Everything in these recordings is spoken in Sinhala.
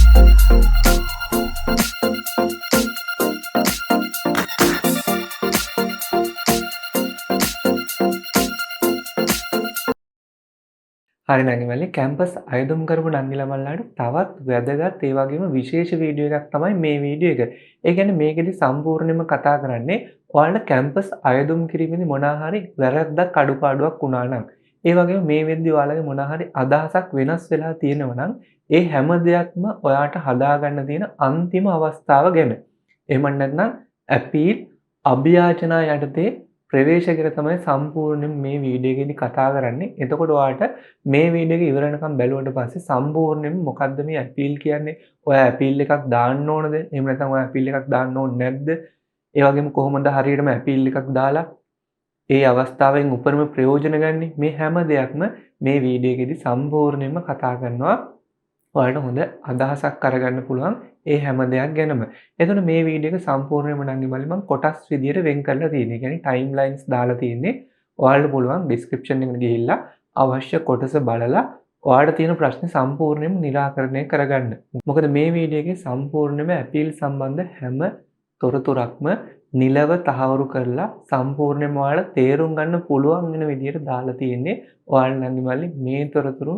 හරි නංගිමල්ලි කැම්පස් අයදුම් කරපු නංගිලමල්ලාට තවත් වැදගත් ඒ වගේම විශේෂ වීඩියෝ එකක් තමයි මේ වීඩියෝ එක. ඒ කියන්නේ මේකෙදි සම්පූර්ණයෙන්ම කතා කරන්නේ ඔයාලට කැම්පස් අයදුම් කිරීමේදී මොනවා හරි වැරද්දක් අඩුපාඩුවක් වුණා නම් ඒ වගේම මේ වෙද්දී ඔයාලගේ මොනවා හරි අදහසක් වෙනස් වෙලා තියෙනවා නම් ඒ හැම දෙයක්ම ඔයාට හදාගන්න තියෙන අන්තිම අවස්ථාව ගැන. එහෙම නැත්නම් අපීල් අභියාචනා යටතේ ප්‍රවේශකර තමයි සම්පූර්ණයෙන් මේ වීඩියෝ එකේදී කතා කරන්නේ. එතකොට ඔයාලට මේ වීඩියෝ එක ඉවර වෙනකම් බැලුවට පස්සේ සම්පූර්ණයෙන්ම මොකද්ද මේ අපීල් කියන්නේ? ඔයා අපීල් එකක් දාන්න ඕනද? එහෙම නැත්නම් ඔයා අපීල් එකක් දාන්න ඕනේ නැද්ද? ඒ වගේම කොහොමද හරියටම අපීල් එකක් දාලා ඒ අවස්ථාවෙන් උපරිම ප්‍රයෝජන ගන්නේ? මේ හැම දෙයක්ම මේ වීඩියෝ එකේදී සම්පූර්ණයෙන්ම කතා කරනවා. ඔයාලට හොඳ අදහසක් අරගන්න පුළුවන් ඒ හැම දෙයක් ගැනම. එතකොට මේ වීඩියෝ එක සම්පූර්ණයෙන්ම නංගිමල්ලි මම කොටස් විදියට වෙන් කරලා තියෙනවා. ඒ කියන්නේ ටයිම් ලයින්ස් දාලා තියෙන්නේ. ඔයාලට පුළුවන් ඩිස්ක්‍රිප්ෂන් එකට ගිහිල්ලා අවශ්‍ය කොටස බලලා ඔයාලට තියෙන ප්‍රශ්න සම්පූර්ණයෙන්ම निराකරණය කරගන්න. මොකද මේ වීඩියෝ එකේ සම්පූර්ණයෙන්ම අපීල් සම්බන්ධ හැම තොරතුරක්ම නිලව තහවුරු කරලා සම්පූර්ණයෙන්ම ඔයාලට තේරුම් ගන්න පුළුවන් වෙන විදියට දාලා තියෙන්නේ. ඔයාලට නංගිමල්ලි මේ තොරතුරු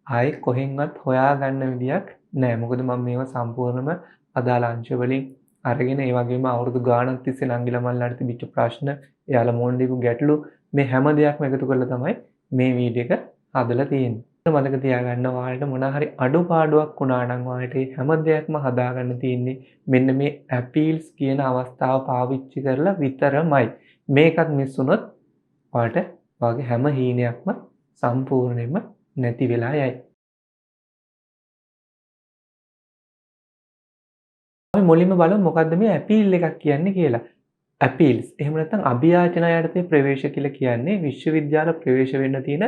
ආයේ කොහෙන්වත් හොයාගන්න විදියක් නෑ. මොකද මම මේවා සම්පූර්ණයෙන්ම අදාළ අංශ වලින් අරගෙන ඒ වගේම අවුරුදු ගාණක් තිස්සේ නංගිලා මල්ලාට තිබිච්ච ප්‍රශ්න, එයාලා මොන දීපු ගැටලු මේ හැම දෙයක්ම එකතු කරලා තමයි මේ වීඩියෝ එක හදලා තියෙන්නේ. මතක තියාගන්න ඔයාලට මොනවා හරි අඩුපාඩුවක් වුණා නම් ඔයාලට මේ හැම දෙයක්ම හදාගන්න තියෙන්නේ මෙන්න මේ අපීල්ස් කියන අවස්ථාව පාවිච්චි කරලා විතරමයි. මේකත් මිස් වුණොත් ඔයාලට ඔයාගේ හැම හීනයක්ම සම්පූර්ණයෙන්ම නැති වෙලා යයි. අපි මුලින්ම බලමු මොකද්ද මේ අපීල් එකක් කියන්නේ කියලා. අපීල්ස් එහෙම නැත්නම් අභියාචනා යටතේ ප්‍රවේශ කියලා කියන්නේ විශ්වවිද්‍යාල ප්‍රවේශ වෙන්න තියෙන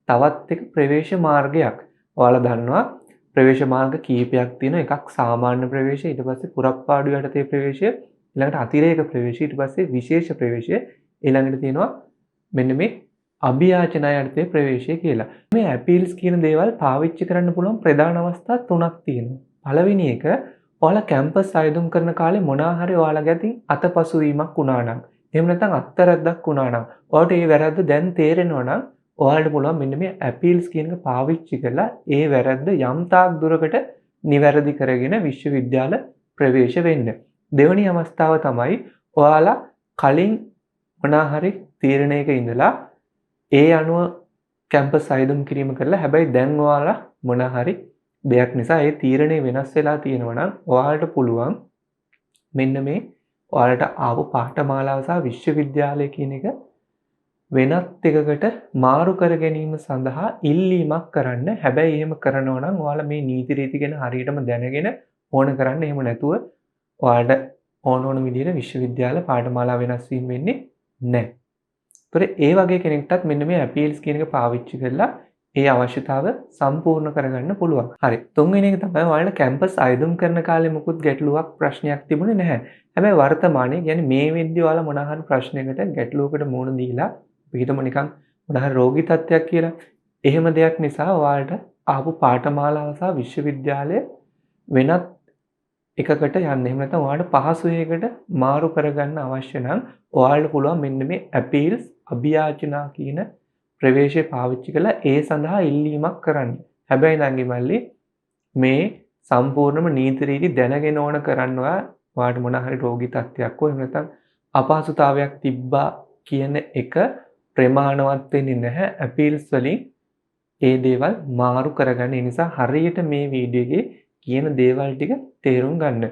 තවත් එක ප්‍රවේශ මාර්ගයක්. ඔයාලා දන්නවා ප්‍රවේශ මාර්ග කීපයක් තියෙනවා. එකක් සාමාන්‍ය ප්‍රවේශය, ඊට පස්සේ පුරප්පාඩු යටතේ ප්‍රවේශය, ඊළඟට අතිරේක ප්‍රවේශය, ඊට පස්සේ විශේෂ ප්‍රවේශය, ඊළඟට තියෙනවා මෙන්න මේ අභියාචනා යටතේ ප්‍රවේශය කියලා. මේ අපීල්ස් කියන දේවල් පාවිච්චි කරන්න පුළුවන් ප්‍රධාන අවස්ථා තුනක් තියෙනවා. පළවෙනි එක ඔයාලා කැම්පස් අයදුම් කරන කාලේ මොනවා හරි ඔයාලගේ අතින් අතපසු වීමක් වුණා නම්, එහෙම නැත්නම් අත්තරද්දක් වුණා නම්, ඔයාලට ඒ වැරද්ද දැන් තේරෙනවා නම් ඔයාලට පුළුවන් මෙන්න මේ අපීල්ස් කියන එක පාවිච්චි කරලා ඒ වැරද්ද යම් තාක් දුරකට නිවැරදි කරගෙන විශ්වවිද්‍යාල ප්‍රවේශ වෙන්න. දෙවෙනි අවස්ථාව තමයි ඔයාලා කලින් මොනවා හරි තීරණයක ඉඳලා ඒ අනුව කැම්පස් අයදුම් කිරීම කරලා හැබැයි දැන් ඔයාලා මොනවා හරි දෙයක් නිසා ඒ තීරණය වෙනස් වෙලා තියෙනවා නම් ඔයාලට පුළුවන් මෙන්න මේ ඔයාලට ආපු පාඨමාලාව සහ විශ්වවිද්‍යාලය කියන එක වෙනත් එකකට මාරු කර ගැනීම සඳහා ඉල්ලීමක් කරන්න. හැබැයි එහෙම කරනවා නම් ඔයාලා මේ නීති රීති ගැන හරියටම දැනගෙන ඕන කරන්න. එහෙම නැතුව ඔයාලට ඕන විදිහට විශ්වවිද්‍යාල පාඨමාලා වෙනස් වීම වෙන්නේ නැහැ. ඒතර ඒ වගේ කෙනෙක්ටත් මෙන්න මේ අපීල්ස් කියන එක පාවිච්චි කරලා ඒ අවශ්‍යතාව සම්පූර්ණ කරගන්න පුළුවන්. හරි. තුන්වෙනි එක තමයි ඔයාලට කැම්පස් අයදුම් කරන කාලේ මුකුත් ගැටලුවක් ප්‍රශ්නයක් තිබුණේ නැහැ. හැබැයි වර්තමානයේ කියන්නේ මේ වෙද්දී ඔයාලා මොනවා හරි ප්‍රශ්නයකට ගැටලුවකට මුහුණ දීලා අපි හිතමු නිකන් මොනවා හරි රෝගී තත්ත්වයක් කියලා. එහෙම දෙයක් නිසා ඔයාලට ආපු පාඨමාලාව සහ විශ්වවිද්‍යාලය වෙනත් එකකට යන්න. එහෙම නැත්නම් ඔයාලට පහසු එකකට මාරු කරගන්න අවශ්‍ය නම් ඔයාලට පුළුවන් මෙන්න මේ අපීල්ස් අභියාචනා කියන ප්‍රවේශය පාවිච්චි කරලා ඒ සඳහා ඉල්ලීමක් කරන්න. හැබැයි නංගිමල්ලි මේ සම්පූර්ණම නීති රීති දැනගෙන ඕන කරන්න ඔයාලට මොන හරි රෝගී තත්ත්වයක් හෝ එහෙම නැත්නම් අපහසුතාවයක් තිබ්බා කියන එක ප්‍රමාණවත් වෙන්නේ නැහැ අපීල්ස් වලින් ඒ දේවල් මාරු කරගන්න. ඒ නිසා හරියට මේ වීඩියෝ එකේ කියන දේවල් ටික තේරුම් ගන්න.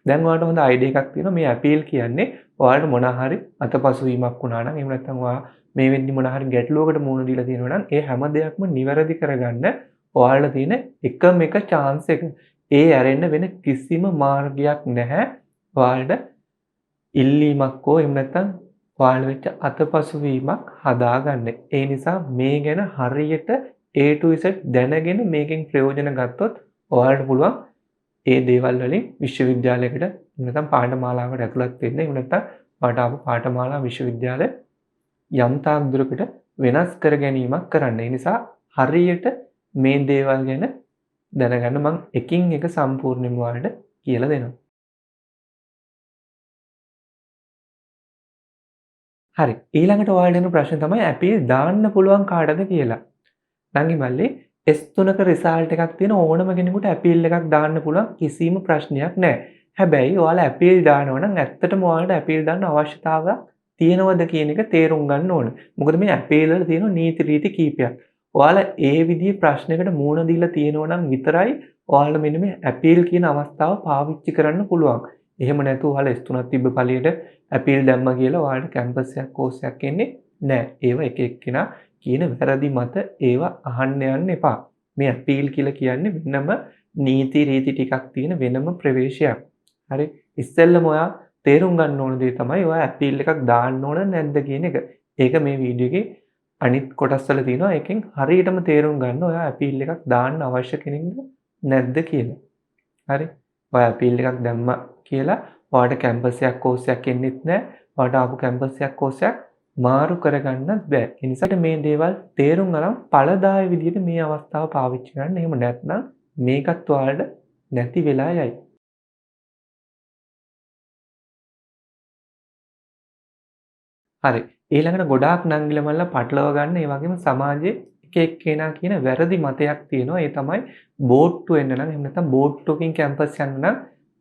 දැන් ඔයාලට හොඳ අයිඩියා එකක් තියෙනවා මේ අපීල් කියන්නේ ඔයාලට මොන හරි අතපසු වීමක් වුණා නම් එහෙම නැත්නම් ඔයා මේ වෙද්දි මොන හරි ගැටලුවකට මුහුණ දීලා තියෙනවා නම් ඒ හැම දෙයක්ම නිවැරදි කරගන්න ඔයාලට තියෙන එකම එක chance එක. ඒ ඇරෙන්න වෙන කිසිම මාර්ගයක් නැහැ. ඔයාලට ඉල්ලීමක් හෝ එහෙම නැත්නම් ඔයාලට වෙච්ච අතපසු වීමක් හදාගන්න. ඒ නිසා මේ ගැන හරියට A to Z දැනගෙන මේකෙන් ප්‍රයෝජන ගත්තොත් ඔයාලට පුළුවන් ඒ දේවල් වලින් විශ්වවිද්‍යාලයකට නැත්නම් පාඨමාලාවකට ඇතුළත් වෙන්න. එහෙම නැත්නම් ඔයාලට ආපු පාඨමාලා විශ්වවිද්‍යාලය යම් තාක් දුරකට වෙනස් කර ගැනීමක් කරන්න. ඒ නිසා හරියට මේ දේවල් ගැන දැනගන්න මම එකින් එක සම්පූර්ණයෙන්ම ඔයාලට කියලා දෙනවා. හරි. ඊළඟට ඔයාලට එන ප්‍රශ්නේ තමයි ඇපීල් දාන්න පුළුවන් කාටද කියලා. නංගි මල්ලි S3ක රිසල්ට් එකක් තියෙන ඕනම කෙනෙකුට ඇපීල් එකක් දාන්න පුළුවන් කිසිම ප්‍රශ්නයක් නැහැ. හැබැයි ඔයාලා ඇපීල් දානවා නම් ඇත්තටම ඔයාලට ඇපීල් දාන්න අවශ්‍යතාවයක් තියෙනවද කියන එක තේරුම් ගන්න ඕන. මොකද මේ ඇපීල් වල තියෙන නීති රීති කීපයක්. ඔයාලා ඒ විදිහේ ප්‍රශ්නයකට මුහුණ දීලා තියෙනවා නම් විතරයි ඔයාලා මෙන්න මේ ඇපීල් කියන අවස්ථාව පාවිච්චි කරන්න පුළුවන්. එහෙම නැතුව ඔයාලා S3ක් තිබ්බ පළියට ඇපීල් දැම්මා කියලා ඔයාලට කැම්පස් එකක් කෝස් එකක් එන්නේ නැහැ. ඒව එක එක්කෙනා කියන වැරදි මත ඒවා අහන්න යන්න එපා. මේ ඇපීල් කියලා කියන්නේ වෙනම නීති රීති ටිකක් තියෙන වෙනම ප්‍රවේශයක්. හරි. ඉස්සෙල්ලම ඔයා තේරුම් ගන්න ඕන දේ තමයි ඔයා ඇපීල් එකක් දාන්න ඕන නැද්ද කියන එක. ඒක මේ වීඩියෝ එකේ අනිත් කොටස් වල තියෙනවා. ඒකෙන් හරියටම තේරුම් ගන්න ඔයා ඇපීල් එකක් දාන්න අවශ්‍ය කෙනෙක්ද නැද්ද කියලා. හරි. ඔයා ඇපීල් එකක් දැම්මා කියලා ඔයාට කැම්පස් එකක් කෝස් එකක් එන්නෙත් නැහැ. ඔයාට ආපු කැම්පස් එකක් කෝස් එකක් මාරු කරගන්නත් බෑ. ඒ නිසා මේ දේවල් තේරුම් අරන් ඵලදායී විදිහට මේ අවස්ථාව පාවිච්චි කරන්න. එහෙම නැත්නම් මේකත් ඔයාලට නැති වෙලා යයි. හරි. ඊළඟට ගොඩාක් නංගිලා මල්ලා පටලවා ගන්න ඒ වගේම සමාජයේ එක එක්කෙනා කියන වැරදි මතයක් තියෙනවා. ඒ තමයි බෝට්ටු එන්න නම් එහෙම නැත්නම් බෝට්ටුවකින් කැම්පස් යන්න නම්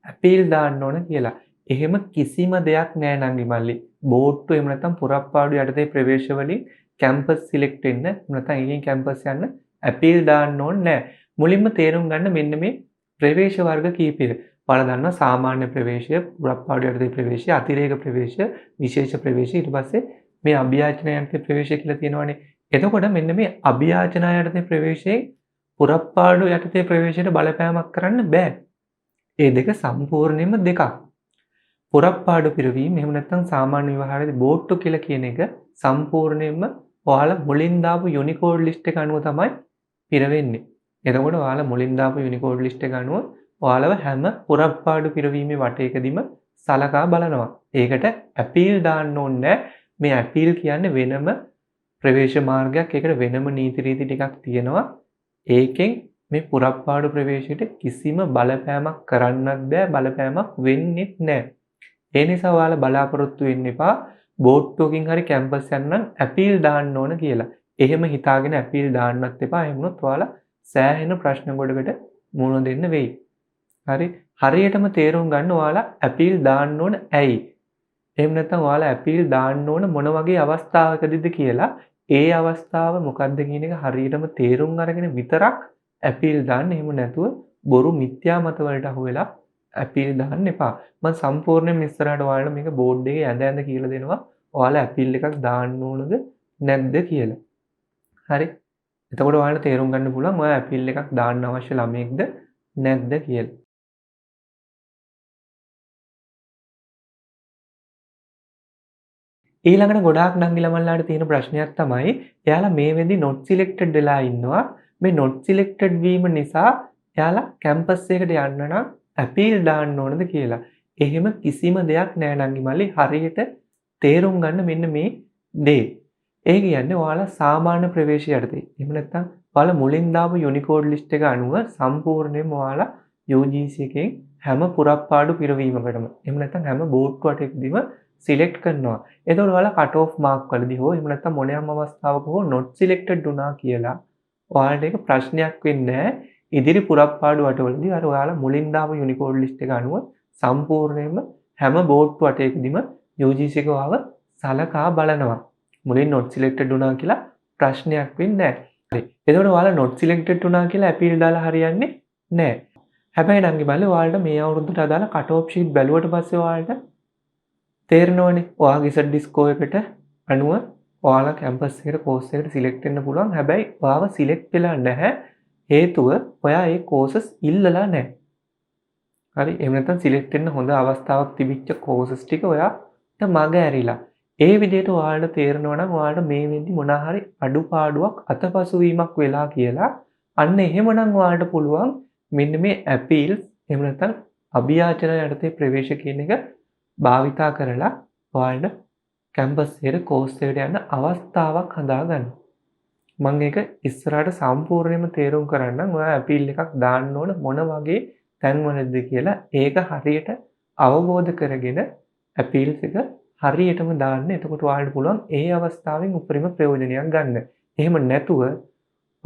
ඇපීල් දාන්න ඕන කියලා. එහෙම කිසිම දෙයක් නෑ නංගි මල්ලි. බෝට්ටු එහෙම නැත්නම් පුරප්පාඩු යටතේ ප්‍රවේශ වලින් කැම්පස් සිලෙක්ට් වෙන්න නැත්නම් එකකින් කැම්පස් යන්න ඇපීල් දාන්න ඕනේ නෑ. මුලින්ම තේරුම් ගන්න මෙන්න මේ ප්‍රවේශ වර්ග කීපය. ඔයාලා දන්නවා සාමාන්‍ය ප්‍රවේශය, පුරප්පාඩු යටතේ ප්‍රවේශය, අතිරේක ප්‍රවේශය, විශේෂ ප්‍රවේශය, ඊට පස්සේ මේ අභියාචන යටතේ ප්‍රවේශය කියලා තියෙනවානේ. එතකොට මෙන්න මේ අභියාචන යටතේ ප්‍රවේශයෙන් පුරප්පාඩු යටතේ ප්‍රවේශයට බලපෑමක් කරන්න බෑ. ඒ දෙක සම්පූර්ණයෙන්ම දෙකක්. පුරප්පාඩු පිරවීම එහෙම නැත්නම් සාමාන්‍ය විවහාරයේදී බෝට්ටු කියලා කියන එක සම්පූර්ණයෙන්ම ඔයාලා මුලින් දාපු යුනිකෝඩ් ලිස්ට් එක අනුව තමයි පිරවෙන්නේ. එතකොට ඔයාලා මුලින් දාපු යුනිකෝඩ් ලිස්ට් එක අනුව ඔයාලව හැම පුරප්පාඩු පිරවීමේ වටයකදීම සලකා බලනවා. ඒකට ඇපීල් දාන්න ඕනේ. මේ ඇපීල් කියන්නේ වෙනම ප්‍රවේශ මාර්ගයක්. ඒකට වෙනම නීති රීති ටිකක් තියෙනවා. ඒකෙන් මේ පුරප්පාඩු ප්‍රවේශයට කිසිම බලපෑමක් කරන්නත් බෑ, බලපෑමක් වෙන්නේ නැහැ. ඒ නිසා ඔයාලා බලාපොරොත්තු වෙන්න එපා බෝට්ටුවකින් හරි කැම්පස් යන්න ඇපීල් දාන්න ඕන කියලා. එහෙම හිතාගෙන ඇපීල් දාන්නත් එපා. එහෙම වුණොත් ඔයාලා සෑහෙන ප්‍රශ්න ගොඩකට මුහුණ දෙන්න වෙයි. හරි. හරියටම තේරුම් ගන්න ඔයාලා ඇපීල් දාන්න ඕන ඇයි? එහෙම නැත්නම් ඔයාලා ඇපීල් දාන්න ඕන මොන වගේ අවස්ථාවකදීද කියලා ඒ අවස්ථාව මොකක්ද කියන එක හරියටම තේරුම් අරගෙන විතරක් ඇපීල් දාන්න. එහෙම නැතුව බොරු මිත්‍යා මත වලට අහු වෙලා ඇපීල් දාන්න එපා. මම සම්පූර්ණයෙන්ම ඉස්සරහට ඔයාලට මේක බෝඩ් එකේ ඇඳ ඇඳ කියලා දෙනවා. ඔයාලා ඇපීල් එකක් දාන්න ඕනද නැද්ද කියලා. හරි. එතකොට ඔයාලට තේරුම් ගන්න පුළුවන් ඔයා ඇපීල් එකක් දාන්න අවශ්‍ය ළමයෙක්ද නැද්ද කියලා. ඊළඟට ගොඩාක් නංගි ළමයිලාට තියෙන ප්‍රශ්නයක් තමයි එයාලා මේ වෙද්දි not selected වෙලා ඉන්නවා. මේ not selected වීම නිසා එයාලා කැම්පස් එකට යන්න නම් ඇපීල් දාන්න ඕනද කියලා. එහෙම කිසිම දෙයක් නෑ නංගි මල්ලි. හරියට තේරුම් ගන්න මෙන්න මේ දේ. ඒ කියන්නේ ඔයාලා සාමාන්‍ය ප්‍රවේශය යටතේ. එහෙම නැත්නම් ඔයාලා මුලින් දාපු යුනිකෝඩ් ලිස්ට් එක අනුව සම්පූර්ණයෙන්ම ඔයාලා UGC එකෙන් හැම පුරප්පාඩු පිරවීමකටම එහෙම නැත්නම් හැම බෝට්ටු වටේකදීම සිලෙක්ට් කරනවා. එතකොට ඔයාලා කට් ඔෆ් මාක් වලදී හෝ එහෙම නැත්නම් මොනියම් අවස්ථාවක හෝ not selected වුණා කියලා ඔයාලට ඒක ප්‍රශ්නයක් වෙන්නේ නැහැ. ඉදිරි පුරප්පාඩු වටවලදී අර ඔයාලා මුලින් දාපු යුනිකෝඩ් ලිස්ට් එක අනුව සම්පූර්ණයෙන්ම හැම බෝට්ටු වටේකදීම UGC එක ඔයාව සලකා බලනවා. මුලින් not selected වුණා කියලා ප්‍රශ්නයක් වෙන්නේ නැහැ. හරි. එතකොට ඔයාලා not selected වුණා කියලා ඇපීල් දාලා හරියන්නේ නැහැ. හැබැයි නංගි බලන්න ඔයාලට මේ අවුරුද්දට අදාළ කට් ඔෆ් ෂීට් බැලුවට පස්සේ ඔයාලට තේරෙනවනේ ඔයාගේ ZD ස්කෝර් එකට අනුව ඔයාලා කැම්පස් එකට කෝස් එකට සිලෙක්ට් වෙන්න පුළුවන්. හැබැයි ඔයාව සිලෙක්ට් වෙලා නැහැ. හේතුව ඔයා ඒ කෝසස් ඉල්ලලා නැහැ. හරි. එහෙම නැත්නම් සිලෙක්ට් වෙන්න හොඳ අවස්ථාවක් තිබිච්ච කෝසස් ටික ඔයාට මග ඇරිලා. ඒ විදිහට ඔයාලට තේරෙනවා නම් ඔයාලට මේ වෙද්දි මොනවා හරි අඩුපාඩුවක් අතපසු වීමක් වෙලා කියලා අන්න එහෙමනම් ඔයාලට පුළුවන් මෙන්න මේ ඇපීල්ස් එහෙම නැත්නම් අභියාචන යටතේ ප්‍රවේශ කියන එක භාවිතා කරලා ඔයාලට කැම්පස් එකට කෝස් එකට යන්න අවස්ථාවක් හදාගන්න. මම ඒක ඉස්සරහට සම්පූර්ණයෙන්ම තේරුම් කරන්නම්. ඔයා අපීල් එකක් දාන්න ඕන මොන වගේ තැන්වලද කියලා ඒක හරියට අවබෝධ කරගෙන අපීල්ස් එක හරියටම දාන්න. එතකොට ඔයාලට පුළුවන් ඒ අවස්ථාවෙන් උපරිම ප්‍රයෝජනයක් ගන්න. එහෙම නැතුව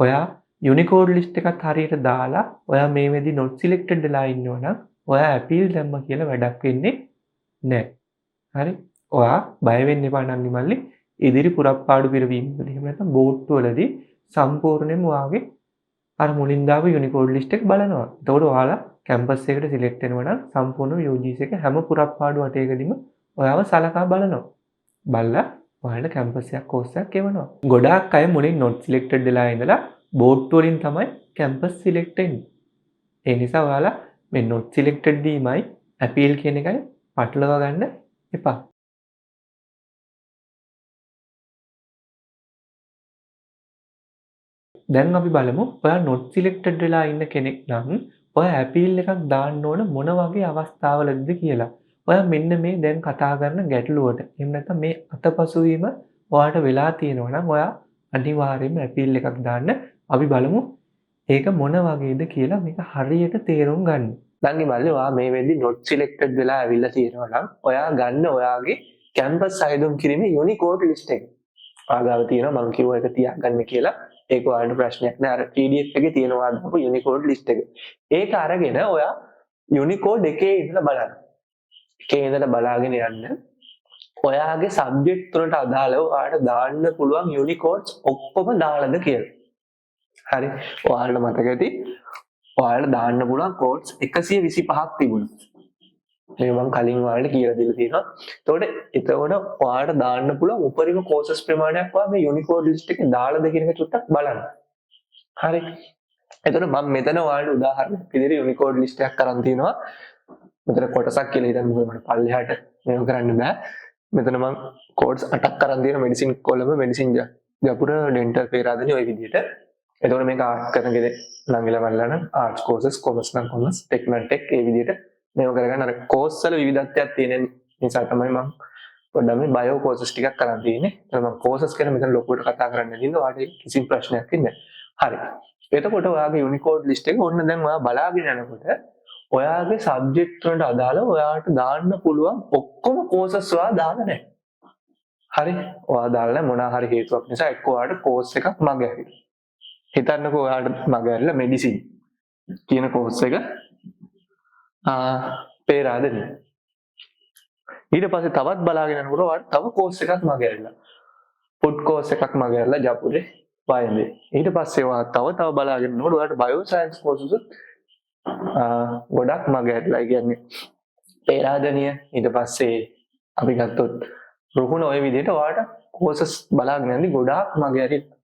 ඔයා යුනිකෝඩ් ලිස්ට් එකත් හරියට දාලා ඔයා මේ වෙද්දි not selected වෙලා ඉන්නවා නම් ඔයා අපීල් දැම්ම කියලා වැඩක් වෙන්නේ නැහැ. හරි? ඔයා බය වෙන්න එපා නංගි මල්ලි. ඉදිරි පුරප්පාඩු පිරවීමවලදී එහෙම නැත්නම් බෝට්ටුවලදී සම්පූර්ණයෙන්ම ඔයාගේ අර මුලින් දාපු යුනිකෝඩ් ලිස්ට් එක බලනවා. එතකොට ඔයාලා කැම්පස් එකට සිලෙක්ට් වෙනවා නම් සම්පූර්ණ UGC එක හැම පුරප්පාඩු වටයකදීම ඔයාව සලකා බලනවා. බලලා ඔයාලට කැම්පස් එකක් කෝස් එකක් එවනවා. ගොඩාක් අය මුලින් not selected වෙලා ඉඳලා බෝට්ටු වලින් තමයි කැම්පස් සිලෙක්ට් වෙන්නේ. ඒ නිසා ඔයාලා මේ not selected දීමයි අපීල් කියන එකයි පටලවා ගන්න එපා. දැන් අපි බලමු ඔයා not selected වෙලා ඉන්න කෙනෙක් නම් ඔයා අපීල් එකක් දාන්න ඕන මොන වගේ අවස්ථාවලද කියලා. ඔයා මෙන්න මේ දැන් කතා කරන ගැටලුවට එහෙම නැත්නම් මේ අතපසුවීම ඔයාට වෙලා තියෙනවා නම් ඔයා අනිවාර්යයෙන්ම අපීල් එකක් දාන්න. අපි බලමු ඒක මොන වගේද කියලා මේක හරියට තේරුම් ගන්න. නංගි මල්ලි ඔයා මේ වෙද්දි not selected වෙලා ඇවිල්ලා තියෙනවා නම් ඔයා ගන්න ඔයාගේ කැම්පස් අයදුම් කිරීමේ යුනිකෝඩ් ලිස්ට් එක. ආගාව තියෙනවා මම කිව්වා ඒක තියාගන්න කියලා. ඒක ඔයාලට ප්‍රශ්නයක් නෑ. අර PDF එකේ තියෙනවා දාපු යුනිකෝඩ් ලිස්ට් එක. ඒක අරගෙන ඔයා යුනිකෝඩ් එකේ ඉඳලා බලන්න. එකේ ඉඳලා බලාගෙන යන්න. ඔයාගේ සබ්ජෙක්ට් තුනට අදාළව ඔයාලට දාන්න පුළුවන් යුනිකෝඩ්ස් ඔක්කොම දාලාද කියලා. හරි. ඔයාලට මතක ඇති ඔයාලට දාන්න පුළුවන් කෝඩ්ස් 125ක් තිබුණා. මේ මම කලින් ඔයාලට කියලා දීලා තියෙනවා. එතකොට ඔයාලට දාන්න පුළුවන් උපරිම කෝසස් ප්‍රමාණයක් ඔයා මේ යුනිකෝඩ් ලිස්ට් එකේ දාලාද කියන එක චුට්ටක් බලන්න. හරි. එතකොට මම මෙතන ඔයාලට උදාහරණයක් විදිහට යුනිකෝඩ් ලිස්ට් එකක් අරන් තිනවා. මෙතන කොටසක් කියලා හිතන්න මම පල්ලෙහාට මේක කරන්න බෑ. මෙතන මම කෝඩ්ස් 8ක් අරන් තියෙනවා medicine Colombo medicine Japura dental Peradeniya ওই විදිහට. එතකොට මේක ආර්ට් කරන ගෙදර ළඟිලා බලලා නම් ආර්ට්ස් කෝසස් කොමර්ස් නම් කොමර්ස් ටෙක් නම් ටෙක් ඒ විදිහට මේක කරගන්න. අර කෝස් වල විවිධත්වයක් තියෙන නිසා තමයි මම පොඩ්ඩක් මේ බයෝ කෝසස් ටිකක් කරන් තියෙන්නේ. ඒක මම කෝසස් ගැන මෙතන ලොකුවට කතා කරන්න නැතිනම් ඔයාලට කිසිම ප්‍රශ්නයක් ඉන්නේ නැහැ. හරි. එතකොට ඔයාගේ යුනිකෝඩ් ලිස්ට් එක ඕන්න දැන් ඔයා බලාගෙන යනකොට ඔයාගේ සබ්ජෙක්ට් වලට අදාළව ඔයාට දාන්න පුළුවන් ඔක්කොම කෝසස් ඔයා දාලා නැහැ. හරි. ඔයා දාලා මොනවා හරි හේතුවක් නිසා එක්ක ඔයාට කෝස් එකක් මග ඇරිලා. හිතන්නකෝ ඔයාට මග ඇරිලා මෙඩිසින් කියන කෝස් එක පේරාදෙණිය. ඊට පස්සේ තවත් බලාගෙන යනකොට ඔයාට තව කෝස් එකක් මග ඇරිලා. ෆුඩ් කෝස් එකක් මග ඇරිලා ජපුරේ වයින්දේ. ඊට පස්සේ ඔයා තව බලාගෙන යනකොට ඔයාට බයෝ සයන්ස් කෝසස් ගොඩක් මග ඇරිලා. කියන්නේ පේරාදෙණිය ඊට පස්සේ අපි ගත්තොත් රුහුණ ඔය විදිහට ඔයාට කෝසස් බලාගෙන යද්දි ගොඩාක් මග ඇරිලා.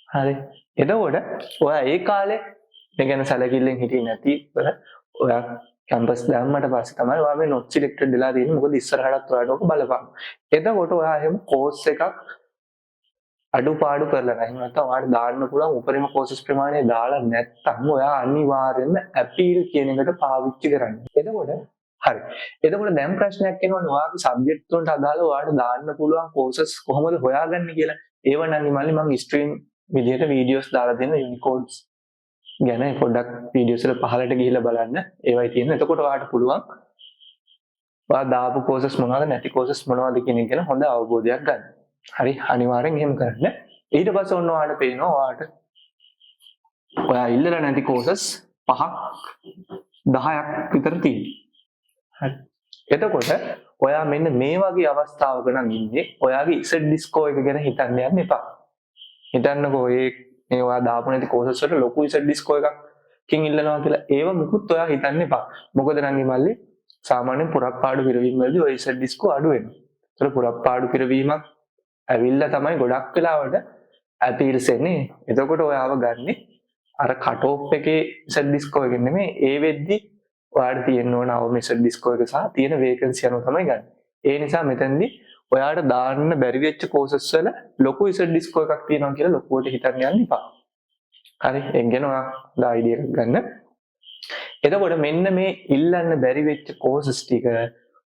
හරි. එතකොට ඔයා ඒ කාලේ මේ ගැන සැලකිල්ලෙන් හිටියේ නැති ඔයා කැම්පස් දැම්මට පස්සේ තමයි ඔයා මේ not selected වෙලා තියෙන්නේ. මොකද ඉස්සරහටත් ඔයාට ඔක බලපං. එතකොට ඔයා එහෙම කෝස් එකක් අඩුපාඩු කරලා නැහැ. නැත්නම් ඔයාට දාන්න පුළුවන් උපරිම කෝසස් ප්‍රමාණය දාලා නැත්නම් ඔයා අනිවාර්යයෙන්ම අපීල් කියන එකට පාවිච්චි කරන්න. එතකොට හරි. එතකොට දැන් ප්‍රශ්නයක් එනවනේ ඔයාගේ සබ්ජෙක්ට් වලට අදාළව ඔයාට දාන්න පුළුවන් කෝසස් කොහොමද හොයාගන්නේ කියලා. ඒව නම් ඉමල්ලි මම ස්ට්‍රීම් විදිහට වීඩියෝස් දාලා දෙන යුනිකෝඩ්ස් ගැන පොඩ්ඩක් වීඩියෝස් වල පහලට ගිහිල්ලා බලන්න. ඒවයි තියෙනවා. එතකොට ඔයාට පුළුවන් ඔයා දාපු කෝසස් මොනවද නැති කෝසස් මොනවද කියන එක ගැන හොඳ අවබෝධයක් ගන්න. හරි. අනිවාර්යෙන් එහෙම කරන්න. ඊට පස්සේ ඔන්න ඔයාට පේනවා ඔයාට ඔයා ඉල්ලලා නැති කෝසස් 5ක් 10ක් විතර තියෙනවා. හරි. එතකොට ඔයා මෙන්න මේ වගේ අවස්ථාවක නම් ඉන්නේ ඔයාගේ ඉසඩ් ස්කෝර් එක ගැන හිතන්න යන්න එපා. හිතන්නකෝ මේ ඔයා දාපු නැති කෝසස් වලට ලොකු ඉසඩ් ස්කෝර් එකකින් ඉල්ලනවා කියලා ඒව මුකුත් ඔයා හිතන්න එපා. මොකද නම් ඉමල්ලි සාමාන්‍යයෙන් පුරප්පාඩු පිරවීම වලදී ඔය ඉසඩ් ස්කෝර් අඩු වෙනවා. ඒතර පුරප්පාඩු පිරවීමක් ඇවිල්ලා තමයි ගොඩක් වෙලාවට අපීල්ස් එන්නේ. එතකොට ඔයාව ගන්නෙ අර කට් ඔෆ් එකේ ඉසඩ් ස්කෝර් එකෙන් නෙමෙයි ඒ වෙද්දි ඔයාට තියෙන්න ඕන අවම ඉසඩ් ස්කෝර් එක සහ තියෙන වේකන්සි අනුව තමයි ගන්න. ඒ නිසා මෙතෙන්දී ඔයාට දාන්න බැරි වෙච්ච කෝසස් වල ලොකු ඉසඩ් ස්කෝර් එකක් තියෙනවා කියලා ලොකුවට හිතන්න යන්න එපා. හරි. ඒක ගැන ඔයා දා අයිඩියා එකක් ගන්න. එතකොට මෙන්න මේ ඉල්ලන්න බැරි වෙච්ච කෝසස් ටික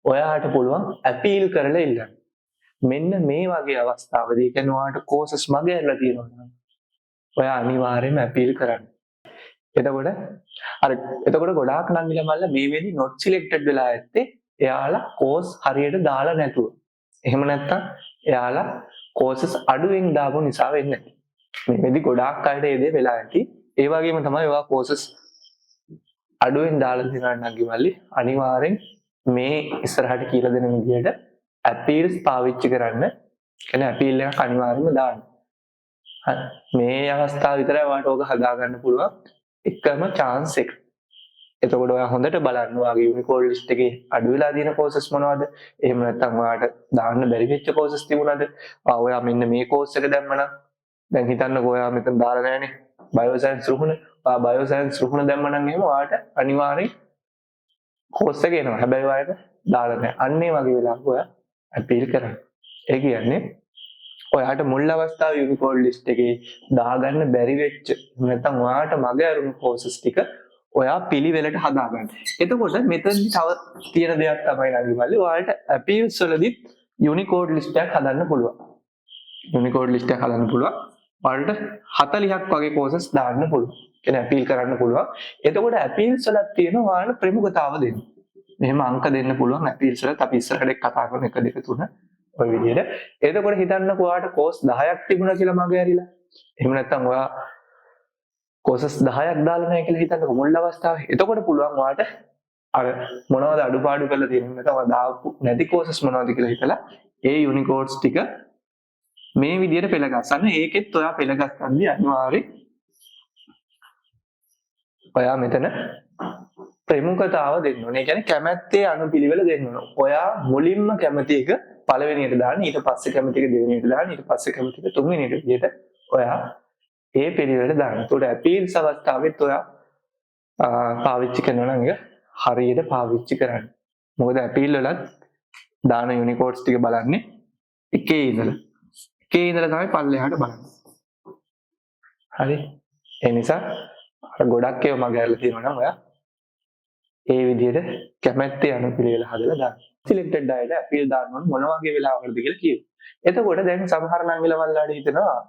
ඔයාට පුළුවන් අපීල් කරලා ඉල්ලන්න. මෙන්න මේ වගේ අවස්ථාවදී කියන්නේ ඔයාලට කෝසස් මග ඇරලා තියෙනවා නම් ඔයා අනිවාර්යයෙන්ම අපීල් කරන්න. එතකොට ගොඩාක් නංගිලා මල්ල මේ වෙලේ not selected වෙලා ඇත්තේ එයාලා කෝස් හරියට දාලා නැතුව. එහෙම නැත්නම් එයාලා කෝසස් අඩුවෙන් දාපු නිසා වෙන්නේ. මේ වෙලේ ගොඩාක් අයට ඒ දේ වෙලා ඇති. ඒ වගේම තමයි ඔයා කෝසස් අඩුවෙන් දාලා දෙනවා නංගි මල්ලි අනිවාර්යෙන් මේ ඉස්සරහට කියලා දෙන විදිහට අපීල්ස් පාවිච්චි කරන්න. කියන්නේ අපීල් එකක් අනිවාර්යයෙන්ම දාන්න. මේ අවස්ථාව විතරයි ඔයාලට ඕක හදා ගන්න පුළුවන් එකම chance එක. එතකොට ඔයා හොඳට බලන්න ඔයාගේ යුනිකෝඩ් ලිස්ට් එකේ අඩු වෙලා තියෙන කෝසස් මොනවද? එහෙම නැත්නම් ඔයාලට දාන්න බැරි වෙච්ච කෝසස් තිබුණාද? ඔයා මෙන්න මේ කෝස් එක දැම්මනම් දැන් හිතන්නකෝ ඔයා මෙතන දාලා නැහැනේ බයෝසයන්ස් රුහුණ. ඔයා බයෝසයන්ස් රුහුණ දැම්මනම් එහෙම ඔයාලට අනිවාර්යෙන් කෝස් එක එනවා. හැබැයි ඔයාලට දාලා නැහැ. අන්න ඒ වගේ වෙලාවක ඔයා අපීල් කරන්න. ඒ කියන්නේ ඔයාට මුල් අවස්ථාවේ යුනිකෝඩ් ලිස්ට් එකේ දාගන්න බැරි වෙච්ච නැත්නම් ඔයාට මග ඇරුණු කෝසස් ටික ඔයා පිළිවෙලට හදාගන්න. එතකොට මෙතනදි තව තියෙන දෙයක් තමයි නංගිමල්ලි ඔයාලට අපීල්ස් වලදී යුනිකෝඩ් ලිස්ට් එකක් හදන්න පුළුවන්. යුනිකෝඩ් ලිස්ට් එකක් හදන්න පුළුවන්. ඔයාලට 40ක් වගේ කෝසස් දාන්න පුළුවන්. කියන්නේ අපීල් කරන්න පුළුවන්. එතකොට අපීල්ස් වලත් තියෙන ඔයාලට ප්‍රමුඛතාව දෙන්න. මෙහෙම අංක දෙන්න පුළුවන් අපීල්ස් වලත් අපි ඉස්සරහට කතා කරන 1 2 3 ඔය විදිහට. එතකොට හිතන්නකෝ ඔයාට කෝස් 10ක් තිබුණා කියලා මග ඇරිලා. එහෙම නැත්නම් ඔයා කෝසස් 10ක් දාලා නැහැ කියලා හිතන්නකෝ මුල් අවස්ථාවේ. එතකොට පුළුවන් ඔයාට අර මොනවද අඩුපාඩු කරලා තියෙන්නේ නැත්නම් ඔයා දාපු නැති කෝසස් මොනවද කියලා හිතලා ඒ යුනිකෝඩ්ස් ටික මේ විදිහට පෙළ ගස්සන්න. ඒකෙත් ඔයා පෙළ ගස්සද්දී අනිවාර්යෙන් ඔයා මෙතන ප්‍රමුඛතාව දෙන්න ඕනේ. ඒ කියන්නේ කැමැත්තේ අනුපිළිවෙල දෙන්න ඕනේ. ඔයා මුලින්ම කැමති එක පළවෙනියට දාන්න, ඊට පස්සේ කැමති එක දෙවෙනියට දාන්න, ඊට පස්සේ කැමති එක තුන්වෙනියට විදිහට ඔයා ඒ පිළිවෙලට දාන්න. ඒකට අපීල්ස් අවස්ථාවෙත් ඔයා පාවිච්චි කරනවා නම් හරියට පාවිච්චි කරන්න. මොකද අපීල් වලත් දාන යුනිකෝඩ්ස් ටික බලන්නේ එකේ ඉඳලා තමයි පල්ලෙහාට බලන්නේ. හරි. ඒ නිසා ගොඩක් ඒවා මග ඇරලා තියෙනවා නම් ඔයා ඒ විදිහට කැමැත්තේ අනුපිළිවෙල හදලා දාන්න. සිලෙක්ටඩ් අයට අපීල් දාන්න ඕන මොන වගේ වෙලාවකටද කියලා කියමු. එතකොට දැන් සමහර නංගිලා මල්ලාට හිතනවා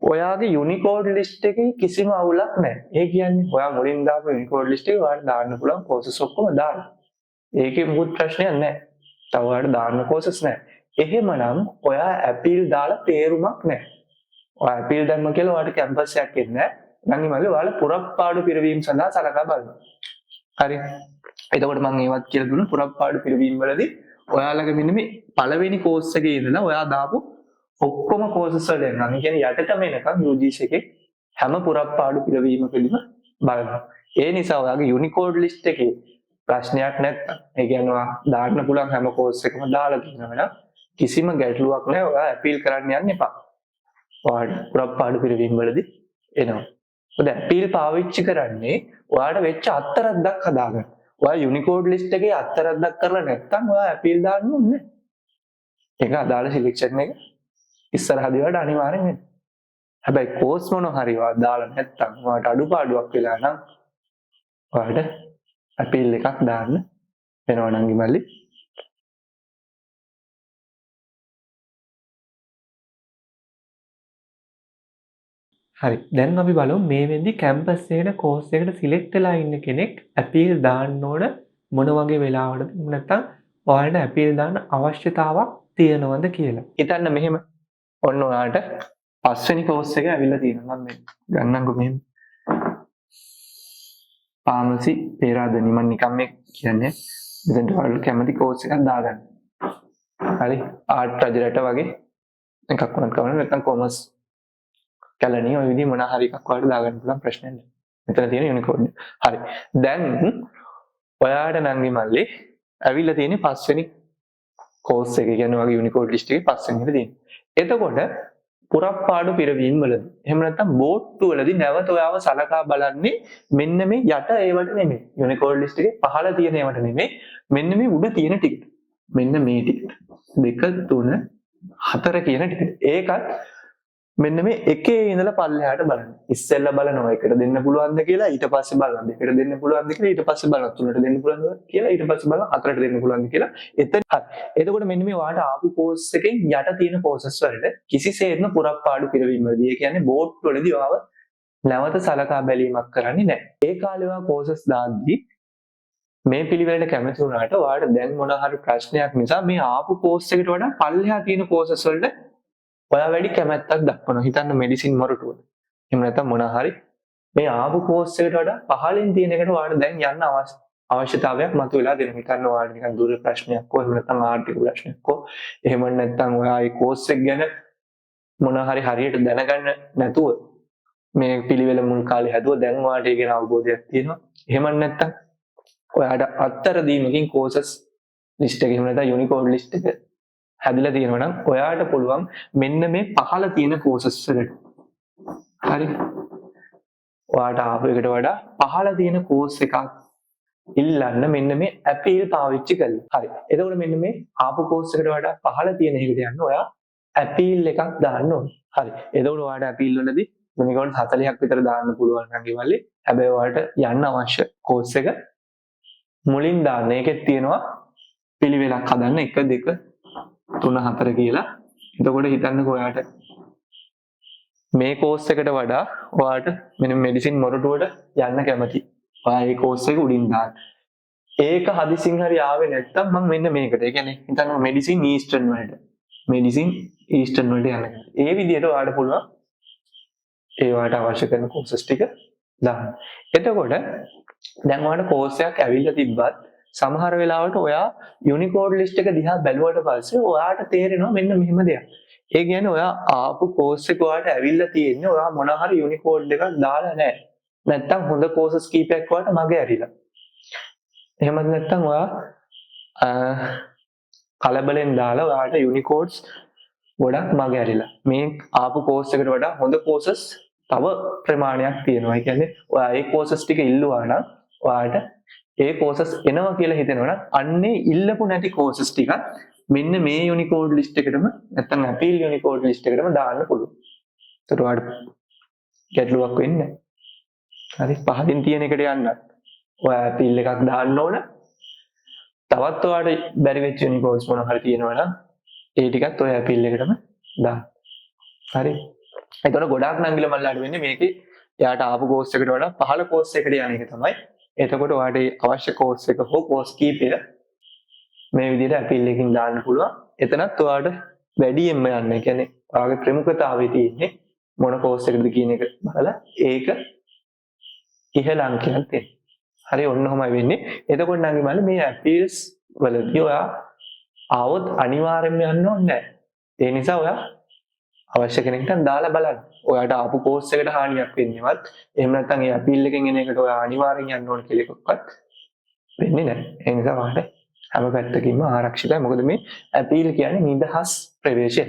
ඔයාගේ යුනිකෝඩ් ලිස්ට් එකේ කිසිම අවුලක් නැහැ. ඒ කියන්නේ ඔයා මුලින් දාපු යුනිකෝඩ් ලිස්ට් එකේ ඔයාලට දාන්න පුළුවන් කෝසස් ඔක්කොම දාන්න. ඒකේ මුකුත් ප්‍රශ්නයක් නැහැ. තව ඔයාලට දාන්න කෝසස් නැහැ. එහෙමනම් ඔයා අපීල් දාලා තේරුමක් නැහැ. ඔයා අපීල් දැම්ම කියලා ඔයාලට කැම්පස් එකක් එන්නේ නැහැ. නංගිමල්ලි ඔයාලා පුරප්පාඩු පිරවීම සඳහා සලකා බලන්න. හරි. එතකොට මම ඒවත් කියලා දුන්නා පුරප්පාඩු පිරවීම වලදී ඔයාලගේ මෙන්න මේ පළවෙනි කෝස් එකේ ඉඳලා ඔයා දාපු ඔක්කොම කෝසස් වල යනවා. ඒ කියන්නේ යටටම එනකම් UGC එකේ හැම පුරප්පාඩු පිරවීමකදීම බලනවා. ඒ නිසා ඔයාගේ යුනිකෝඩ් ලිස්ට් එකේ ප්‍රශ්නයක් නැත්තම් ඒ කියන්නේ ඔයා දාන්න පුළුවන් හැම කෝස් එකම දාලා තියෙනවා නම් කිසිම ගැටලුවක් නැහැ. ඔයා අපීල් කරන්න යන්න එපා. ඔයාට පුරප්පාඩු පිරවීම වලදී එනවා. ඔය අපීල් පාවිච්චි කරන්නේ ඔයාට වෙච්ච අත්තරද්දක් හදාගන්න. ඔයා යුනිකෝඩ් ලිස්ට් එකේ අත්තරද්දක් කරලා නැත්තම් ඔයා අපීල් දාන්න ඕනේ. ඒක අදාළ සිලෙක්ෂන් එක ඉස්සරහදී වලට අනිවාර්යෙන් වෙනවා. හැබැයි කෝස් මොන හරි ඔයා දාලා නැත්තම් ඔයාට අඩුපාඩුවක් වෙලා නම් ඔයාට අපීල් එකක් දාන්න වෙනවා නංගි මල්ලි. හරි. දැන් අපි බලමු මේ වෙද්දි කැම්පස් එකට කෝස් එකට සිලෙක්ට් වෙලා ඉන්න කෙනෙක් අපීල් දාන්න ඕන මොන වගේ වෙලාවකටද නැත්නම් ඔයාලට අපීල් දාන්න අවශ්‍යතාවක් තියෙනවද කියලා. හිතන්න මෙහෙම ඔන්න ඔයාලට පස්වෙනි කෝස් එක ඇවිල්ලා තියෙනවා. මම ගන්නම්කෝ මෙහෙම. ෆාමසි පේරාදෙනි මම නිකන් මේ කියන්නේ මෙතනට ඔයාලට කැමති කෝස් එකක් දාගන්න. හරි. ආර්ට් රජරට වගේ එකක් වුණත් කවන්න නැත්නම් කොමර්ස් කැලණිය ඔය විදිහ මොනවා හරි එකක් ඔයාලට දාගන්න පුළුවන් ප්‍රශ්නයක් නෑ. මෙතන තියෙන යුනිකෝඩ්. හරි. දැන් ඔයාට නංගි මල්ලි ඇවිල්ලා තියෙන්නේ පස්වෙනි කෝස් එක. කියන්නේ ඔයාගේ යුනිකෝඩ් ලිස්ට් එකේ පස්වෙනි එක තියෙනවා. එතකොට පුරප්පාඩු පිරවීම වලදී එහෙම නැත්නම් බෝට්ටු වලදී නැවත ඔයාව සලකා බලන්නේ මෙන්න මේ යට ඒවට නෙමෙයි. යුනිකෝඩ් ලිස්ට් එකේ පහළ තියෙන ඒවට නෙමෙයි. මෙන්න මේ උඩ තියෙන ටික. මෙන්න මේ ටික. 2 3 4 කියන ටික. ඒකත් මෙන්න මේ එකේ ඉඳලා පල්ලෙහාට බලන්න. ඉස්සෙල්ලා බලනවා එකට දෙන්න පුළුවන්ද කියලා, ඊට පස්සේ බලනවා දෙකට දෙන්න පුළුවන්ද කියලා, ඊට පස්සේ බලනවා තුනට දෙන්න පුළුවන්ද කියලා, ඊට පස්සේ බලනවා හතරට දෙන්න පුළුවන්ද කියලා. එතන හරි. එතකොට මෙන්න මේ වාට ආපු කෝස් එකෙන් යට තියෙන කෝසස් වලට කිසිසේත්ම පුරප්පාඩු පිරවීම වලදී, ඒ කියන්නේ බෝඩ් වලදී ආව නැවත සලකා බැලීමක් කරන්නේ නැහැ. ඒ කාලේ වා කෝසස් දාද්දී මේ පිළිවෙලට කැමති වුණාට වාට දැන් මොන හරි ප්‍රශ්නයක් නිසා මේ ආපු කෝස් එකට වඩා පල්ලෙහා තියෙන කෝසස් වලට ඔයා වැඩි කැමැත්තක් දක්වනවා. හිතන්න මෙඩිසින් මොරටුව. එහෙම නැත්නම් මොන හරි මේ ආපු කෝස් එකට වඩා පහළින් තියෙන එකට ඔයාලට දැන් යන්න අවශ්‍යතාවයක් මතුවලා දෙනවා. හිතන්න ඔයාලට නිකන් දුර ප්‍රශ්නයක් හෝ එහෙම නැත්නම් ආර්ථික ප්‍රශ්නයක් හෝ එහෙම නැත්නම් ඔයා ඒ කෝස් එක ගැන මොන හරි හරියට දැනගන්න නැතුව මේ පිළිවෙල මුල් කාලේ හැදුවා. දැන් ඔයාලට ඒ ගැන අවබෝධයක් තියෙනවා. එහෙම නැත්නම් ඔයාට අත්තර දීමකින් කෝසස් ලිස්ට් එක එහෙම නැත්නම් යුනිකෝඩ් ලිස්ට් එක හැදිලා තියෙනවා නම් ඔයාට පුළුවන් මෙන්න මේ පහළ තියෙන කෝසස් වලට හරි ඔයාට ආපු එකට වඩා පහළ තියෙන කෝස් එකක් ඉල්ලන්න මෙන්න මේ ඇපීල් පාවිච්චි කරලා. හරි. එතකොට මෙන්න මේ ආපු කෝස් එකට වඩා පහළ තියෙන එකට යන්න ඔයා ඇපීල් එකක් දාන්න ඕනේ. හරි. එතකොට ඔයාට ඇපීල් වලදී යුනිකෝඩ් 40ක් විතර දාන්න පුළුවන් නම් ගෙවල්ලි. හැබැයි ඔයාට යන්න අවශ්‍ය කෝස් එක මුලින් දාන්න. ඒකෙත් තියෙනවා පිළිවෙලක් හදන්න 1 2 3 4 කියලා. එතකොට හිතන්නකෝ ඔයාට මේ කෝස් එකට වඩා ඔයාට මෙන්න මෙඩිසින් මොරටුවට යන්න කැමති. ඔයා මේ කෝස් එක උඩින් දාන්න. ඒක හදිසින් හරි ආවේ නැත්තම් මම මෙන්න මේකට. ඒ කියන්නේ හිතන්න මෙඩිසින් ඊස්ටර්න් වලට. මෙඩිසින් ඊස්ටර්න් වලට යන්න. ඒ විදිහට ඔයාට පුළුවන් ඒ ඔයාට අවශ්‍ය කරන කෝසස් ටික දාන්න. එතකොට දැන් ඔයාට කෝස් එකක් ඇවිල්ලා තිබ්බත් සමහර වෙලාවට ඔයා යුනිකෝඩ් ලිස්ට් එක දිහා බැලුවට පස්සේ ඔයාට තේරෙනවා මෙන්න මෙහෙම දෙයක්. ඒ කියන්නේ ඔයා ආපු කෝස් එක ඔයාට ඇවිල්ලා තියෙන්නේ ඔයා මොන හරි යුනිකෝඩ් එකක් දාලා නැහැ. නැත්තම් හොඳ කෝසස් කීපයක් ඔයාට මගේ ඇරිලා. එහෙමත් නැත්තම් ඔයා කලබලෙන් දාලා ඔයාට යුනිකෝඩ්ස් ගොඩක් මගේ ඇරිලා. මේ ආපු කෝස් එකට වඩා හොඳ කෝසස් තව ප්‍රමාණයක් තියෙනවා. ඒ කියන්නේ ඔයා ඒ කෝසස් ටික ඉල්ලුවා නම් ඔයාට ඒ කෝසස් එනවා කියලා හිතෙනවනම් අන්නේ ඉල්ලපු නැති කෝසස් ටික මෙන්න මේ යුනිකෝඩ් ලිස්ට් එකටම නැත්නම් ඇපීල් යුනිකෝඩ් ලිස්ට් එකටම දාන්න පුළුවන්. ඒකට ඔයාලට ගැටලුවක් වෙන්නේ නැහැ. හරි පහලින් තියෙන එකට යන්න. ඔයා ඇපීල් එකක් දාන්න ඕන. තවත් ඔයාලට බැරි වෙච්ච යුනිකෝඩ්ස් මොනවා හරි තියෙනවනම් ඒ ටිකත් ඔය ඇපීල් එකටම දාන්න. හරි. ඒතකොට ගොඩාක් නංගිල මල්ලාට වෙන්නේ මේකේ එයාට ආපු කෝස් එකට වඩා පහළ කෝස් එකට යන එක තමයි. එතකොට ඔයාට අවශ්‍ය කෝස් එක හෝ කෝස් කීපය මේ විදිහට ඇපීල් එකකින් දාන්න පුළුවන්. එතනත් ඔයාට වැඩියෙන්ම යන්න. ඒ කියන්නේ ඔයාගේ ප්‍රමුඛතාවය තියෙන්නේ මොන කෝස් එකකද කියන එක බලලා ඒක ඉහළ අංකයක් දෙන්න. හරි ඔන්න ඔහොමයි වෙන්නේ. එතකොට නම් මල්ලි මේ ඇපීල්ස් වලදී ඔයා ආවොත් අනිවාර්යයෙන්ම යන්න ඕනේ නැහැ. ඒ නිසා ඔයා අවශ්‍ය කෙනෙක්ට දාලා බලන්න. ඔයාට ආපු කෝස් එකට හානියක් වෙන්නේවත් එහෙම නැත්නම් ඒ අපීල් එකෙන් එන එකට ඔයා අනිවාර්යෙන් යන්න ඕන කියලා එකක්වත් වෙන්නේ නැහැ. ඒ නිසා ඔයාට හැම පැත්තකින්ම ආරක්ෂිතයි. මොකද මේ අපීල් කියන්නේ නිදහස් ප්‍රවේශය.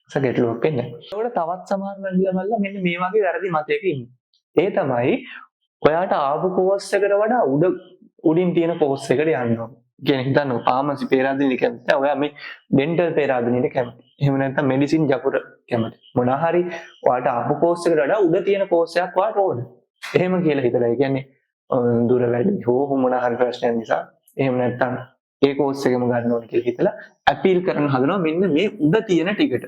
සගැටලුවක් වෙන්නේ නැහැ. ඒකට තවත් සමහර නංගිලා මෙන්න මේ වගේ වැරදි මතයක ඉන්නේ. ඒ තමයි ඔයාට ආපු කෝස් එකට වඩා උඩින් තියෙන කෝස් එකට යන්න ඕන. කියන්නේ හිතන්න ෆාමසි පේරාදෙනිය කැමති. ඔයා මේ ඩෙන්ටල් පේරාදෙනියට කැමති. එහෙම නැත්නම් මෙඩිසින් ජපුර කැමති. මොන හරි ඔයාට ආපු කෝස් එකට වඩා උඩ තියෙන කෝස් එකක් ඔයාට ඕන. එහෙම කියලා හිතලා. ඒ කියන්නේ දුර වැඩි හෝ මොන හරි ප්‍රශ්නයක් නිසා එහෙම නැත්නම් ඒ කෝස් එකම ගන්න ඕන කියලා හිතලා අපීල් කරන්න හදනවා මෙන්න මේ උඩ තියෙන ටිකට.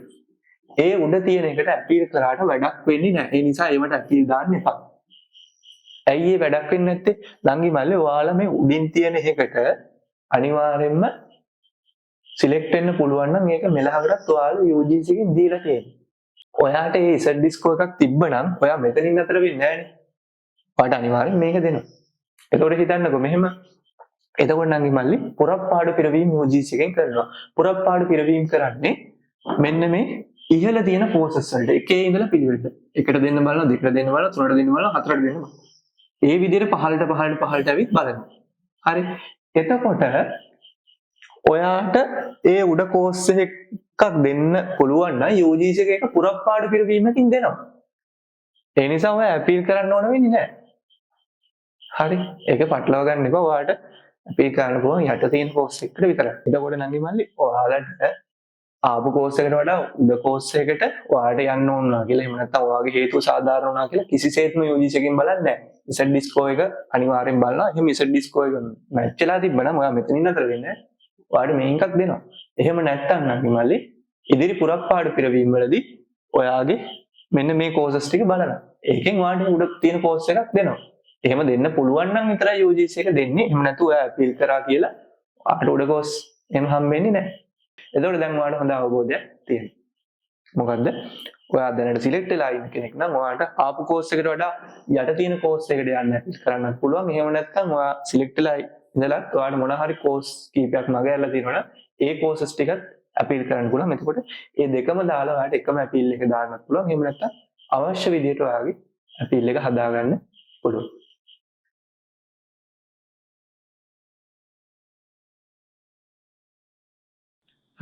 ඒ උඩ තියෙන එකට අපීල් කරාට වැඩක් වෙන්නේ නැහැ. ඒ නිසා ඒවට අපීල් දාන්න එපා. ඇයි ඒ වැඩක් වෙන්නේ නැත්තේ? නංගි මල්ලේ ඔයාලා මේ උඩින් තියෙන එකට අනිවාර්යෙන්ම සිලෙක්ට් වෙන්න පුළුවන් නම් ඒක මෙලහකටත් ඔයාලා UGC එකෙන් දීලා තියෙනවා. ඔයාට ඒ Z ඩිස්කෝ එකක් තිබ්බනම් ඔයා මෙතනින් අතර වෙන්නේ නැහනේ. ඔයාට අනිවාර්යෙන් මේක දෙනවා. ඒකෝර හිතන්නකෝ මෙහෙම. එතකොට නම් මල්ලි පුරප්පාඩු පිරවීම UGC එකෙන් කරනවා. පුරප්පාඩු පිරවීම කරන්නේ මෙන්න මේ ඉහළ තියෙන කෝසස් වලට එකේ ඉඳලා පිළිවෙලට. එකට දෙන්න බලනවා, දෙකට දෙන්න බලනවා, තුනට දෙන්න බලනවා, හතරට දෙන්න බලනවා. ඒ විදිහට පහළට ඇවිත් බලනවා. හරි. එතකොට ඔයාට ඒ උඩ කෝස් එකක් දෙන්න පුළුවන් නම් UGC එකේ පුරප්පාඩු පිරවීමකින් දෙනවා. ඒ නිසා ඔයා අපීල් කරන්න ඕන වෙන්නේ නැහැ. හරි. ඒක පටලවා ගන්න එපා. ඔයාට අපීල් කරන්න පුළුවන් යට තියෙන කෝස් එකට විතරයි. එතකොට නංගි මල්ලි ඔයාලට ආපු කෝස් එකට වඩා උඩ කෝස් එකකට ඔයාලට යන්න ඕන කියලා එහෙම නැත්නම් ඔයාගේ හේතුව සාධාරණ වුණා කියලා කිසිසේත්ම UGC එකෙන් බලන්නේ නැහැ. Z score එක අනිවාර්යෙන් බලනවා. එහෙම Z score එක මැච් වෙලා තිබ්බනම් ඔයා මෙතනින් නතර වෙන්නේ නැහැ. ඔයාලට මේන් එකක් දෙනවා. එහෙම නැත්නම් නම් මල්ලි ඉදිරි පුරප්පාඩු පිරවීම වලදී ඔයාගේ මෙන්න මේ කෝසස් ටික බලනවා. ඒකෙන් ඔයාලට උඩ තියෙන කෝස් එකක් දෙනවා. එහෙම දෙන්න පුළුවන් නම් විතරයි UGC එක දෙන්නේ. එහෙම නැතු ඔයා අපීල් කරා කියලා ඔයාලට උඩ කෝස් එහෙම හම්බෙන්නේ නැහැ. එතකොට දැන් ඔයාලට හොඳ අවබෝධයක් තියෙනවා. මොකද්ද? ඔයා දැනට සිලෙක්ට් වෙලා ඉන්න කෙනෙක් නම් ඔයාලට ආපු කෝස් එකට වඩා යට තියෙන කෝස් එකට යන්න කරන්නත් පුළුවන්. එහෙම නැත්නම් ඔයා සිලෙක්ට් වෙලා ඉඳලා ඔයාලට මොන හරි කෝස් කීපයක් මගහැරලා තියෙනවනම් ඒ කෝසස් ටිකත් අපීල් කරන්න පුළුවන්. එතකොට මේ දෙකම දාලා ඔයාලට එකම අපීල් එක දාන්නත් පුළුවන්. එහෙම නැත්නම් අවශ්‍ය විදිහට ඔයාගේ අපීල් එක හදාගන්න පුළුවන්.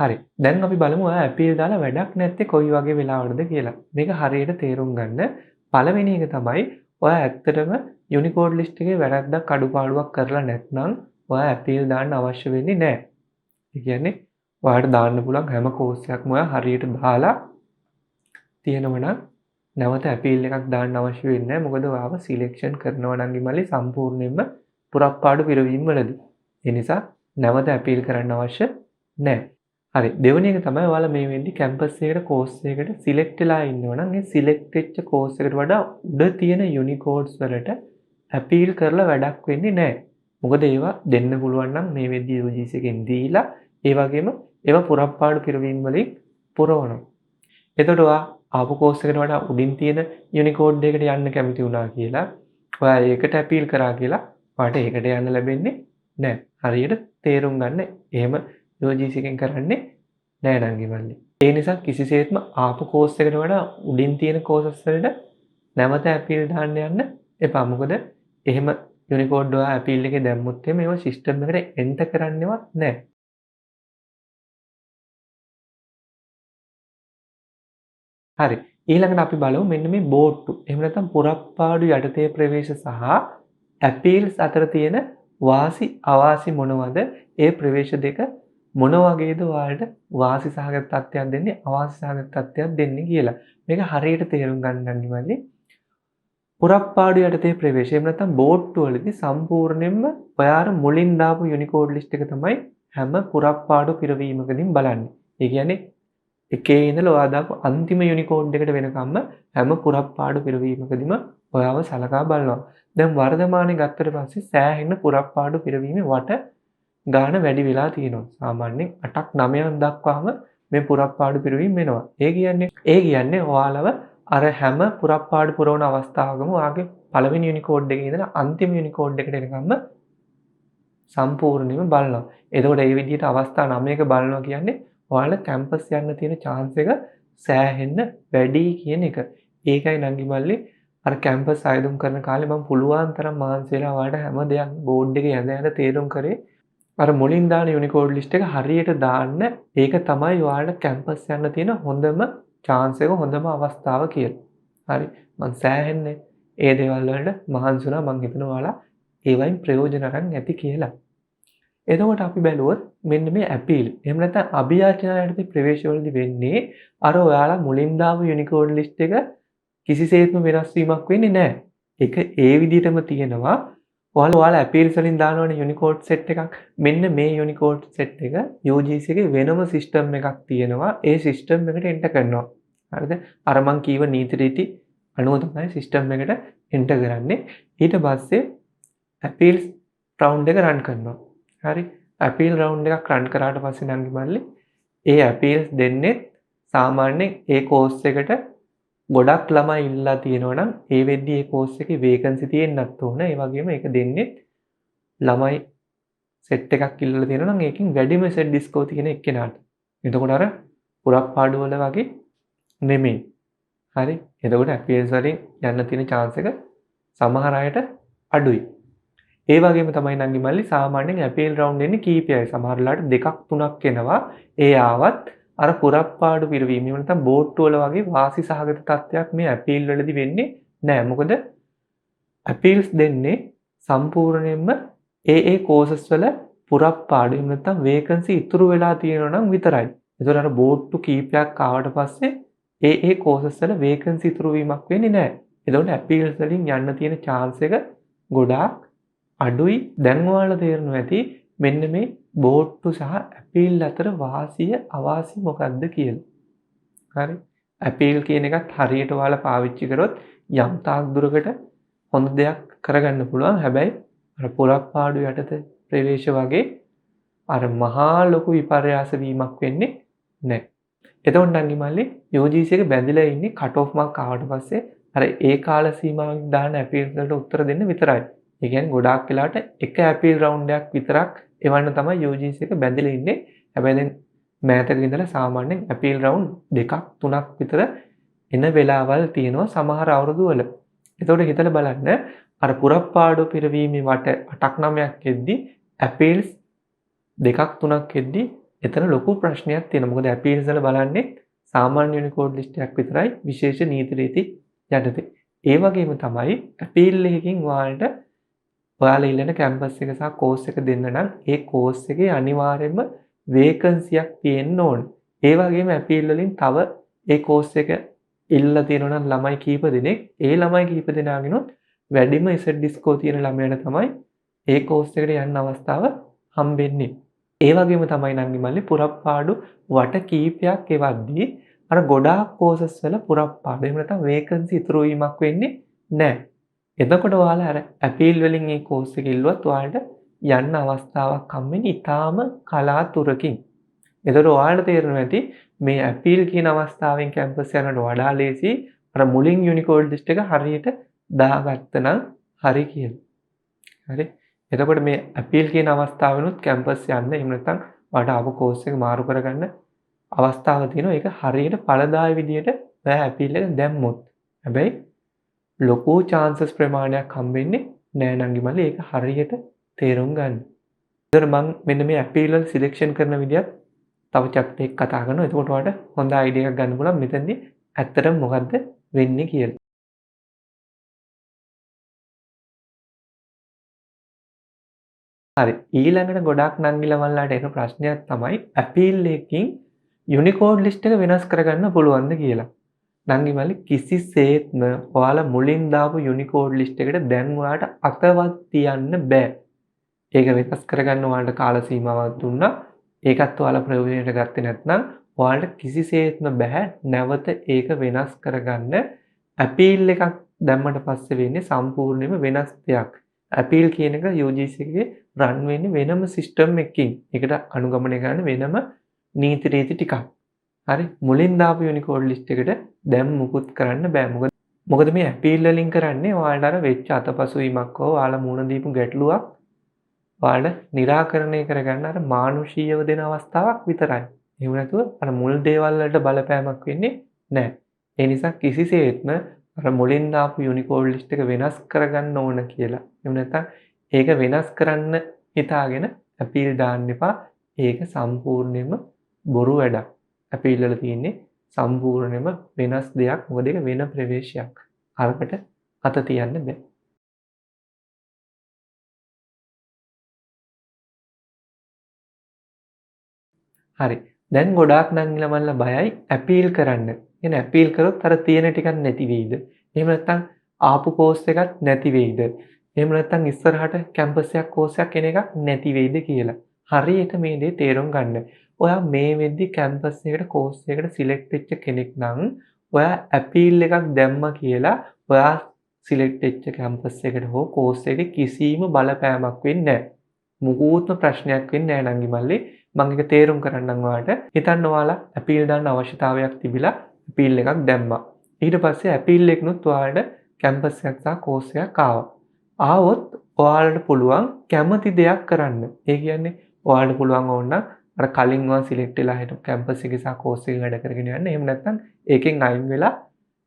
හරි. දැන් අපි බලමු ඔයා අපීල් දාලා වැඩක් නැත්තේ කොයි වගේ වෙලාවකටද කියලා. මේක හරියට තේරුම් ගන්න පළවෙනි එක තමයි ඔයා ඇත්තටම යුනිකෝඩ් ලිස්ට් එකේ වැරද්දක් අඩුපාඩුවක් කරලා නැත්නම් ඔයා අපීල් දාන්න අවශ්‍ය වෙන්නේ නැහැ. ඒ කියන්නේ ඔයාලට දාන්න පුළුවන් හැම කෝස් එකක්ම ඔයා හරියට දාලා තියෙනවා නම් නැවත අපීල් එකක් දාන්න අවශ්‍ය වෙන්නේ නැහැ. මොකද ඔයාව සිලෙක්ෂන් කරනවා නම් ඉමලි සම්පූර්ණයෙන්ම පුරප්පාඩු පිරවීම වලදී. ඒ නිසා නැවත අපීල් කරන්න අවශ්‍ය නැහැ. හරි. දෙවෙනි එක තමයි ඔයාලා මේ වෙද්දි කැම්පස් එකකට කෝස් එකකට සිලෙක්ට් වෙලා ඉන්නවා නම් ඒ සිලෙක්ට් වෙච්ච කෝස් එකට වඩා උඩ තියෙන යුනිකෝඩ්ස් වලට අපීල් කරලා වැඩක් වෙන්නේ නැහැ. මොකද ඒවා දෙන්න පුළුවන් නම් මේ වෙද්දි UGC එකෙන් දීලා ඒ වගේම ඒවා පුරප්පාඩු පිරවීම වලින් පුරවනවා. එතකොට ඔයා ආපු කෝස් එකට වඩා උඩින් තියෙන යුනිකෝඩ් එකකට යන්න කැමති වුණා කියලා ඔයා ඒකට අපීල් කරා කියලා ඔයාට ඒකට යන්න ලැබෙන්නේ නැහැ. හරියට තේරුම් ගන්න. එහෙම UGC එකෙන් කරන්නේ නෑ නංගි මල්ලි. ඒ නිසා කිසිසේත්ම ආපු කෝස් එකට වඩා උඩින් තියෙන කෝසස් වලට නැවත අපීල් දාන්න යන්න එපා. මොකද එහෙම යුනිකෝඩ් ඔයා අපීල් එකේ දැම්මුත් එහෙම ඒව සිස්ටම් එකට එන්ටර් කරන්නේවත් නෑ. හරි. ඊළඟට අපි බලමු මෙන්න මේ බෝට්ටු. එහෙම නැත්නම් පුරප්පාඩු යටතේ ප්‍රවේශ සහ අපීල්ස් අතර තියෙන වාසි අවාසි මොනවද? ඒ ප්‍රවේශ දෙක මොන වගේද ඔයාලට වාසි සහගත තත්ත්වයක් දෙන්නේ අවාසි සහගත තත්ත්වයක් දෙන්නේ කියලා. මේක හරියට තේරුම් ගන්න ඉන්නවලු. පුරප්පාඩු යටතේ ප්‍රවේශය එහෙම නැත්නම් බෝට්ටු වලදී සම්පූර්ණයෙන්ම ඔයාලා මුලින් දාපු යුනිකෝඩ් ලිස්ට් එක තමයි හැම පුරප්පාඩු පිරවීමකදීම බලන්නේ. ඒ කියන්නේ එකේ ඉඳලා ඔයා දාපු අන්තිම යුනිකෝඩ් එකට වෙනකම්ම හැම පුරප්පාඩු පිරවීමකදීම ඔයාව සලකා බලනවා. දැන් වර්තමානයේ ගත්තට පස්සේ සෑහෙන පුරප්පාඩු පිරවීමේ වට ගාන වැඩි වෙලා තියෙනවා. සාමාන්‍යයෙන් 8ක් 9ක් දක්වාම මේ පුරප්පාඩු පිරවීම වෙනවා. ඒ කියන්නේ ඔයාලව අර හැම පුරප්පාඩු පුරවන අවස්ථාවකම ඔයාගේ පළවෙනි යුනිකෝඩ් එකේ ඉඳලා අන්තිම යුනිකෝඩ් එකට එනකම්ම සම්පූර්ණයෙන්ම බලනවා. එතකොට මේ විදිහට අවස්ථා 9ක බලනවා කියන්නේ ඔයාලා කැම්පස් යන්න තියෙන chance එක සෑහෙන්න වැඩි කියන එක. ඒකයි නංගි මල්ලි අර කැම්පස් ආයුධම් කරන කාලේ මම පුළුවන් තරම් මහන්සි වෙලා ඔයාලට හැම දෙයක් බෝඩ් එකේ යඳ තේරුම් කරේ. අර මුලින් දාන යුනිකෝඩ් ලිස්ට් එක හරියට දාන්න. ඒක තමයි ඔයාලට කැම්පස් යන්න තියෙන හොඳම chance එක හොඳම අවස්ථාව කියලා. හරි. මම සෑහෙන්නේ ඒ දේවල් වලට මහන්සි වුණා. මම හිතනවා ඔයාලා ඒවයින් ප්‍රයෝජන ගන්න ඇති කියලා. එතකොට අපි බැලුවොත් මෙන්න මේ අපීල් එහෙම නැත්නම් අභියාචනා යටතේ ප්‍රවේශවලදී වෙන්නේ අර ඔයාලා මුලින් දාපු යුනිකෝඩ් ලිස්ට් එක කිසිසේත්ම වෙනස් වීමක් වෙන්නේ නැහැ. ඒක ඒ විදිහටම තියෙනවා. ඔයාලා අපීල්ස් වලින් දානවනේ යුනිකෝඩ් සෙට් එකක්. මෙන්න මේ යුනිකෝඩ් සෙට් එක UGC එකේ වෙනම සිස්ටම් එකක් තියෙනවා. ඒ සිස්ටම් එකට එන්ටර් කරනවා. හරිද? අර මං කීව නීති රීති අනුව තමයි සිස්ටම් එකට එන්ටර් කරන්නේ. ඊට පස්සේ අපීල්ස් රවුන්ඩ් එක රන් කරනවා. හරි. අපීල් රවුන්ඩ් එකක් රන් කරාට පස්සේ නංගි මල්ලි ඒ අපීල්ස් දෙන්නේ සාමාන්‍යයෙන් ඒ කෝස් එකට ගොඩක් ළමයි ඉල්ලලා තියෙනවා නම් ඒ වෙද්දි ඒ කෝස් එකේ වේකන්සි තියෙන්නත් ඕන. ඒ වගේම ඒක දෙන්නේ ළමයි සෙට් එකක් ඉල්ලලා තියෙනවා නම් ඒකෙන් වැඩිම සෙට් ඩිස්කෝ තියෙන එක්කෙනාට. එතකොට අර පුරප්පාඩු වල වගේ නෙමෙයි. හරි. එතකොට අපීල්ස් වලින් යන්න තියෙන chance එක සමහර අයට අඩුයි. ඒ වගේම තමයි නංගි මල්ලි සාමාන්‍යයෙන් අපීල් රවුන්ඩ් එන්නේ කීපයයි. සමහරලාට 2ක් 3ක් එනවා. ඒ ආවත් අර පුරප්පාඩු පිරවීම එහෙම නැත්නම් බෝට්ටු වල වගේ වාසි සහගත තත්ත්වයක් මේ අපීල් වලදී වෙන්නේ නැහැ. මොකද අපීල්ස් දෙන්නේ සම්පූර්ණයෙන්ම ඒ කෝසස් වල පුරප්පාඩු එහෙම නැත්නම් වේකන්සි ඉතුරු වෙලා තියෙනවා නම් විතරයි. ඒතර අර බෝට්ටු කීපයක් ආවට පස්සේ ඒ කෝසස් වල වේකන්සි ඉතුරු වීමක් වෙන්නේ නැහැ. එතකොට අපීල්ස් වලින් යන්න තියෙන chance එක ගොඩාක් අඩුයි. දැන් ඔයාලට තේරෙනවා ඇති මෙන්න මේ බෝට්ටු සහ අපීල් අතර වාසිය අවාසිය මොකක්ද කියලා. හරි. අපීල් කියන එකත් හරියට ඔයාලා පාවිච්චි කරොත් යම් තාක් දුරකට හොඳ දෙයක් කරගන්න පුළුවන්. හැබැයි අර පුරප්පාඩු යටතේ ප්‍රවේශ වගේ අර මහා ලොකු විපර්යාස වීමක් වෙන්නේ නැහැ. එතකොට නංගි මල්ලි UGC එක බැඳිලා ඉන්නේ කට් ඔෆ් මාක් ආවට පස්සේ අර ඒ කාල සීමාවෙන් දාන අපීල් වලට උත්තර දෙන්න විතරයි. ඒ කියන්නේ ගොඩාක් වෙලාවට එක අපීල් රවුන්ඩ් එකක් විතරක් එවන්න තමයි UGC එක බැඳිලා ඉන්නේ. හැබැයි දැන් මෑතක ඉඳලා සාමාන්‍යයෙන් අපීල් රවුන්ඩ් දෙකක් තුනක් විතර එන වෙලාවල් තියෙනවා සමහර අවුරුදු වල. එතකොට හිතලා බලන්න අර පුරප්පාඩු පිරවීමේ වට 8ක් 9ක් එද්දි අපීල්ස් දෙකක් තුනක් එද්දි එතන ලොකු ප්‍රශ්නයක් තියෙනවා. මොකද අපීල්ස් වල බලන්නේ සාමාන්‍ය යුනිකෝඩ් ලිස්ට් එකක් විතරයි විශේෂ නීති රීති යටතේ. ඒ වගේම තමයි අපීල් එකකින් ඔයාලා ඉල්ලන කැම්පස් එක සහ කෝස් එක දෙන්න නම් ඒ කෝස් එකේ අනිවාර්යයෙන්ම වේකන්සියක් තියෙන්න ඕන. ඒ වගේම අපීල් වලින් තව ඒ කෝස් එක ඉල්ලලා තියෙනවා නම් ළමයි කීප දෙනෙක් ඒ ළමයි කීප දෙනාගෙනුත් වැඩිම Z ඩිස්කෝ තියෙන ළමයාට තමයි ඒ කෝස් එකට යන්න අවස්ථාව හම්බෙන්නේ. ඒ වගේම තමයි නංගි මල්ලි පුරප්පාඩු වට කීපයක් එවද්දී අර ගොඩාක් කෝසස් වල පුරප්පාඩු එහෙම නැත්නම් වේකන්සි ඉතුරු වීමක් වෙන්නේ නැහැ. එතකොට ඔයාලා අර අපීල් වලින් මේ කෝස් එක ඉල්ලුවත් ඔයාලට යන්න අවස්ථාවක් හම්බෙන්නේ ඊටාම කලාතුරකින්. එතකොට ඔයාලට තේරෙනවා ඇති මේ අපීල් කියන අවස්ථාවෙන් කැම්පස් යනට වඩා ලේසි අර මුලින් යුනිකෝඩ් ලිස්ට් එක හරියට දාගත්තනම් හරි කියලා. හරි. එතකොට මේ අපීල් කියන අවස්ථාවෙනුත් කැම්පස් යන්න එහෙම නැත්නම් ඔයාලට ආපු කෝස් එක මාරු කරගන්න අවස්ථාව තියෙනවා. ඒක හරියට ඵලදායී විදියට ඔයා අපීල් එක දැම්මොත්. හැබැයි ලොකු chances ප්‍රමාණයක් හම්බෙන්නේ නෑ නංගි මල්ලි. ඒක හරියට තේරුම් ගන්න. ඒතර මම මෙන්න මේ අපීල් වල සිලෙක්ෂන් කරන විදියත් තව chapter එකක් කතා කරනවා. එතකොට ඔයාලට හොඳ idea එකක් ගන්න පුළුවන් මෙතනදී ඇත්තටම මොකද්ද වෙන්නේ කියලා. හරි. ඊළඟට ගොඩාක් නංගිලා මල්ලාට එන ප්‍රශ්නයක් තමයි අපීල් එකකින් යුනිකෝඩ් ලිස්ට් එක වෙනස් කරගන්න පුළුවන්ද කියලා. නංගි මල්ලි කිසිසේත්ම ඔයාලා මුලින් දාපු යුනිකෝඩ් ලිස්ට් එකට දැන් ඔයාලට අතවත් තියන්න බෑ. ඒක වෙනස් කරගන්න ඔයාලට කාල සීමාවක් දුන්නා. ඒකත් ඔයාලා ප්‍රයෝජනයට ගත්තේ නැත්නම් ඔයාලට කිසිසේත්ම බෑ නැවත ඒක වෙනස් කරගන්න. අපීල් එකක් දැම්මට පස්සේ වෙන්නේ සම්පූර්ණයෙන්ම වෙනස් දෙයක්. අපීල් කියන එක UGC එකේ රන් වෙන්නේ වෙනම සිස්ටම් එකකින්. ඒකට අනුගමනය කරන වෙනම නීති රීති ටිකක්. හරි. මුලින් දාපු යුනිකෝඩ් ලිස්ට් එකට දැන් මුකුත් කරන්න බෑ. මොකද මේ අපීල් වලින් කරන්නේ ඔයාලට අර වෙච්ච අතපසුවීමක් හෝ ඔයාලා මුණ දීපු ගැටලුවක් ඔයාලට निराකරණය කරගන්න අර මානුෂීයව දෙන අවස්ථාවක් විතරයි. එහෙම නැතුව අර මුල් දේවල් වලට බලපෑමක් වෙන්නේ නැහැ. ඒ නිසා කිසිසේත්ම අර මුලින් දාපු යුනිකෝඩ් ලිස්ට් එක වෙනස් කරගන්න ඕන කියලා. එහෙම නැත්නම් ඒක වෙනස් කරන්න හිතාගෙන අපීල් දාන්න එපා. ඒක සම්පූර්ණයෙන්ම බොරු වැඩක්. අපීල් වල තියෙන්නේ සම්පූර්ණයෙන්ම වෙනස් දෙයක්. මොකද ඒක වෙන ප්‍රවේශයක්. අරකට අත තියන්න බෑ. හරි. දැන් ගොඩාක් නංගිලා මල්ලා බයයි අපීල් කරන්න. එහෙනම් අපීල් කරොත් අර තියෙන ටිකක් නැති වෙයිද? එහෙම නැත්නම් ආපු කෝස් එකක් නැති වෙයිද? එහෙම නැත්නම් ඉස්සරහට කැම්පස් එකක් කෝස් එකක් එන එකක් නැති වෙයිද කියලා. හරියට මේ දේ තේරුම් ගන්න. ඔයා මේ වෙද්දි කැම්පස් එකට කෝස් එකකට සිලෙක්ට් වෙච්ච කෙනෙක් නම් ඔයා අපීල් එකක් දැම්මා කියලා ඔයා සිලෙක්ට් වෙච්ච කැම්පස් එකට හෝ කෝස් එකේ කිසිම බලපෑමක් වෙන්නේ නැහැ. මුකුත්ම ප්‍රශ්නයක් වෙන්නේ නැහැ නංගි මල්ලි. මම ඒක තේරුම් කරන්නම් ඔයාලට. හිතන්න ඔයාලා අපීල් දාන්න අවශ්‍යතාවයක් තිබිලා අපීල් එකක් දැම්මා. ඊට පස්සේ අපීල් එකනොත් ඔයාලට කැම්පස් එකක් සහ කෝස් එකක් ආවා. ආවොත් ඔයාලට පුළුවන් කැමති දෙයක් කරන්න. ඒ කියන්නේ ඔයාලට පුළුවන් ඕන නම් අර කලින් ඔයා සිලෙක්ට් වෙලා හිටපු කැම්පස් එකේ සහ කෝස් එකේ වැඩ කරගෙන යන්න. එහෙම නැත්නම් ඒකෙන් අයින් වෙලා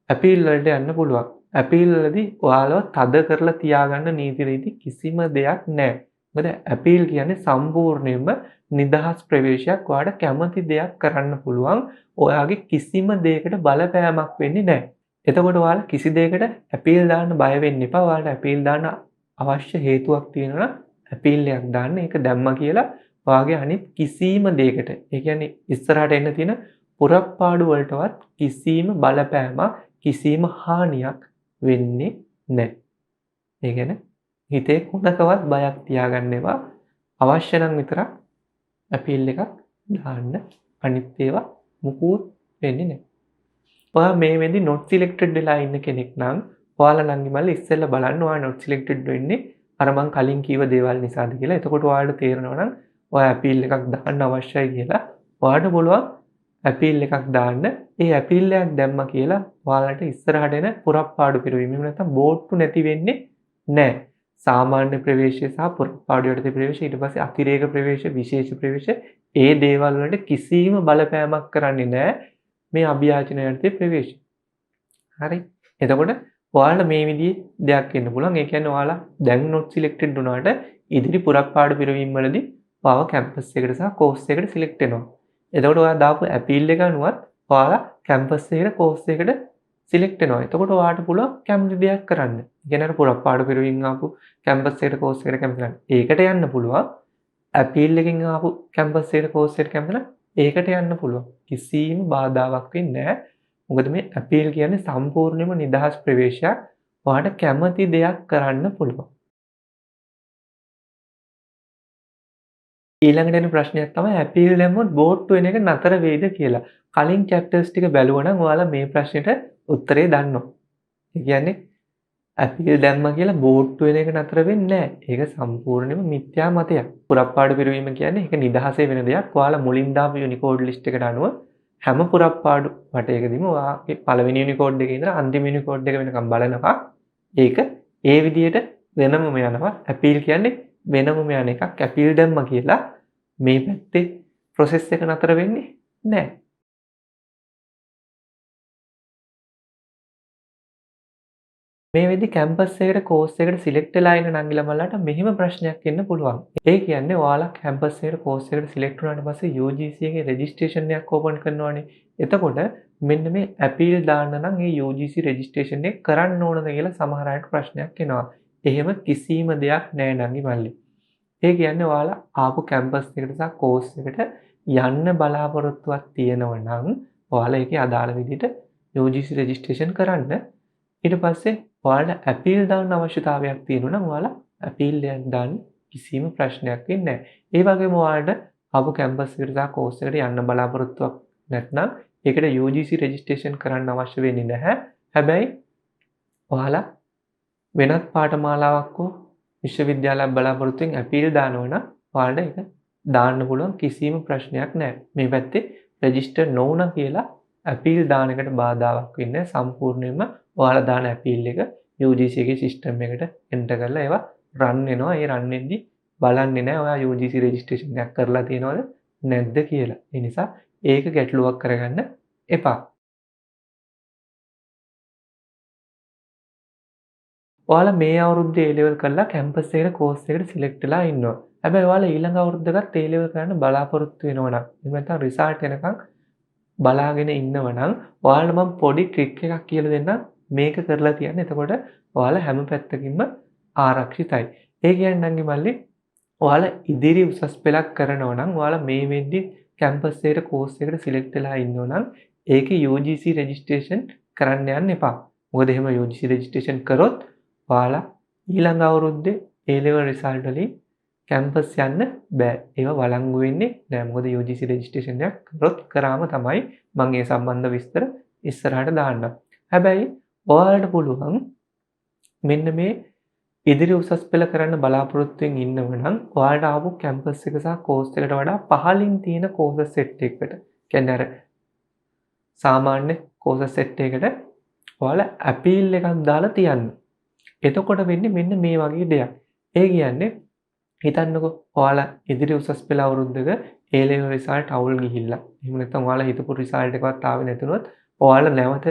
අපීල් වලට යන්න පුළුවන්. අපීල් වලදී ඔයාලව තද කරලා තියාගන්න නීති රීති කිසිම දෙයක් නැහැ. මොකද අපීල් කියන්නේ සම්පූර්ණයෙන්ම නිදහස් ප්‍රවේශයක්. ඔයාලට කැමති දෙයක් කරන්න පුළුවන්. ඔයාගේ කිසිම දෙයකට බලපෑමක් වෙන්නේ නැහැ. එතකොට ඔයාලා කිසි දෙයකට අපීල් දාන්න බය වෙන්න එපා. ඔයාලට අපීල් දාන්න අවශ්‍ය හේතුවක් තියෙනවා නම් අපීල් එකක් දාන්න. ඒක දැම්මා කියලා ඔයාගේ අනිත් කිසිම දෙයකට ඒ කියන්නේ ඉස්සරහට එන්න තියෙන පුරප්පාඩු වලටවත් කිසිම බලපෑමක් කිසිම හානියක් වෙන්නේ නැහැ. ඒ කියන්නේ හිතේ කොනකවත් බයක් තියාගන්න එපා. අවශ්‍ය නම් විතරක් අපීල් එකක් දාන්න. අනිත් ඒවා මුකුත් වෙන්නේ නැහැ. ඔයා මේ වෙද්දි not selected වෙලා ඉන්න කෙනෙක් නම් ඔයාලා නංගි මල්ලි ඉස්සෙල්ලා බලන්න ඔයා not selected වෙන්නේ අර මං කලින් කීව දේවල් නිසාද කියලා. එතකොට ඔයාලට තේරෙනවා නම් ඔයා අපීල් එකක් දාන්න අවශ්‍යයි කියලා. ඔයාලට පුළුවන් අපීල් එකක් දාන්න. ඒ අපීල් එකක් දැම්මා කියලා ඔයාලට ඉස්සරහට එන පුරප්පාඩු පිරවීම එහෙම නැත්නම් බෝට්ටු නැති වෙන්නේ නැහැ. සාමාන්‍ය ප්‍රවේශය සහ පුරප්පාඩු යටතේ ප්‍රවේශය ඊට පස්සේ අතිරේක ප්‍රවේශ විශේෂ ප්‍රවේශ ඒ දේවල් වලට කිසිම බලපෑමක් කරන්නේ නැහැ මේ අභියාචන යටතේ ප්‍රවේශය. හරි. එතකොට ඔයාලට මේ විදිහේ දෙයක් වෙන්න පුළුවන්. ඒ කියන්නේ ඔයාලා දැන් not selected වුණාට ඉදිරි පුරප්පාඩු පිරවීම වලදී ඔයාව කැම්පස් එකට සහ කෝස් එකට select වෙනවා. එතකොට ඔයා දාපු අපීල් එක අනුවත් ඔයාලා කැම්පස් එකට කෝස් එකට select වෙනවා. එතකොට ඔයාට පුළුවන් කැමති දෙයක් කරන්න. ඉගෙන අර පුරප්පාඩු පිරවීම ආපු කැම්පස් එකට කෝස් එකට කැමති නම් ඒකට යන්න පුළුවන්. අපීල් එකකින් ආපු කැම්පස් එකට කෝස් එකට කැමති නම් ඒකට යන්න පුළුවන්. කිසිම බාධාවක් වෙන්නේ නැහැ. මොකද මේ අපීල් කියන්නේ සම්පූර්ණයෙන්ම නිදහස් ප්‍රවේශයක්. ඔයාට කැමති දෙයක් කරන්න පුළුවන්. ඊළඟට එන ප්‍රශ්නයක් තමයි අපීල් දැම්මොත් බෝට්ටු වෙන එක නතර වෙයිද කියලා. කලින් චැප්ටර්ස් ටික බැලුවා නම් ඔයාලා මේ ප්‍රශ්නෙට උත්තරේ දන්නවා. ඒ කියන්නේ අපීල් දැම්මා කියලා බෝට්ටු වෙන එක නතර වෙන්නේ නැහැ. ඒක සම්පූර්ණයෙන්ම මිත්‍යා මතයක්. පුරප්පාඩු පිරවීම කියන්නේ ඒක නිදහසේ වෙන දෙයක්. ඔයාලා මුලින් දාපු යුනිකෝඩ් ලිස්ට් එකට අනුව හැම පුරප්පාඩු වටයකදීම ඔයාගේ පළවෙනි යුනිකෝඩ් එකේ ඉඳලා අන්තිම යුනිකෝඩ් එක වෙනකම් බලනවා. ඒක ඒ විදිහට වෙනමම යනවා. අපීල් කියන්නේ වෙනමම යන එකක්. අපීල් දැම්මා කියලා මේ පැත්තේ process එක නතර වෙන්නේ නැහැ. මේ වෙද්දි කැම්පස් එකට කෝස් එකට සිලෙක්ට් වෙලා ඉන්න නංගිලා මල්ලාට මෙහෙම ප්‍රශ්නයක් එන්න පුළුවන්. ඒ කියන්නේ ඔයාලා කැම්පස් එකට කෝස් එකට සිලෙක්ට් වුණාට පස්සේ UGC එකේ රෙජිස්ට්‍රේෂන් එකක් ඕපන් කරනවානේ. එතකොට මෙන්න මේ අපීල් දාන්න නම් ඒ UGC රෙජිස්ට්‍රේෂන් එක කරන්න ඕනද කියලා සමහර අයට ප්‍රශ්නයක් එනවා. එහෙම කිසිම දෙයක් නැහැ නංගි මල්ලි. ඒ කියන්නේ ඔයාලා ආපු කැම්පස් එකට සහ කෝස් එකට යන්න බලාපොරොත්තුවක් තියෙනවා නම් ඔයාලා ඒකේ අදාළ විදිහට UGC රෙජිස්ට්‍රේෂන් කරන්න. ඊට පස්සේ ඔයාලට අපීල් දාන්න අවශ්‍යතාවයක් තියෙනවා නම් ඔයාලා අපීල් එකක් දාන්න කිසිම ප්‍රශ්නයක් වෙන්නේ නැහැ. ඒ වගේම ඔයාලට ආපු කැම්පස් එකට සහ කෝස් එකට යන්න බලාපොරොත්තුවක් නැත්නම් ඒකට UGC රෙජිස්ට්‍රේෂන් කරන්න අවශ්‍ය වෙන්නේ නැහැ. හැබැයි ඔයාලා වෙනත් පාඨමාලාවක් හෝ විශ්වවිද්‍යාලයක් බලාපොරොත්තු වෙන අපීල් දානවා නම් ඔයාලට ඒක දාන්න පුළුවන් කිසිම ප්‍රශ්නයක් නැහැ. මේ පැත්තේ රෙජිස්ටර් නොවුණා කියලා අපීල් දාන එකට බාධාවක් වෙන්නේ සම්පූර්ණයෙන්ම ඔයාලා දාන අපීල් එක UGC එකේ සිස්ටම් එකට එන්ටර් කරලා ඒවා රන් වෙනවා. ඒ රන් වෙද්දි බලන්නේ නැහැ ඔයා UGC රෙජිස්ට්‍රේෂන් එකක් කරලා තියෙනවද නැද්ද කියලා. ඒ නිසා ඒක ගැටලුවක් කරගන්න එපා. ඔයාලා මේ අවුරුද්දේ A level කරලා කැම්පස් එකට කෝස් එකට සිලෙක්ට් වෙලා ඉන්නවා. හැබැයි ඔයාලා ඊළඟ අවුරුද්දකත් A level කරන්න බලාපොරොත්තු වෙනවා නම් එහෙම නැත්නම් රිසල්ට් එනකන් බලාගෙන ඉන්නවා නම් ඔයාලට මම පොඩි ට්‍රික් එකක් කියලා දෙන්නම්. මේක කරලා තියන්න. එතකොට ඔයාලා හැම පැත්තකින්ම ආරක්ෂිතයි. ඒ කියන්නේ නංගි මල්ලි ඔයාලා ඉදිරි උසස් පෙළක් කරනවා නම් ඔයාලා මේ වෙද්දි කැම්පස් එකට කෝස් එකට සිලෙක්ට් වෙලා ඉන්නවා නම් ඒකේ UGC රෙජිස්ට්‍රේෂන් කරන්න යන්න එපා. මොකද එහෙම UGC රෙජිස්ට්‍රේෂන් කරොත් ඔයාලා ඊළඟ අවුරුද්දේ A level result වලින් කැම්පස් යන්න බෑ. ඒවා වළංගු වෙන්නේ නෑ. මොකද UGC රෙජිස්ට්‍රේෂන් එකක් කරොත් කරාම තමයි මම ඒ සම්බන්ධ විස්තර ඉස්සරහට දාන්න. හැබැයි ඔයාලට පුළුවන් මෙන්න මේ ඉදිරි උසස් පෙළ කරන්න බලාපොරොත්තු වෙමින් ඉන්නව නම් ඔයාලට ආපු කැම්පස් එක සහ කෝස් එකට වඩා පහළින් තියෙන කෝසස් සෙට් එකකට කියන්නේ අර සාමාන්‍ය කෝසස් සෙට් එකකට ඔයාලා අපීල් එකක් දාලා තියන්න. එතකොට වෙන්නේ මෙන්න මේ වගේ දෙයක්. ඒ කියන්නේ හිතන්නකෝ ඔයාලා ඉදිරි උසස් පෙළ අවුරුද්දක A level result අවුල් ගිහිල්ලා. එහෙම නැත්නම් ඔයාලා හිතපු result එකවත් ආවේ නැතුනොත් ඔයාලා නැවත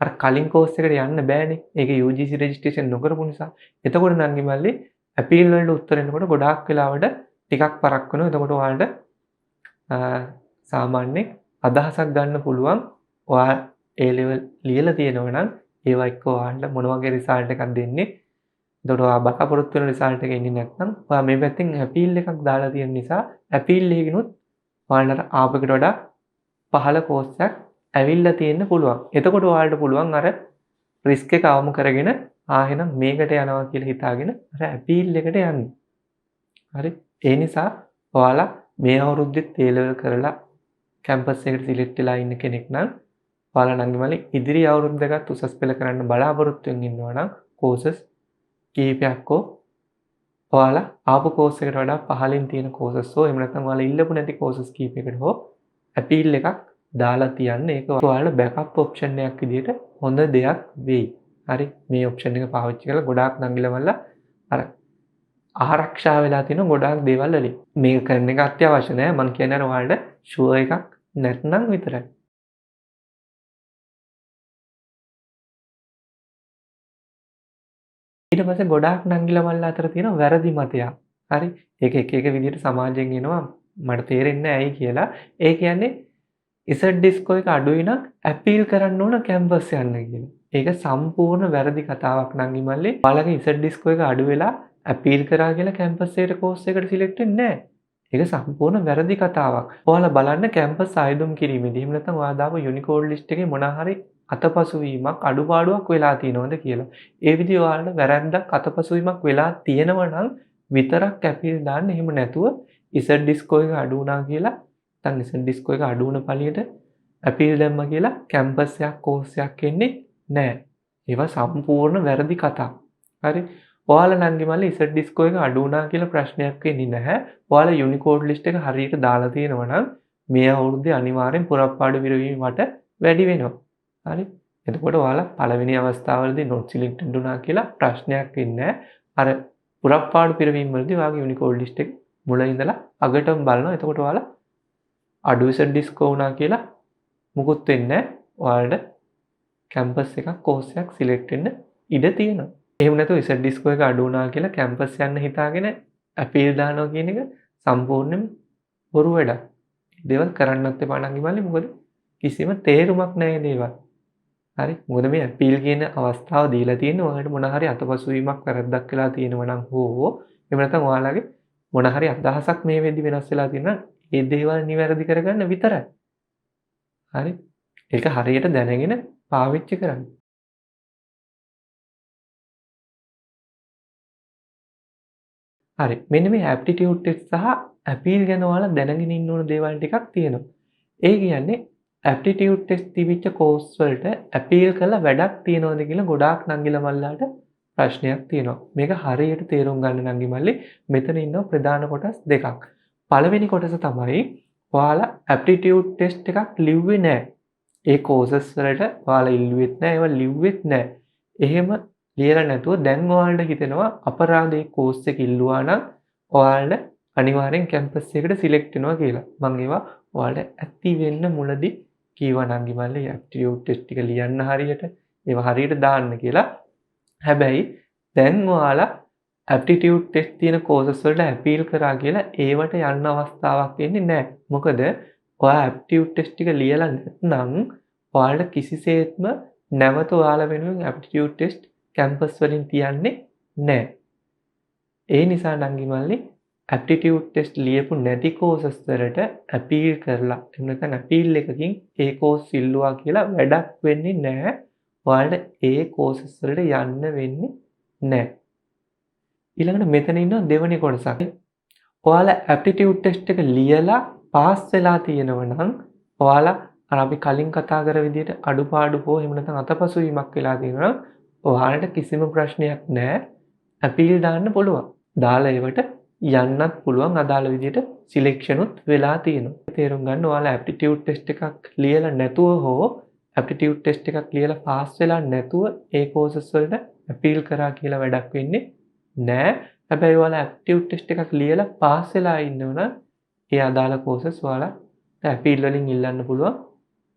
අර කලින් කෝස් එකට යන්න බෑනේ. ඒක UGC registration නොකරපු නිසා. එතකොට නංගි මල්ලි අපීල් වලට උත්තර එනකොට ගොඩාක් වෙලාවට ටිකක් පරක් වෙනවා. එතකොට ඔයාලට සාමාන්‍ය අදහසක් ගන්න පුළුවන්. ඔයා A level ලියලා තියෙනවා නම් ඒවා එක්ක ඔයාලට මොන වගේ result එකක් දෙන්නේ එතකොට ඔයා බලාපොරොත්තු වෙන රිසල්ට් එක එන්නේ නැත්නම් ඔයා මේ පැත්තෙන් ඇපීල් එකක් දාලා තියෙන නිසා ඇපීල් එකකිනුත් ඔයාලට ආපු එකට වඩා පහළ කෝස් එකක් ඇවිල්ලා තියෙන්න පුළුවන්. එතකොට ඔයාලට පුළුවන් අර රිස්ක් එක අවම කරගෙන එහෙනම් මේකට යනවා කියලා හිතාගෙන අර ඇපීල් එකට යන්න. හරි. ඒ නිසා ඔයාලා මේ අවුරුද්දෙත් A level කරලා කැම්පස් එකට සිලෙක්ට් වෙලා ඉන්න කෙනෙක් නම් ඔයාලා නංගිමලි ඉදිරි අවුරුද්දකත් උසස් පෙළ කරන්න බලාපොරොත්තු වෙමින් ඉන්නවා නම් කෝසස් කීපයක් හෝ ඔයාලා ආපු කෝස් එකට වඩා පහළින් තියෙන කෝසස් හෝ එහෙම නැත්නම් ඔයාලා ඉල්ලපු නැති කෝසස් කීපයකට හෝ ඇපීල් එකක් දාලා තියන්න. ඒක ඔයාලා බෑකප් ඔප්ෂන් එකක් විදිහට හොඳ දෙයක් වෙයි. හරි. මේ ඔප්ෂන් එක පාවිච්චි කරලා ගොඩාක් නංගිලවල්ලා අර ආරක්ෂා වෙලා තියෙන ගොඩාක් දේවල් වලින්. මේක කරන එක අත්‍යවශ්‍ය නෑ. මම කියන්නේ අර ඔයාලට ෂුවර් එකක් නැත්නම් විතරයි. ඊට පස්සේ ගොඩාක් නංගිලමල්ලා අතර තියෙන වැරදි මතයක්. හරි. ඒක එක එක විදිහට සමාජයෙන් එනවා. මට තේරෙන්නේ නැහැ ඇයි කියලා. ඒ කියන්නේ ඉසඩ් ඩිස්කෝ එක අඩුයි නම් ඇපීල් කරන්න ඕන කැම්පස් යන්න කියලා. ඒක සම්පූර්ණ වැරදි කතාවක් නංගිමල්ලි. ඔයාලගේ ඉසඩ් ඩිස්කෝ එක අඩු වෙලා ඇපීල් කරා කියලා කැම්පස් එකට කෝස් එකට සිලෙක්ට් වෙන්නේ නැහැ. ඒක සම්පූර්ණ වැරදි කතාවක්. ඔයාලා බලන්න කැම්පස් ආයුධම් කිරීමේදී එහෙම නැත්නම් ඔයා දාපු යුනිකෝඩ් ලිස්ට් එකේ මොනවා හරි අතපසුවීමක් අඩුපාඩුවක් වෙලා තියෙනවද කියලා. ඒ විදිහ ඔයාලට වැරැද්දක් අතපසුවීමක් වෙලා තියෙනව නම් විතරක් ඇපීල් දාන්න. එහෙම නැතුව ඉසඩ් ඩිස්කෝ එක අඩු වුණා කියලා නැත්නම් ඉසඩ් ඩිස්කෝ එක අඩු වුණ පළියට ඇපීල් දැම්ම කියලා කැම්පස් එකක් කෝස් එකක් එන්නේ නැහැ. ඒවා සම්පූර්ණ වැරදි කතා. හරි. ඔයාලා නංගිමල්ලි ඉසඩ් ඩිස්කෝ එක අඩු වුණා කියලා ප්‍රශ්නයක් වෙන්නේ නැහැ. ඔයාලා යුනිකෝඩ් ලිස්ට් එක හරියට දාලා තියෙනවා නම් මේ අවුරුද්දේ අනිවාර්යෙන් පුරප්පාඩු විරවීම වට වැඩි වෙනවා. හරි. එතකොට ඔයාලා පළවෙනි අවස්ථාවවලදී not selected වුණා කියලා ප්‍රශ්නයක් වෙන්නේ නැහැ. අර පුරප්පාඩු පිරවීම වලදී ඔයාගේ යුනිකෝඩ් ලිස්ට් එක මුල ඉඳලා අගටම බලනවා. එතකොට ඔයාලා අඩු ඉසඩ් ඩිස්කෝ වුණා කියලා මුකුත් වෙන්නේ නැහැ. ඔයාලට කැම්පස් එකක් කෝස් එකක් සිලෙක්ට් වෙන්න ඉඩ තියෙනවා. එහෙම නැතුව ඉසඩ් ඩිස්කෝ එක අඩු වුණා කියලා කැම්පස් යන්න හිතාගෙන ඇපීල් දානවා කියන එක සම්පූර්ණයෙන්ම බොරු වැඩක්. දේවල් කරන්නත් එපා නංගිමල්ලි. මොකද කිසිම තේරුමක් නැහැ දේවල්. හරි. මොකද මේ ඇපීල් කියන අවස්ථාව දීලා තියෙන්නේ ඔයාලට මොන හරි අතපසුවීමක් වැරද්දක් වෙලා තියෙනවා නම් හෝ එහෙම නැත්නම් ඔයාලගේ මොන හරි අදහසක් මේ වෙද්දි වෙනස් වෙලා තියෙනවා ඒ දේවල් නිවැරදි කරගන්න විතරයි. හරි. ඒක හරියට දැනගෙන පාවිච්චි කරන්න. හරි. මෙන්න මේ ඇප්ටිටියුඩ් ටෙස්ට් සහ ඇපීල් ගැන ඔයාලා දැනගෙන ඉන්න ඕන දේවල් ටිකක් තියෙනවා. ඒ කියන්නේ ඇප්ටිටියුඩ් ටෙස්ට් තිබිච්ච කෝස් වලට ඇපීල් කළා වැඩක් තියනවද කියලා ගොඩාක් නංගිලමල්ලාට ප්‍රශ්නයක් තියෙනවා. මේක හරියට තේරුම් ගන්න නංගිමල්ලි මෙතන ඉන්න ප්‍රධාන කොටස් දෙකක්. පළවෙනි කොටස තමයි ඔයාලා ඇප්ටිටියුඩ් ටෙස්ට් එකක් ලිව්වේ නැහැ. ඒ කෝසස් වලට ඔයාලා ඉල්ලුවෙත් නැහැ. ඒවා ලිව්වෙත් නැහැ. එහෙම ලියලා නැතුව දැන් ඔයාලට හිතෙනවා අපරාධේ කෝස් එක ඉල්ලුවා නම් ඔයාලට අනිවාර්යෙන් කැම්පස් එකට සිලෙක්ට් වෙනවා කියලා. මම ඒවා ඔයාලට ඇති වෙන්න මුලදී කීවා නංගිමල්ලි ඇප්ටිටියුඩ් ටෙස්ට් එක ලියන්න හරියට ඒවා හරියට දාන්න කියලා. හැබැයි දැන් ඔයාලා ඇප්ටිටියුඩ් ටෙස්ට් තියෙන කෝසස් වලට ඇපීල් කරා කියලා ඒවට යන්න අවස්ථාවක් එන්නේ නැහැ. මොකද ඔයා ඇප්ටිටියුඩ් ටෙස්ට් එක ලියලා නැත්නම් ඔයාලට කිසිසේත්ම නැවත ඔයාලා වෙනුවෙන් ඇප්ටිටියුඩ් ටෙස්ට් කැම්පස් වලින් තියන්නේ නැහැ. ඒ නිසා නංගිමල්ලි ඇප්ටිටියුඩ් ටෙස්ට් ලියපු නැති කෝසස් වලට ඇපීල් කරලා එහෙම නැත්නම් ඇපීල් එකකින් ඒ කෝස් ඉල්ලුවා කියලා වැඩක් වෙන්නේ නැහැ. ඔයාලට ඒ කෝසස් වලට යන්න වෙන්නේ නැහැ. ඊළඟට මෙතන ඉන්න දෙවෙනි කොටසක්. ඔයාලා ඇප්ටිටියුඩ් ටෙස්ට් එක ලියලා පාස් වෙලා තියෙනව නම් ඔයාලා අර අපි කලින් කතා කර විදිහට අඩුපාඩු හෝ එහෙම නැත්නම් අතපසුවීමක් වෙලා තියෙනවා නම් ඔයාලට කිසිම ප්‍රශ්නයක් නැහැ. ඇපීල් දාන්න පුළුවන්. දාලා ඒවට යන්නත් පුළුවන්. අදාළ විදිහට සිලෙක්ෂන් උත් වෙලා තියෙනවා. තේරුම් ගන්න ඔයාලා ඇප්ටිටියුඩ් ටෙස්ට් එකක් ලියලා නැතුව හෝ ඇප්ටිටියුඩ් ටෙස්ට් එකක් ලියලා පාස් වෙලා නැතුව ඒ කෝසස් වලට ඇපීල් කරා කියලා වැඩක් වෙන්නේ නැහැ. හැබැයි ඔයාලා ඇප්ටිටියුඩ් ටෙස්ට් එකක් ලියලා පාස් වෙලා ඉන්නවනම් ඒ අදාළ කෝසස් ඔයාලා ඇපීල් වලින් ඉල්ලන්න පුළුවන්.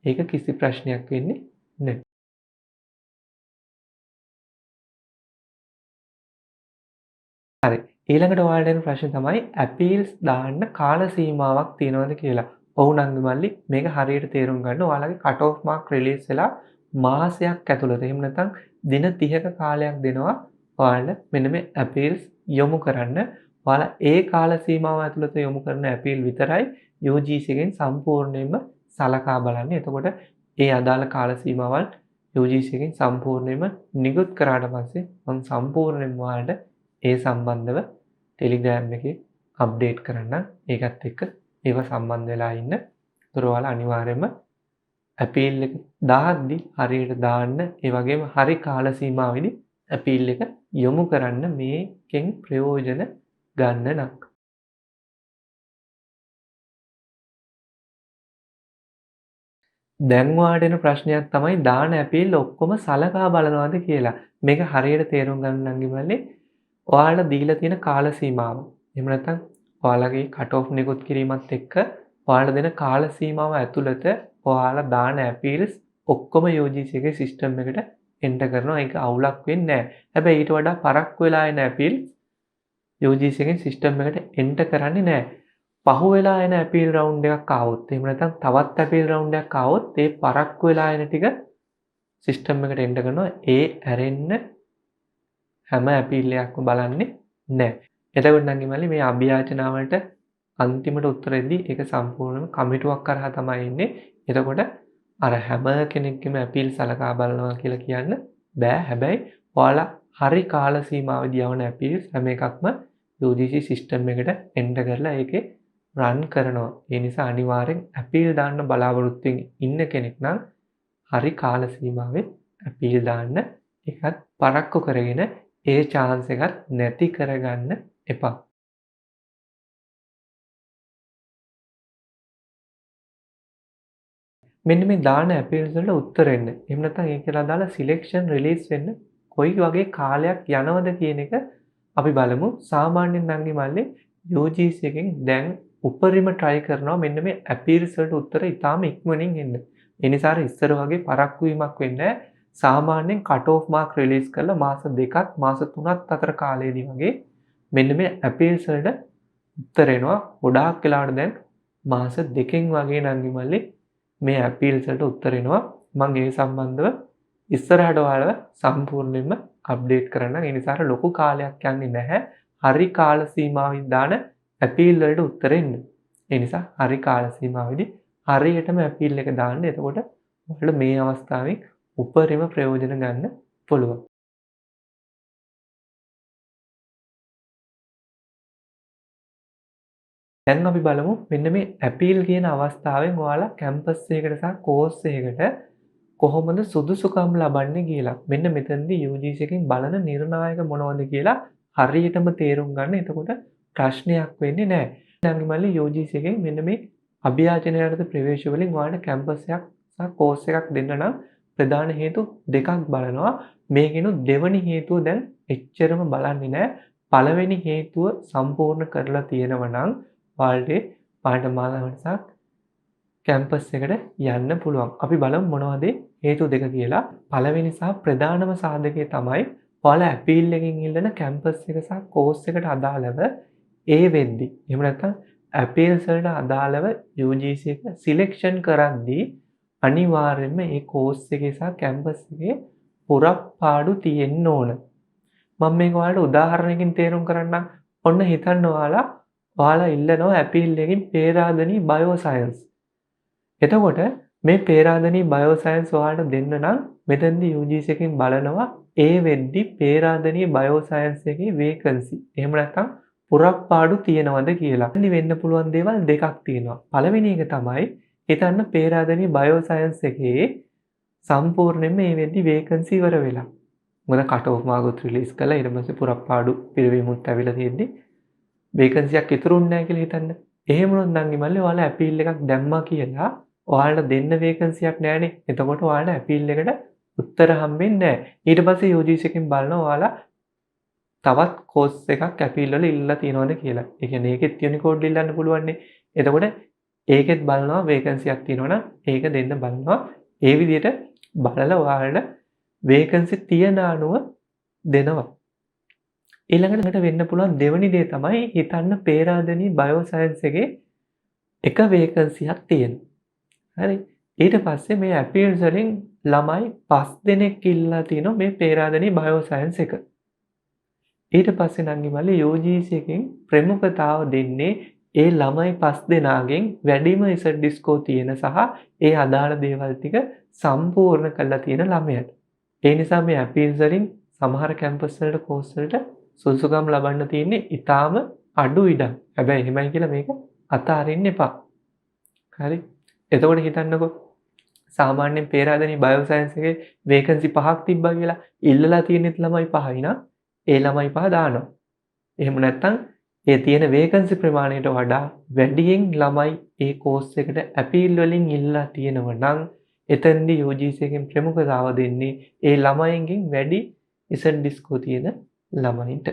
ඒක කිසි ප්‍රශ්නයක් වෙන්නේ නැහැ. හරි. ඊළඟට ඔයාලට එන ප්‍රශ්නේ තමයි ඇපීල්ස් දාන්න කාල සීමාවක් තියනවද කියලා. ඔව් නංගිමල්ලි මේක හරියට තේරුම් ගන්න. ඔයාලගේ කට් ඔෆ් මාක් රිලීස් වෙලා මාසයක් ඇතුළත එහෙම නැත්නම් දින 30ක කාලයක් දෙනවා ඔයාලට මෙන්න මේ අපීල්ස් යොමු කරන්න. ඔයාලා ඒ කාල සීමාව ඇතුළත යොමු කරන අපීල් විතරයි UGC එකෙන් සම්පූර්ණයෙන්ම සලකා බලන්නේ. එතකොට ඒ අදාළ කාල සීමාවල් UGC එකෙන් සම්පූර්ණයෙන්ම නිකුත් කරාට පස්සේ මම සම්පූර්ණයෙන්ම ඔයාලට ඒ සම්බන්ධව Telegram එකේ අප්ඩේට් කරන්නම්. ඒකත් එක්ක ඒව සම්බන්ධ වෙලා ඉන්න. ඒතර ඔයාලා අනිවාර්යයෙන්ම අපීල් එක දාද්දි හරියට දාන්න. ඒ වගේම හරි කාල සීමාවෙදී අපීල් එක යොමු කරන්න මේකෙන් ප්‍රයෝජන ගන්න නම්. දැන් ඔයාලට එන ප්‍රශ්නයක් තමයි දාන අපීල් ඔක්කොම සලකා බලනවාද කියලා. මේක හරියට තේරුම් ගන්න නම් ඉමල්ලේ ඔයාලා දීලා තියෙන කාල සීමාව. එහෙම නැත්නම් ඔයාලගේ කට් ඔෆ් නිකුත් කිරීමත් එක්ක ඔයාලා දෙන කාල සීමාව ඇතුළත ඔයාලා දාන අපීල්ස් ඔක්කොම UGC එකේ සිස්ටම් එකට එන්ටර් කරනවා. ඒක අවුලක් වෙන්නේ නැහැ. හැබැයි ඊට වඩා පරක්කු වෙලා එන අපීල්ස් UGC එකෙන් සිස්ටම් එකට එන්ටර් කරන්නේ නැහැ. පහු වෙලා එන අපීල් රවුන්ඩ් එකක් ආවොත් එහෙම නැත්නම් තවත් අපීල් රවුන්ඩ් එකක් ආවොත් ඒ පරක්කු වෙලා එන ටික සිස්ටම් එකට එන්ටර් කරනවා. ඒ ඇරෙන්න හැම අපීල් එකක්ම බලන්නේ නැහැ. එතකොට නම් ඉමලි මේ අභියාචනාවලට අන්තිමට උත්තර දෙද්දී ඒක සම්පූර්ණයෙන්ම කමිටුවක් කරහා තමයි එන්නේ. එතකොට අර හැම කෙනෙක්ගේම අපීල් සලකා බලනවා කියලා කියන්න බෑ. හැබැයි ඔයාලා හරි කාල සීමාවෙදී යවන අපීල්ස් හැම එකක්ම UGC සිස්ටම් එකට එන්ටර් කරලා ඒකේ රන් කරනවා. ඒ නිසා අනිවාර්යෙන් අපීල් දාන්න බලාපොරොත්තු ඉන්න කෙනෙක් නම් හරි කාල සීමාවෙත් අපීල් දාන්න. ඒකත් පරක්කු කරගෙන ඒ chance එකත් නැති කරගන්න එපා. මෙන්න මේ දාන අපීල්ස් වලට උත්තර එන්න. එහෙම නැත්නම් ඒකලා දාලා සිලෙක්ෂන් රිලීස් වෙන්න කොයි වගේ කාලයක් යනවද කියන එක අපි බලමු. සාමාන්‍යයෙන් නම් ඉමල්ලේ UGC එකෙන් දැන් උපරිම try කරනවා මෙන්න මේ අපීල්ස් වලට උත්තර ඉතාම ඉක්මනින් එන්න. ඒ නිසා ඉස්සර වගේ පරක්කු වීමක් වෙන්නේ නැහැ. සාමාන්‍යයෙන් කට් ඔෆ් මාක් රිලීස් කරලා මාස 2ක් මාස 3ක් අතර කාලයේදී වගේ මෙන්න මේ අපීල්ස් වලට උත්තර එනවා. ගොඩාක් වෙලාවට දැන් මාස 2කින් වගේ නම් ඉමල්ලේ මේ අපීල්ස් වලට උත්තර එනවා. මම ඒ සම්බන්ධව ඉස්සරහට ඔයාලව සම්පූර්ණයෙන්ම අප්ඩේට් කරන්නම්. ඒ නිසා ලොකු කාලයක් යන්නේ නැහැ. හරි කාල සීමාවෙන් දාන අපීල් වලට උත්තර එන්න. ඒ නිසා හරි කාල සීමාවෙදී හරියටම අපීල් එක දාන්න. එතකොට ඔයාලට මේ අවස්ථාවෙන් උපරිම ප්‍රයෝජන ගන්න පුළුවන්. දැන් අපි බලමු මෙන්න මේ අපීල් කියන අවස්ථාවෙන් ඔයාලා කැම්පස් එකකට සහ කෝස් එකකට කොහොමද සුදුසුකම් ලබන්නේ කියලා. මෙන්න මෙතනදී UGC එකෙන් බලන නිර්ණායක මොනවද කියලා හරියටම තේරුම් ගන්න. එතකොට ප්‍රශ්නයක් වෙන්නේ නැහැ. දැන් මල්ලි UGC එකෙන් මෙන්න මේ අභියාචනයට ප්‍රවේශ වලින් ඔයාලට කැම්පස් එකක් සහ කෝස් එකක් දෙන්න නම් ප්‍රධාන හේතු දෙකක් බලනවා. මේකිනු දෙවනි හේතුව දැන් එච්චරම බලන්නේ නැහැ. පළවෙනි හේතුව සම්පූර්ණ කරලා තියෙනවා නම් ඔයාලට පාඨමාලාවටසක් කැම්පස් එකට යන්න පුළුවන්. අපි බලමු මොනවද හේතු දෙක කියලා. පළවෙනි සහ ප්‍රධානම සාධකය තමයි ඔයාලා අපීල් එකකින් ඉල්ලන කැම්පස් එක සහ කෝස් එකට අදාළව ඒ වෙද්දි එහෙම නැත්නම් අපීල්ස් වලට අදාළව UGC එක සිලෙක්ෂන් කරද්දී අනිවාර්යයෙන්ම ඒ කෝස් එකේ සහ කැම්පස් එකේ පුරප්පාඩු තියෙන්න ඕන. මම මේක ඔයාලට උදාහරණයකින් තේරුම් කරන්නම්. ඔන්න හිතන්න ඔයාලා ඉල්ලනවා අපීල් එකකින් පේරාදෙණිය බයෝසයන්ස්. එතකොට මේ පේරාදෙණිය බයෝසයන්ස් ඔයාලට දෙන්න නම් මෙතෙන්දී UGC එකෙන් බලනවා ඒ වෙද්දි පේරාදෙණිය බයෝසයන්ස් එකේ වේකන්සි. එහෙම නැත්නම් පුරප්පාඩු තියෙනවද කියලා. ඉතින් වෙන්න පුළුවන් දේවල් දෙකක් තියෙනවා. පළවෙනි එක තමයි හිතන්න පේරාදෙණිය බයෝසයන්ස් එකේ සම්පූර්ණයෙන්ම මේ වෙද්දි වේකන්සි ඉවර වෙලා. මොකද කට් ඔෆ් මාගුත් රිලීස් කළා. ඊට පස්සේ පුරප්පාඩු පිරවීමුත් ඇවිල්ලා තියෙද්දි වේකන්සියක් ඉතුරුන්නේ නැහැ කියලා හිතන්න. එහෙම වුණොත් නම් ඉමල්ලේ ඔයාලා අපීල් එකක් දැම්මා කියලා ඔයාලට දෙන්න වේකන්සියක් නැහැනේ. එතකොට ඔයාලට අපීල් එකට උත්තර හම්බෙන්නේ නැහැ. ඊට පස්සේ UGC එකෙන් බලනවා ඔයාලා තවත් කෝස් එකක් අපීල් වල ඉල්ලලා තියෙනවද කියලා. ඒ කියන්නේ ඒකෙත් යුනිකෝඩ් ඉල්ලන්න පුළුවන්නේ. එතකොට ඒකෙත් බලනවා වේකන්සියක් තියෙනවනම් ඒක දෙන්න බලනවා. ඒ විදිහට බලලා ඔයාලට වේකන්සි තියන අනුව දෙනවා. ඊළඟට වෙන්න පුළුවන් දෙවෙනි දේ තමයි හිතන්න පේරාදෙණිය බයෝසයන්ස් එකේ එක වේකන්සියක් තියෙනවා. හරි. ඊට පස්සේ මේ අපීල්ස් වලින් ළමයි 5 දෙනෙක් ඉල්ලලා තිනවා මේ පේරාදෙණිය බයෝසයන්ස් එක. ඊට පස්සේ නංගි මල්ලි UGC එකෙන් ප්‍රමුඛතාව දෙන්නේ ඒ ළමයි 5 දෙනාගෙන් වැඩිම ඉසඩ් ස්කෝර් තියෙන සහ ඒ අදාළ දේවල් ටික සම්පූර්ණ කරලා තියෙන ළමයට. ඒ නිසා මේ අපීල්ස් වලින් සමහර කැම්පස් වලට කෝස් වලට සුදුසුකම් ලබන්න තියෙන්නේ ඊටාම අඩු ඉඩම්. හැබැයි එහෙමයි කියලා මේක අතාරින්න එපා. හරි. එතකොට හිතන්නකෝ සාමාන්‍යයෙන් පේරාදෙනි බයෝ සයන්ස් එකේ වේකන්සි 5ක් තිබ්බා කියලා ඉල්ලලා තියෙනෙත් ළමයි 5යි නම් ඒ ළමයි 5 දානවා. එහෙම නැත්නම් ඒ තියෙන වේකන්සි ප්‍රමාණයට වඩා වැඩියෙන් ළමයි ඒ කෝස් එකට අපීල් වලින් ඉල්ලලා තියෙනවා නම් එතනදී UGC එකෙන් ප්‍රමුඛතාව දෙන්නේ ඒ ළමයින්ගෙන් වැඩි ඉසඩ් ස්කෝර් තියෙන ළමයින්ට.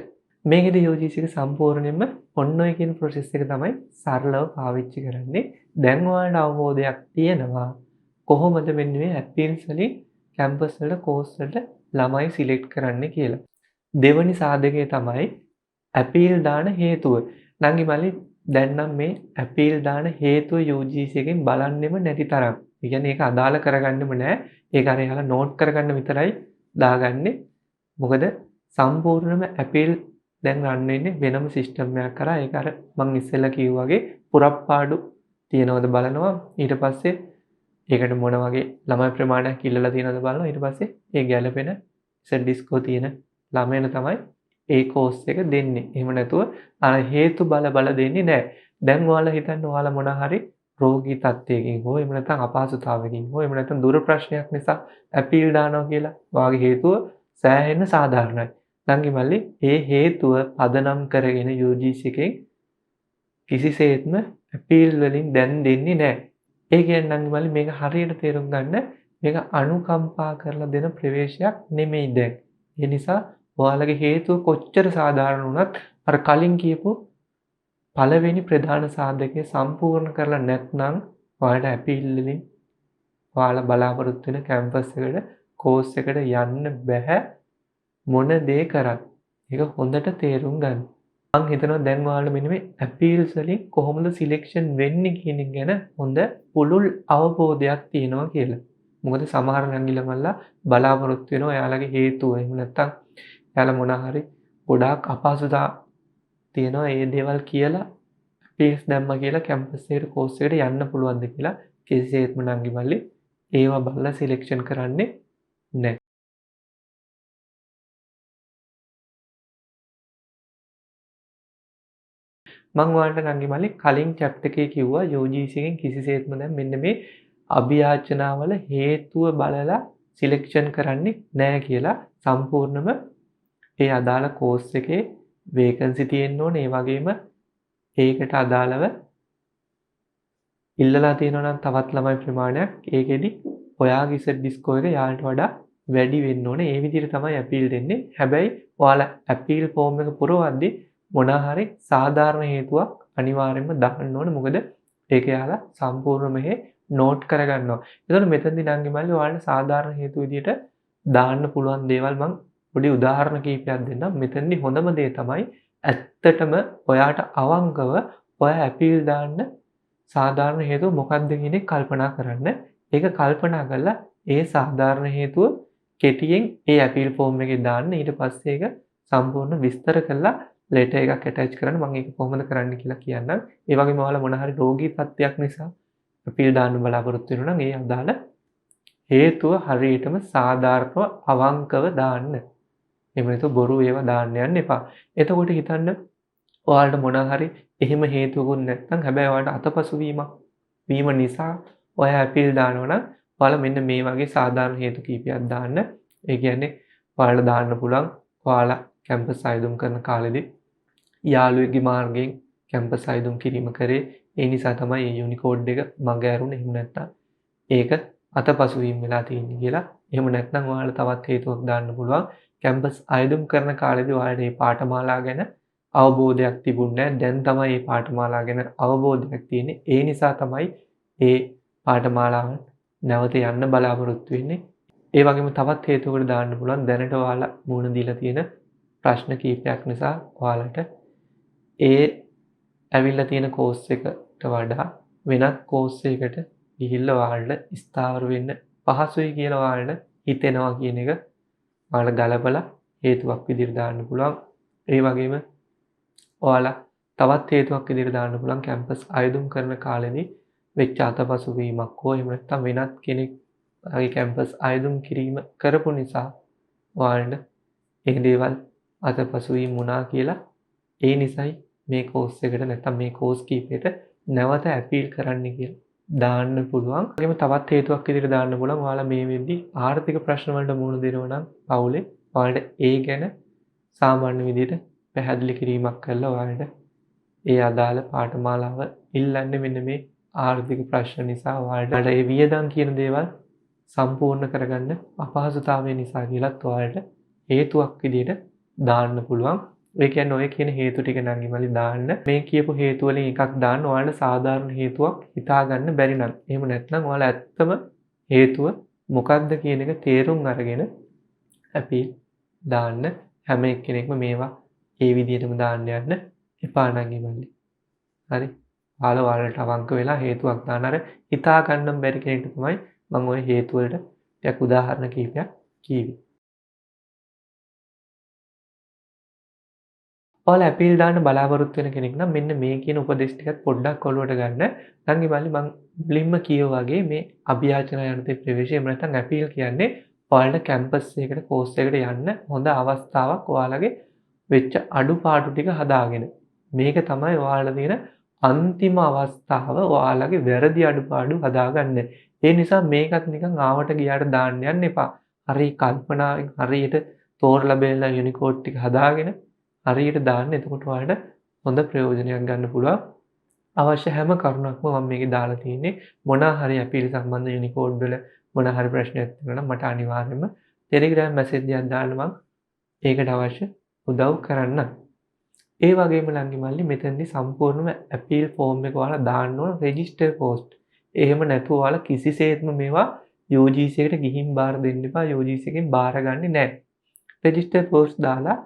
මේකෙදි UGC එක සම්පූර්ණයෙන්ම ඔන්න ඔය කියන ප්‍රොසෙස් එක තමයි සරලව පාවිච්චි කරන්නේ. දැන් ඔයාලට අවබෝධයක් තියෙනවා කොහොමද මෙන්න මේ අපීල්ස් වලින් කැම්පස් වල කෝස් වලට ළමයි සිලෙක්ට් කරන්න කියලා. දෙවනි සාධකය තමයි අපීල් දාන හේතුව. නංගි මල්ලි දැන් නම් මේ අපීල් දාන හේතුව UGC එකෙන් බලන්නෙම නැති තරම්. ඒ කියන්නේ ඒක අදාළ කරගන්නෙම නෑ. ඒක අර එහලා නෝට් කරගන්න විතරයි දාගන්නේ. මොකද සම්පූර්ණම අපීල් දැන් රන් වෙන්නේ වෙනම සිස්ටම් එකක් කරා. ඒක අර මම ඉස්සෙල්ලා කිව්වා වගේ පුරප්පාඩු තියනවද බලනවා. ඊට පස්සේ ඒකට මොන වගේ ළමයි ප්‍රමාණයක් ඉල්ලලා තියෙනවද බලනවා. ඊට පස්සේ ඒ ගැළපෙන ඉසඩ් ස්කෝර් තියෙන ළමයින තමයි ඒ කෝස් එක දෙන්නේ. එහෙම නැතුව අර හේතු බල දෙන්නේ නැහැ. දැන් ඔයාලා හිතන්න ඔයාලා මොන හරි රෝගී තත්ත්වයකින් හෝ එහෙම නැත්නම් අපහසුතාවයකින් හෝ එහෙම නැත්නම් දුර ප්‍රශ්නයක් නිසා අපීල් දානවා කියලා. වාගේ හේතුව සෑහෙන සාධාරණයි. නංගි මල්ලි ඒ හේතුව පදනම් කරගෙන UGC එකෙන් කිසිසේත්ම අපීල් වලින් දැන් දෙන්නේ නැහැ. ඒ කියන්නේ නංගි මල්ලි මේක හරියට තේරුම් ගන්න මේක අනුකම්පා කරලා දෙන ප්‍රවේශයක් නෙමෙයි දැන්. ඒ නිසා ඔයාලගේ හේතුව කොච්චර සාධාරණ වුණත් අර කලින් කියපු පළවෙනි ප්‍රධාන සාධකය සම්පූර්ණ කරලා නැත්නම් ඔයාලට අපීල් වලින් ඔයාලා බලාපොරොත්තු වෙන කැම්පස් එකට කෝස් එකට යන්න බෑ මොන දේ කරත්. ඒක හොඳට තේරුම් ගන්න. මම හිතනවා දැන් ඔයාලා මෙන්න මේ අපීල්ස් වලින් කොහොමද සිලෙක්ෂන් වෙන්නේ කියන එක ගැන හොඳ පුළුල් අවබෝධයක් තියෙනවා කියලා. මොකද සමහර නංගිල මල්ලා බලාපොරොත්තු වෙනවා එයාලගේ හේතුව. එහෙම නැත්නම් එයාලා මොන හරි ගොඩාක් අපහසුතා තියෙනවා ඒ දේවල් කියලා අපීල්ස් දැම්මා කියලා කැම්පස් එකට කෝස් එකට යන්න පුළුවන්ද කියලා කිසිසේත්ම නංගි මල්ලි ඒවා බලලා සිලෙක්ෂන් කරන්නේ නැහැ. මම ඔයාලට නංගි මල්ලි කලින් චැප්ටර් එකේ කිව්වා UGC එකෙන් කිසිසේත්ම දැන් මෙන්න මේ අභියාචනාවල හේතුව බලලා සිලෙක්ෂන් කරන්නේ නැහැ කියලා. සම්පූර්ණම ඒ අදාළ කෝස් එකේ වේකන්සි තියෙන්න ඕනේ. ඒ වගේම ඒකට අදාළව ඉල්ලලා තියෙනවා නම් තවත් ළමයි ප්‍රමාණයක් ඒකෙදි ඔයාගේ ඉසඩ් ස්කෝර් එක යාලට වඩා වැඩි වෙන්න ඕනේ. ඒ විදිහට තමයි අපීල් දෙන්නේ. හැබැයි ඔයාලා අපීල් ෆෝම් එක පුරවද්දී මොන හරි සාධාරණ හේතුවක් අනිවාර්යයෙන්ම දාන්න ඕනේ. මොකද ඒක යාලා සම්පූර්ණ මෙහෙ නෝට් කරගන්නවා. එතකොට මෙතනදී නංගි මල්ලි ඔයාලට සාධාරණ හේතු විදිහට දාන්න පුළුවන් දේවල් මම පොඩි උදාහරණ කීපයක් දෙන්නම්. මෙතනදී හොඳම දේ තමයි ඇත්තටම ඔයාට අවංකව ඔයා අපීල් දාන්න සාධාරණ හේතුව මොකක්ද කියන එක කල්පනා කරන්න. ඒක කල්පනා කරලා ඒ සාධාරණ හේතුව කෙටියෙන් ඒ අපීල් ෆෝම් එකේ දාන්න. ඊට පස්සේ ඒක සම්පූර්ණ විස්තර කරලා ලෙටර් එකක් ඇටච් කරන්න. මම ඒක කොහොමද කරන්න කියලා කියන්නම්. ඒ වගේම ඔයාලා මොන හරි රෝගී තත්ත්වයක් නිසා අපීල් දාන්න බලාපොරොත්තු වෙනවා නම් ඒ අදාළ හේතුව හරියටම සාධාරණව අවංකව දාන්න. එහෙම නැතු බොරු ඒවා දාන්න යන්න එපා. එතකොට හිතන්න ඔයාලට මොන හරි එහෙම හේතුවකුත් නැත්නම් හැබැයි ඔයාලට අතපසු වීම නිසා ඔයා අපීල් දානවා නම් ඔයාලා මෙන්න මේ වගේ සාධාරණ හේතු කීපයක් දාන්න. ඒ කියන්නේ ඔයාලා දාන්න පුළුවන් ඔයාලා කැම්පස් අයදුම් කරන කාලෙදී යාළුවෙක්ගේ මාර්ගයෙන් කැම්පස් අයදුම් කිරීම කරේ. ඒ නිසා තමයි මේ යුනිකෝඩ් එක මග ඇරුණේ. එහෙම නැත්නම් ඒක අතපසු වීම වෙලා තියෙන්නේ කියලා. එහෙම නැත්නම් ඔයාලා තවත් හේතුවක් දාන්න පුළුවන්. කැම්පස් අයදුම් කරන කාලෙදී ඔයාලට මේ පාඨමාලා ගැන අවබෝධයක් තිබුණේ නැහැ. දැන් තමයි මේ පාඨමාලා ගැන අවබෝධයක් තියෙන්නේ. ඒ නිසා තමයි මේ පාඨමාලාව නැවත යන්න බලාපොරොත්තු වෙන්නේ. ඒ වගේම තවත් හේතුවකට දාන්න පුළුවන්. දැනට ඔයාලා මුහුණ දීලා තියෙන ප්‍රශ්න කීපයක් නිසා ඔයාලට ඒ ඇවිල්ලා තියෙන කෝස් එකට වඩා වෙනත් කෝස් එකකට ගිහිල්ලා ඔයාලට ස්ථාවර වෙන්න පහසුයි කියලා ඔයාලට හිතෙනවා කියන එක ඔයාලා ගලපලා හේතුවක් විදිහට දාන්න පුළුවන්. ඒ වගේම ඔයාලා තවත් හේතුවක් විදිහට දාන්න පුළුවන් කැම්පස් අයදුම් කරන කාලෙදී වෙච්ච අතපසුවීමක් හෝ එහෙම නැත්නම් වෙනත් කෙනෙක්ගේ කැම්පස් අයදුම් කිරීම කරපු නිසා ඔයාලට ඒ දේවල් අතපසුවීම් වුණා කියලා ඒ නිසයි මේ කෝස් එකට නැත්නම් මේ කෝස් කීපයට නැවත ඇපීල් කරන්න කියලා දාන්න පුළුවන්. ඒ වගේම තවත් හේතුවක් විදිහට දාන්න පුළුවන් ඔයාලා මේ වෙද්දී ආර්ථික ප්‍රශ්න වලට මුහුණ දෙනවා නම් පවුලේ ඔයාලට ඒ ගැන සාමාන්‍ය විදිහට පැහැදිලි කිරීමක් කරලා ඔයාලට ඒ අදාළ පාඨමාලාව ඉල්ලන්නේ මෙන්න මේ ආර්ථික ප්‍රශ්න නිසා ඔයාලට ඒ වියදම් කියන දේවල් සම්පූර්ණ කරගන්න අපහසුතාවය නිසා කියලාත් ඔයාලට හේතුවක් විදිහට දාන්න පුළුවන්. ඒ කියන්නේ ඔය කියන හේතු ටික නම් ඉමලි දාන්න. මේ කියපු හේතු වලින් එකක් දාන්න ඔයාලට සාධාරණ හේතුවක් හිතා ගන්න බැරි නම්. එහෙම නැත්නම් ඔයාලා ඇත්තම හේතුව මොකක්ද කියන එක තේරුම් අරගෙන අපි දාන්න හැම එක්කෙනෙක්ම මේවා ඒ විදිහටම දාන්න යන්න එපා නම් ඉමලි. හරි. ඔයාලට අවංක වෙලා හේතුවක් දාන්න අර හිතා ගන්න බැරි කෙනෙක්ට තමයි මම ওই හේතු වලට ටිකක් උදාහරණ කිහිපයක් කිව්වේ. ඔයාලා ඇපීල් දාන්න බලාපොරොත්තු වෙන කෙනෙක් නම් මෙන්න මේ කියන උපදේශ ටිකත් පොඩ්ඩක් ඔලුවට ගන්න. නැන්ගි මල්ලි මම මුලින්ම කියෝ වගේ මේ අභියාචන යනතේ ප්‍රවේශය එහෙම නැත්නම් ඇපීල් කියන්නේ ඔයාලට කැම්පස් එකකට කෝස් එකට යන්න හොඳ අවස්ථාවක් ඔයාලගේ වෙච්ච අඩුපාඩු ටික හදාගෙන. මේක තමයි ඔයාලා තියෙන අන්තිම අවස්ථාව ඔයාලගේ වැරදි අඩුපාඩු හදාගන්න. ඒ නිසා මේකත් නිකන් ආවට ගියාට දාන්න යන්න එපා. හරි කල්පනාවෙන් හරියට තෝරලා බෙලලා යුනිකෝඩ් ටික හදාගෙන හරියට දාන්න. එතකොට ඔයාලට හොඳ ප්‍රයෝජනයක් ගන්න පුළුවන්. අවශ්‍ය හැම කරුණක්ම මම මේකේ දාලා තියෙන්නේ. මොනවා හරි අපීල් සම්බන්ධ යුනිකෝඩ් වල මොනවා හරි ප්‍රශ්නයක් තියෙනවා නම් මට අනිවාර්යයෙන්ම ටෙලිග්‍රෑම් මැසේජ් එකක් දාන්න මම ඒකට අවශ්‍ය උදව් කරන්න. ඒ වගේම ලංගි මල්ලි මෙතනදී සම්පූර්ණම අපීල් ෆෝම් එක ඔයාලා දාන්න ඕන රෙජිස්ටර් පෝස්ට්. එහෙම නැතුව ඔයාලා කිසිසේත්ම මේවා UGC එකට ගිහින් බාර දෙන්න එපා. UGC එකෙන් බාරගන්නේ නැහැ. රෙජිස්ටර් පෝස්ට් දාලා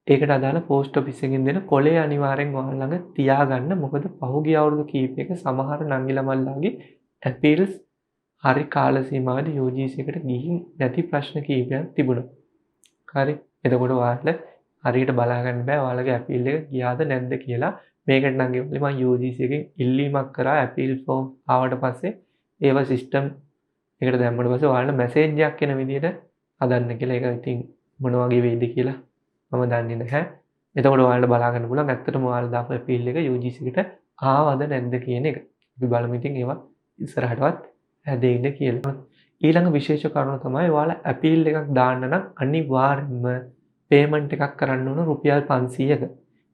ඒකට අදාළ පෝස්ට් ඔෆිස් එකෙන් දෙන කොලේ අනිවාර්යෙන් ඔයාලා ළඟ තියාගන්න. මොකද පහුගිය අවුරුදු කීපයක සමහර නංගිලා මල්ලාගේ අපීල්ස් හරි කාල සීමාවදී UGC එකට ගිහින් නැති ප්‍රශ්න කීපයක් තිබුණා. හරි. එතකොට ඔයාලා හරියට බලා ගන්න බෑ ඔයාලගේ අපීල් එක ගියාද නැද්ද කියලා. මේකට නම් ගෙවලි මම UGC එකෙන් ඉල්ලීමක් කරා අපීල් ෆෝම් ආවට පස්සේ ඒවා සිස්ටම් එකට දැම්මම පස්සේ ඔයාලට මැසේජ් එකක් එන විදිහට හදන්න කියලා. ඒක ඉතින් මොන වගේ වෙයිද කියලා මම දන්නේ නැහැ. එතකොට ඔයාලට බලා ගන්න පුළුවන් ඇත්තටම ඔයාලා දාපු අපීල් එක UGC එකට ආවද නැද්ද කියන එක. අපි බලමු ඉතින් ඒවා ඉස්සරහටවත් හැදෙයිද කියලා. ඊළඟ විශේෂ කරුණ තමයි ඔයාලා අපීල් එකක් දාන්න නම් අනිවාර්යයෙන්ම පේමන්ට් එකක් කරන්න ඕන රුපියල් 500ක.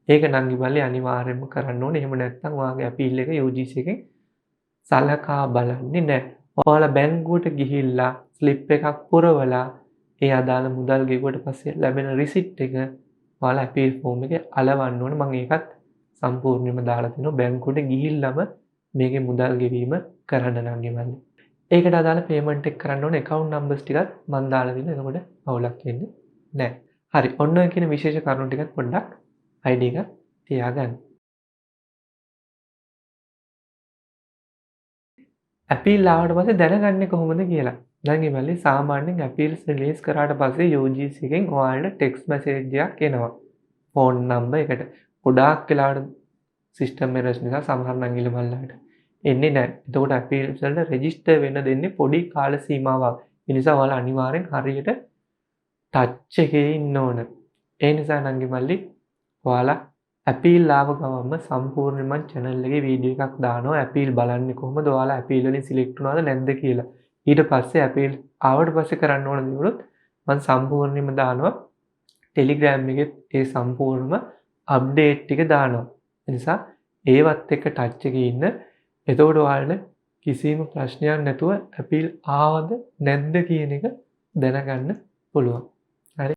ඒක නංගි මල්ලි අනිවාර්යයෙන්ම කරන්න ඕනේ. එහෙම නැත්නම් ඔයාගේ අපීල් එක UGC එකෙන් සලකා බලන්නේ නැහැ. ඔයාලා බැංකුවට ගිහිල්ලා ස්ලිප් එකක් පුරවලා ඒ අදාළ මුදල් ගෙවුවට පස්සේ ලැබෙන රිසිට් එක ඔයාලා අපීල් ෆෝම් එකේ අලවන්න ඕනේ. මම ඒකත් සම්පූර්ණයෙන්ම දාලා තිනවා. බැංකුවට ගිහිල්ලාම මේකේ මුදල් ගෙවීම කරන්න නංගි මල්ලි. ඒකට අදාළ පේමන්ට් එක කරන්න ඕනේ. account numbers ටිකත් මම දාලා දෙනවා. එතකොට අවුලක් වෙන්නේ නැහැ. හරි. ඔන්න ඔය කියන විශේෂ කරුණු ටිකත් පොඩ්ඩක් ID එක තියාගන්න. අපීල් ආවට පස්සේ දැනගන්නේ කොහොමද කියලා. දැන් ඉමල්ලි සාමාන්‍යයෙන් අපීල්ස් රිලීස් කරාට පස්සේ UGC එකෙන් ඔයාලට ටෙක්ස්ට් මැසේජ් එකක් එනවා. ෆෝන් නම්බර් එකට. ගොඩාක් වෙලාවට සිස්ටම් එරර්ස් නිසා සමහර නංගිල මල්ලාට එන්නේ නැහැ. එතකොට අපීල්ස් වලට රෙජිස්ටර් වෙන්න දෙන්නේ පොඩි කාල සීමාවක්. ඒ නිසා ඔයාලා අනිවාර්යෙන් හරියට ටච් එකේ ඉන්න ඕන. ඒ නිසා නංගි මල්ලි ඔයාලා අපීල් ආව ගමන්ම සම්පූර්ණයෙන්ම channel එකේ වීඩියෝ එකක් දානවා. අපීල් බලන්නේ කොහොමද? ඔයාලා අපීල් වලින් සිලෙක්ට් වුණාද නැද්ද කියලා. ඊට පස්සේ අපීල් ආවට පස්සේ කරන්න ඕන දේවලුත් මම සම්පූර්ණයෙන්ම දානවා. Telegram එකේ ඒ සම්පූර්ණම අප්ඩේට් ටික දානවා. ඒ නිසා ඒවත් එක්ක ටච් එකේ ඉන්න. එතකොට ඔයාලට කිසිම ප්‍රශ්නයක් නැතුව අපීල් ආවද නැද්ද කියන එක දැනගන්න පුළුවන්. හරි.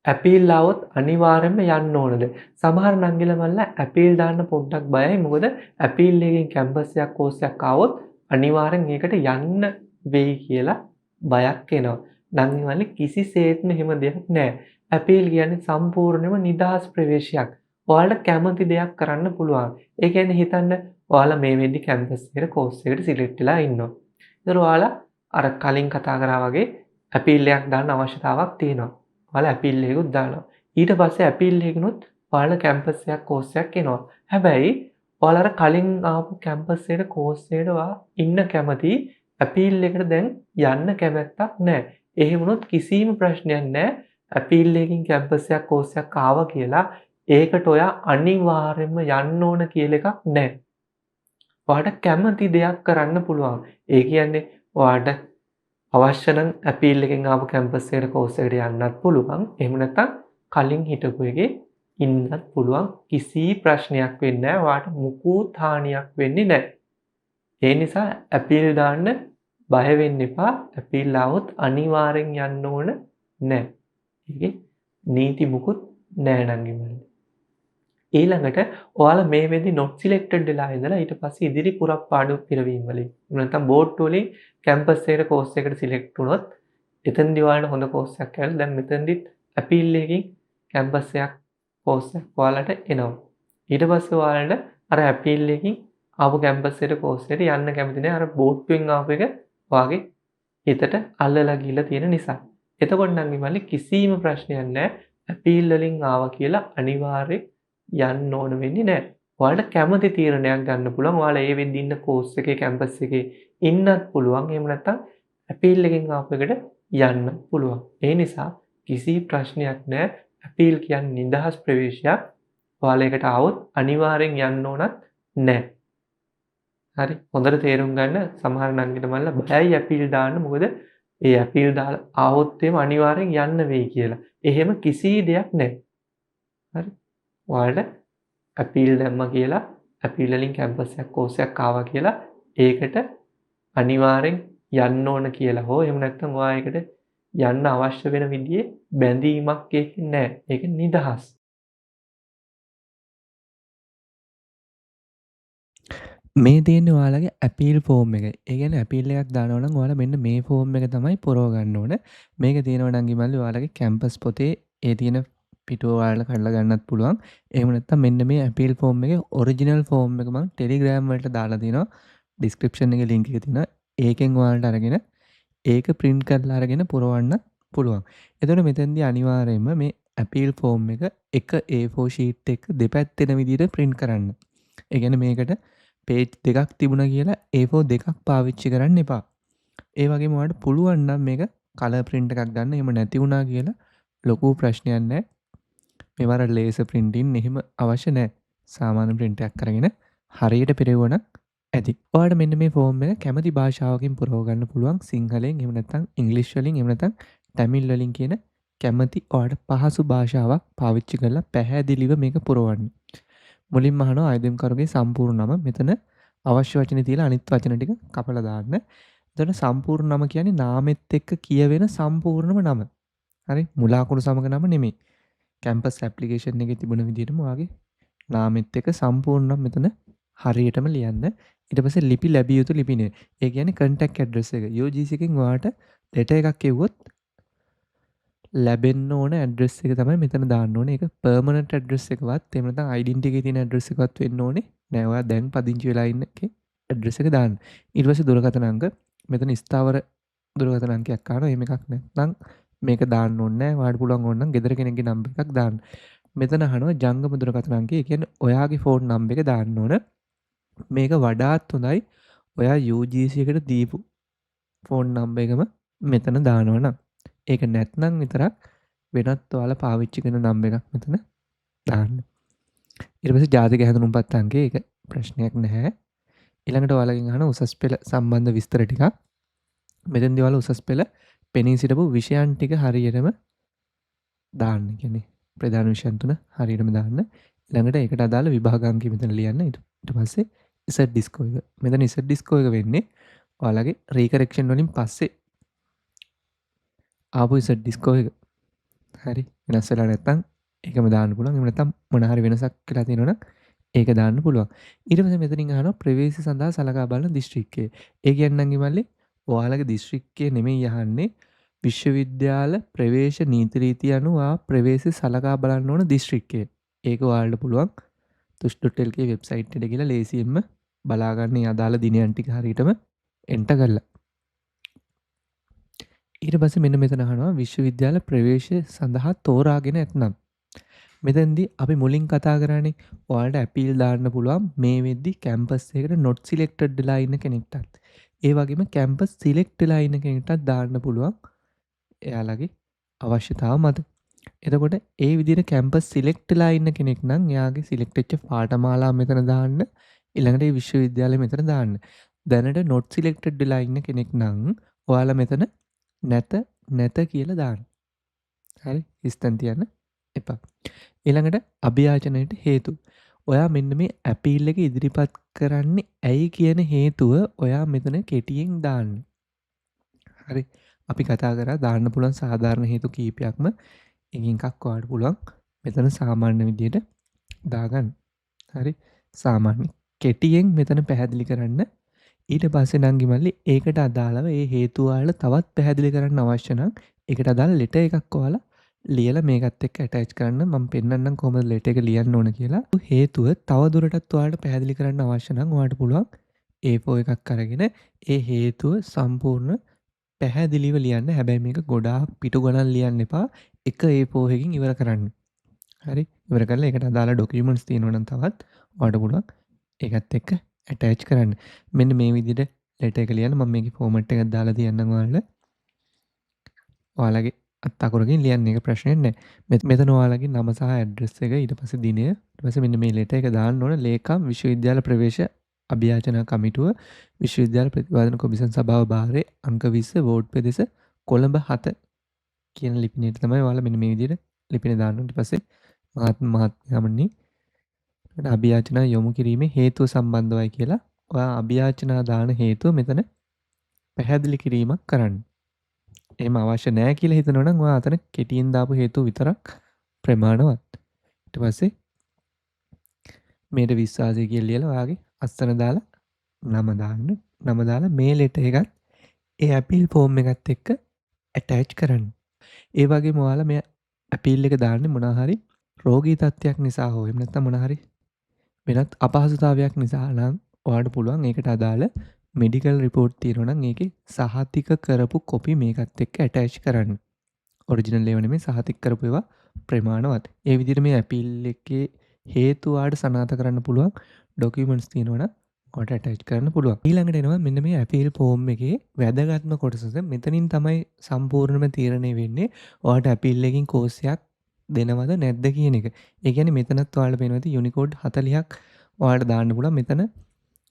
අපීල් આવොත් අනිවාර්යයෙන්ම යන්න ඕනද? සමහර නංගිල මල්ලා අපීල් දාන්න පොඩ්ඩක් බයයි. මොකද අපීල් එකෙන් කැම්පස් එකක් කෝස් එකක් આવොත් අනිවාර්යෙන් ඒකට යන්න වෙයි කියලා බයක් එනවා. නංගි මල්ලි කිසිසේත්ම එහෙම දෙයක් නැහැ. අපීල් කියන්නේ සම්පූර්ණයෙන්ම නිදහස් ප්‍රවේශයක්. ඔයාලට කැමති දෙයක් කරන්න පුළුවන්. ඒ කියන්නේ හිතන්න ඔයාලා මේ වෙද්දි කැම්පස් එකට කෝස් එකට සිලෙක්ට් වෙලා ඉන්නවා. ඒතර ඔයාලා අර කලින් කතා කරා වගේ ඇපීල් එකක් දාන්න අවශ්‍යතාවක් තියෙනවා. ඔයාලා ඇපීල් එකකුත් දානවා. ඊට පස්සේ ඇපීල් එකකිනුත් ඔයාලට කැම්පස් එකක් කෝස් එකක් එනවා. හැබැයි ඔයාලා අර කලින් ආපු කැම්පස් එකට කෝස් එකට ඔයා ඉන්න කැමති ඇපීල් එකට දැන් යන්න කැමැත්තක් නැහැ. එහෙම වුණොත් කිසිම ප්‍රශ්නයක් නැහැ. ඇපීල් එකකින් කැම්පස් එකක් කෝස් එකක් ආවා කියලා ඒකට ඔයා අනිවාර්යයෙන්ම යන්න ඕන කියලා එකක් නැහැ. ඔයාට කැමති දෙයක් කරන්න පුළුවන්. ඒ කියන්නේ ඔයාට අවශ්‍ය නම් ඇපීල් එකෙන් ආපු කැම්පස් එකට කෝස් එකට යන්නත් පුළුවන්. එහෙම නැත්නම් කලින් හිටපු එකේ ඉන්නත් පුළුවන්. කිසි ප්‍රශ්නයක් වෙන්නේ නැහැ. ඔයාට මුකුත් හානියක් වෙන්නේ නැහැ. ඒ නිසා ඇපීල් දාන්න බය වෙන්න එපා. ඇපීල් ආවොත් අනිවාර්යෙන් යන්න ඕන නැහැ. ඒකේ නීති මුකුත් නැහැ නංගිමල්ලි. ඊළඟට ඔයාලා මේ වෙද්දි not selected වෙලා ඉඳලා ඊට පස්සේ ඉදිරි පුරප්පාඩු පිරවීම වලින් නැත්නම් බෝඩ් වලින් කැම්පස් එකට කෝස් එකට සිලෙක්ට් වුණොත් එතනදී ඔයාලට හොඳ කෝස් එකක් ඇවිල්ලා දැන් මෙතනදිත් අපීල් එකකින් කැම්පස් එකක් කෝස් එකක් ඔයාලට එනවා. ඊට පස්සේ ඔයාලට අර අපීල් එකකින් ආපු කැම්පස් එකට කෝස් එකට යන්න කැමති නැහැ. අර බෝඩ්ුවෙන් ආපු එක ඔයාගේ හිතට අල්ලලා ගිහලා තියෙන නිසා. එතකොට නම් ඉමල්ලි කිසිම ප්‍රශ්නයක් නැහැ. අපීල් වලින් ආවා කියලා අනිවාර්යෙන් යන්න ඕන වෙන්නේ නැහැ. ඔයාලට කැමති තීරණයක් ගන්න පුළුවන්. ඔයාලා ඒ වෙද්දි ඉන්න කෝස් එකේ කැම්පස් එකේ ඉන්නත් පුළුවන්. එහෙම නැත්නම් අපීල් එකෙන් ආපු එකට යන්න පුළුවන්. ඒ නිසා කිසි ප්‍රශ්නයක් නැහැ. අපීල් කියන්නේ නිදහස් ප්‍රවේශයක්. ඔයාලා ඒකට ආවොත් අනිවාර්යෙන් යන්න ඕනත් නැහැ. හරි. හොඳට තේරුම් ගන්න. සමහර නංගිට මල්ලා බයයි අපීල් දාන්න. මොකද ඒ අපීල් දාලා ආවොත් එහෙම අනිවාර්යෙන් යන්න වෙයි කියලා. එහෙම කිසි දෙයක් නැහැ. හරි. ඔයාලට අපීල් දැම්මා කියලා අපීල් වලින් කැම්පස් එකක් කෝස් එකක් ආවා කියලා ඒකට අනිවාර්යෙන් යන්න ඕන කියලා හෝ එහෙම නැත්නම් ඔයා ඒකට යන්න අවශ්‍ය වෙන විදිහේ බැඳීමක් ඒකේ නැහැ. ඒක නිදහස්. මේ තියෙන්නේ ඔයාලගේ ඇපීල් ෆෝම් එක. ඒ කියන්නේ ඇපීල් එකක් දානවා නම් ඔයාලා මෙන්න මේ ෆෝම් එක තමයි පුරව ගන්න ඕන. මේක තියෙනවා නම් ඉමල්ලි ඔයාලගේ කැම්පස් පොතේ ඒ තියෙන පිටුව ඔයාලට කඩලා ගන්නත් පුළුවන්. එහෙම නැත්නම් මෙන්න මේ ඇපීල් ෆෝම් එකේ ඔරිජිනල් ෆෝම් එක මම ටෙලිග්‍රෑම් වලට දාලා තියෙනවා. ඩිස්ක්‍රිප්ෂන් එකේ ලින්ක් එක තියෙනවා. ඒකෙන් ඔයාලට අරගෙන ඒක print කරලා අරගෙන පුරවන්න පුළුවන්. එතකොට මෙතෙන්දී අනිවාර්යයෙන්ම මේ ඇපීල් ෆෝම් එක එක A4 sheet එක දෙපැත්තෙන විදිහට print කරන්න. ඒ කියන්නේ මේකට පේජ් දෙකක් තිබුණ කියලා A4 දෙකක් පාවිච්චි කරන්න එපා. ඒ වගේම ඔයාලට පුළුවන් නම් මේක කලර් print එකක් ගන්න. එහෙම නැති වුණා කියලා ලොකු ප්‍රශ්නයක් නැහැ. මේවර ලේසර් printing එහෙම අවශ්‍ය නැහැ. සාමාන්‍ය print එකක් අරගෙන හරියට පෙරෙවුවනම් ඇති. ඔයාලට මෙන්න මේ ෆෝම් එක කැමති භාෂාවකින් පුරව ගන්න පුළුවන්. සිංහලෙන් එහෙම නැත්නම් ඉංග්‍රීසි වලින් එහෙම නැත්නම් තමිල් වලින් කියන කැමති ඔයාලට පහසු භාෂාවක් පාවිච්චි කරලා පැහැදිලිව මේක පුරවන්න. මුලින්ම අහනවා ආයුධම්කරුගේ සම්පූර්ණ නම. මෙතන අවශ්‍ය වචන තියලා අනිත් වචන ටික කපලා දාන්න. එතන සම්පූර්ණ නම කියන්නේ නාමෙත් එක්ක කියවෙන සම්පූර්ණම නම. හරි? මුලාකුණු සමග නම නෙමෙයි. කැම්පස් ඇප්ලිකේෂන් එකේ තිබුණ විදිහටම ඔයාගේ නාමෙත් එක්ක සම්පූර්ණ නම මෙතන හරියටම ලියන්න. ඊට පස්සේ ලිපි ලැබිය යුතු ලිපි නේම. ඒ කියන්නේ contact address එක. UGC එකෙන් ඔයාට letter එකක් එව්වොත් ලැබෙන්න ඕන ඇඩ්‍රස් එක තමයි මෙතන දාන්න ඕනේ. ඒක පර්මනන්ට් ඇඩ්‍රස් එකවත් එහෙම නැත්නම් ඩෙන්ටිටි එකේ තියෙන ඇඩ්‍රස් එකවත් වෙන්න ඕනේ නෑ. ඔයා දැන් පදිංචි වෙලා ඉන්න එකේ ඇඩ්‍රස් එක දාන්න. ඊට පස්සේ දුරකථන අංක මෙතන ස්ථාවර දුරකථන අංකයක් ආනවා. එහෙම එකක් නැත්නම් මේක දාන්න ඕනේ නෑ. ඔයාලට පුළුවන් ඕන නම් ගෙදර කෙනෙක්ගේ නම්බර් එකක් දාන්න. මෙතන අහනවා ජංගම දුරකථන අංකය. ඒ කියන්නේ ඔයාගේ ෆෝන් නම්බර් එක දාන්න ඕන. මේක වඩාත් හොඳයි ඔයා UGC එකට දීපු ෆෝන් නම්බර් එකම මෙතන දානවා නම්. ඒක නැත්නම් විතරක් වෙනත් ඔයාලා පාවිච්චි කරන නම්බර් එකක් මෙතන දාන්න. ඊට පස්සේ ජාතික හැඳුනුම්පත් අංකය ඒක ප්‍රශ්නයක් නැහැ. ඊළඟට ඔයාලගෙන් අහන උසස් පෙළ සම්බන්ධ විස්තර ටිකක්. මෙතෙන්දී ඔයාලා උසස් පෙළ පෙනී සිටපු විෂයන් ටික හරියටම දාන්න. කියන්නේ ප්‍රධාන විෂයන් තුන හරියටම දාන්න. ඊළඟට ඒකට අදාළ විභාග අංකය මෙතන ලියන්න. ඊට පස්සේ ඉසඩ් ඩිස්කෝ එක. මෙතන ඉසඩ් ඩිස්කෝ එක වෙන්නේ ඔයාලගේ රීකරෙක්ෂන් වලින් පස්සේ ආපු ඉසඩ් ඩිස්කෝ එක. හරි. වෙනස් වෙලා නැත්නම් ඒකම දාන්න පුළුවන්. එහෙම නැත්නම් මොන හරි වෙනසක් කියලා තියෙනවනම් ඒක දාන්න පුළුවන්. ඊට පස්සේ මෙතනින් අහනවා ප්‍රවේශය සඳහා සලකා බලන දිස්ත්‍රික්කය. ඒ කියන්නේ නම් ඉමල්ලි ඔයාලගේ දිස්ත්‍රික්කය නෙමෙයි අහන්නේ විශ්වවිද්‍යාල ප්‍රවේශ නීති රීති අනුව ප්‍රවේශය සලකා බලන්න ඕන දිස්ත්‍රික්කය. ඒක ඔයාලට පුළුවන් tush.lk වෙබ්සයිට් එකට ගිහලා ලේසියෙන්ම බලා ගන්න. අදාළ දිනයන් ටික හරියටම එන්ටර් කරලා. ඊට පස්සේ මෙන්න මෙතන අහනවා විශ්වවිද්‍යාල ප්‍රවේශය සඳහා තෝරාගෙන ඇතනම්. මෙතනදී අපි මුලින් කතා කරානේ ඔයාලට ඇපීල් දාන්න පුළුවන් මේ වෙද්දි කැම්පස් එකකට not selected වෙලා ඉන්න කෙනෙක්ටත්. ඒ වගේම කැම්පස් select වෙලා ඉන්න කෙනෙක්ටත් දාන්න පුළුවන් එයාලගේ අවශ්‍යතාව මත. එතකොට ඒ විදිහට කැම්පස් select වෙලා ඉන්න කෙනෙක් නම් එයාගේ select වෙච්ච පාඨමාලා මෙතන දාන්න, ඊළඟට ඒ විශ්වවිද්‍යාලය මෙතන දාන්න. දැනට not selected වෙලා ඉන්න කෙනෙක් නම් ඔයාලා මෙතන නැත කියලා දාන්න. හරි? ඉස්තන් තියන්න එපා. ඊළඟට අභියාචනයට හේතු. ඔයා මෙන්න මේ ඇපීල් එක ඉදිරිපත් කරන්නේ ඇයි කියන හේතුව ඔයා මෙතන කෙටියෙන් දාන්න. හරි? අපි කතා කරා දාන්න පුළුවන් සාධාරණ හේතු කීපයක්ම. එකින් එකක් ඔයාලට පුළුවන් මෙතන සාමාන්‍ය විදියට දාගන්න. හරි? සාමාන්‍ය කෙටියෙන් මෙතන පැහැදිලි කරන්න. ඊට පස්සේ නංගි මල්ලි ඒකට අදාළව ඒ හේතුව ඔයාලට තවත් පැහැදිලි කරන්න අවශ්‍ය නම් ඒකට අදාළ ලෙටර් එකක් ඔයාලා ලියලා මේකත් එක්ක ඇටච් කරන්න. මම පෙන්නන්නම් කොහොමද ලෙටර් එක ලියන්න ඕන කියලා. හේතුව තව දුරටත් ඔයාලට පැහැදිලි කරන්න අවශ්‍ය නම් ඔයාලට පුළුවන් A4 එකක් අරගෙන ඒ හේතුව සම්පූර්ණ පැහැදිලිව ලියන්න. හැබැයි මේක ගොඩාක් පිටු ගණන් ලියන්න එපා. එක A4 එකකින් ඉවර කරන්න. හරි? ඉවර කරලා ඒකට අදාළ ඩොකියුමන්ට්ස් තියෙනවා නම් තවත් ඔයාලට පුළුවන් ඒකත් එක්ක ඇටච් කරන්න. මෙන්න මේ විදිහට ලෙටර් එක ලියන්න. මම මේකේ ෆෝමැට් එකක් දාලා තියන්නම් ඔයාලට. ඔයාලගේ අත් අකුරකින් ලියන්න. ඒක ප්‍රශ්නයක් නැහැ. මෙතන ඔයාලගේ නම සහ ඇඩ්‍රස් එක, ඊට පස්සේ දිනය, ඊට පස්සේ මෙන්න මේ ලෙටර් එක දාන්න ඕන. ලේකම් විශ්වවිද්‍යාල ප්‍රවේශ අභියාචනා කමිටුව විශ්වවිද්‍යාල ප්‍රතිපාදන කොමිසම් සභාව භාරේ අංක 20 වෝඩ් පෙදෙස කොළඹ 7 කියන ලිපිනයට තමයි ඔයාලා මෙන්න මේ විදිහට ලිපින දාන්න ඕනේ. ඊට පස්සේ මහත්මයාණනි අභියාචනා යොමු කිරීමේ හේතුව සම්බන්ධවයි කියලා ඔයා අභියාචනා දාන හේතුව මෙතන පැහැදිලි කිරීමක් කරන්න. එහෙම අවශ්‍ය නැහැ කියලා හිතනවා නම් ඔයා අතන කෙටියෙන් දාපු හේතුව විතරක් ප්‍රමාණවත්. ඊට පස්සේ මේට විශ්වාසය කියලා ලියලා ඔයාගේ අස්සන දාලා නම දාන්න. නම දාලා මේ ලෙටර් එකත් ඒ අපීල් ෆෝම් එකත් එක්ක ඇටච් කරන්න. ඒ වගේම ඔයාලා මේ අපීල් එක දාන්නේ මොනවා හරි රෝගී තත්ත්වයක් නිසා හෝ එහෙම නැත්නම් මොනවා හරි වෙනත් අපහසුතාවයක් නිසා නම් ඔයාලට පුළුවන් ඒකට අදාළ මෙඩිකල් රිපෝට් තියෙනවා නම් ඒකේ සහතික කරපු කොපි මේකත් එක්ක ඇටච් කරන්න. ඔරිජිනල් ඒවා නෙමෙයි, සහතික කරපු ඒවා ප්‍රමාණවත්. ඒ විදිහට මේ අපීල් එකේ හේතු ඔයාලට සනාථ කරන්න පුළුවන් ඩොකියුමන්ට්ස් තියෙනවා නම් ඔයාලට ඇටච් කරන්න පුළුවන්. ඊළඟට එනවා මෙන්න මේ අපීල් ෆෝම් එකේ වැදගත්ම කොටස. මෙතනින් තමයි සම්පූර්ණයෙන්ම තීරණය වෙන්නේ ඔයාලට අපීල් එකකින් කෝස් එකක් දෙනවද නැද්ද කියන එක. ඒ කියන්නේ මෙතනත් ඔයාලට පේනවා ඇති යුනිකෝඩ් 40ක් ඔයාලට දාන්න පුළුවන්. මෙතන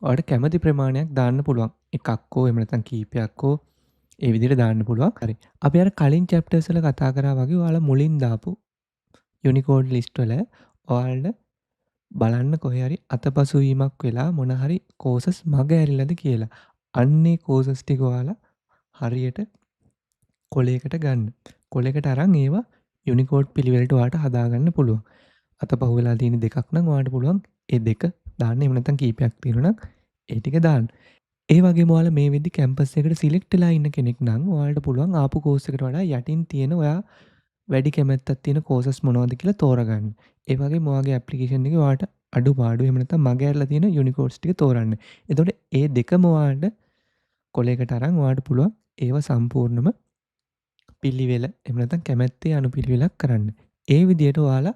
ඔයාලට කැමති ප්‍රමාණයක් දාන්න පුළුවන්. එකක් හෝ එහෙම නැත්නම් කීපයක් හෝ ඒ විදිහට දාන්න පුළුවන්. හරි. අපි අර කලින් chapters වල කතා කරා වගේ ඔයාලා මුලින් දාපු යුනිකෝඩ් ලිස්ට් වල ඔයාලට බලන්න කොහේ හරි අතපසු වීමක් වෙලා මොන හරි කෝසස් මග ඇරිලාද කියලා. අන්නේ කෝසස් ටික ඔයාලා හරියට කොලයකට ගන්න. කොලයකට අරන් ඒවා යුනිකෝඩ් පිළිවෙලට ඔයාලට හදාගන්න පුළුවන්. අතපහුව වෙලා තියෙන දෙකක් නම් ඔයාලට පුළුවන් ඒ දෙක දාන්න. එහෙම නැත්නම් කීපයක් තියෙනවා නම් ඒ ටික දාන්න. ඒ වගේම ඔයාලා මේ වෙද්දි කැම්පස් එකට සිලෙක්ට් වෙලා ඉන්න කෙනෙක් නම් ඔයාලට පුළුවන් ආපු කෝස් එකට වඩා යටින් තියෙන ඔයා වැඩි කැමැත්තක් තියෙන කෝසස් මොනවද කියලා තෝරගන්න. ඒ වගේම ඔයාගේ ඇප්ලිකේෂන් එකේ ඔයාලට අඩුපාඩු එහෙම නැත්නම් මග ඇරලා තියෙන යුනිකෝඩ්ස් ටික තෝරන්න. එතකොට ඒ දෙකම ඔයාලට කොලයකට අරන් ඔයාලට පුළුවන් ඒවා සම්පූර්ණම පිළිවෙල එහෙම නැත්නම් කැමැත්තේ අනුපිළිවෙලක් කරන්න. ඒ විදිහට ඔයාලා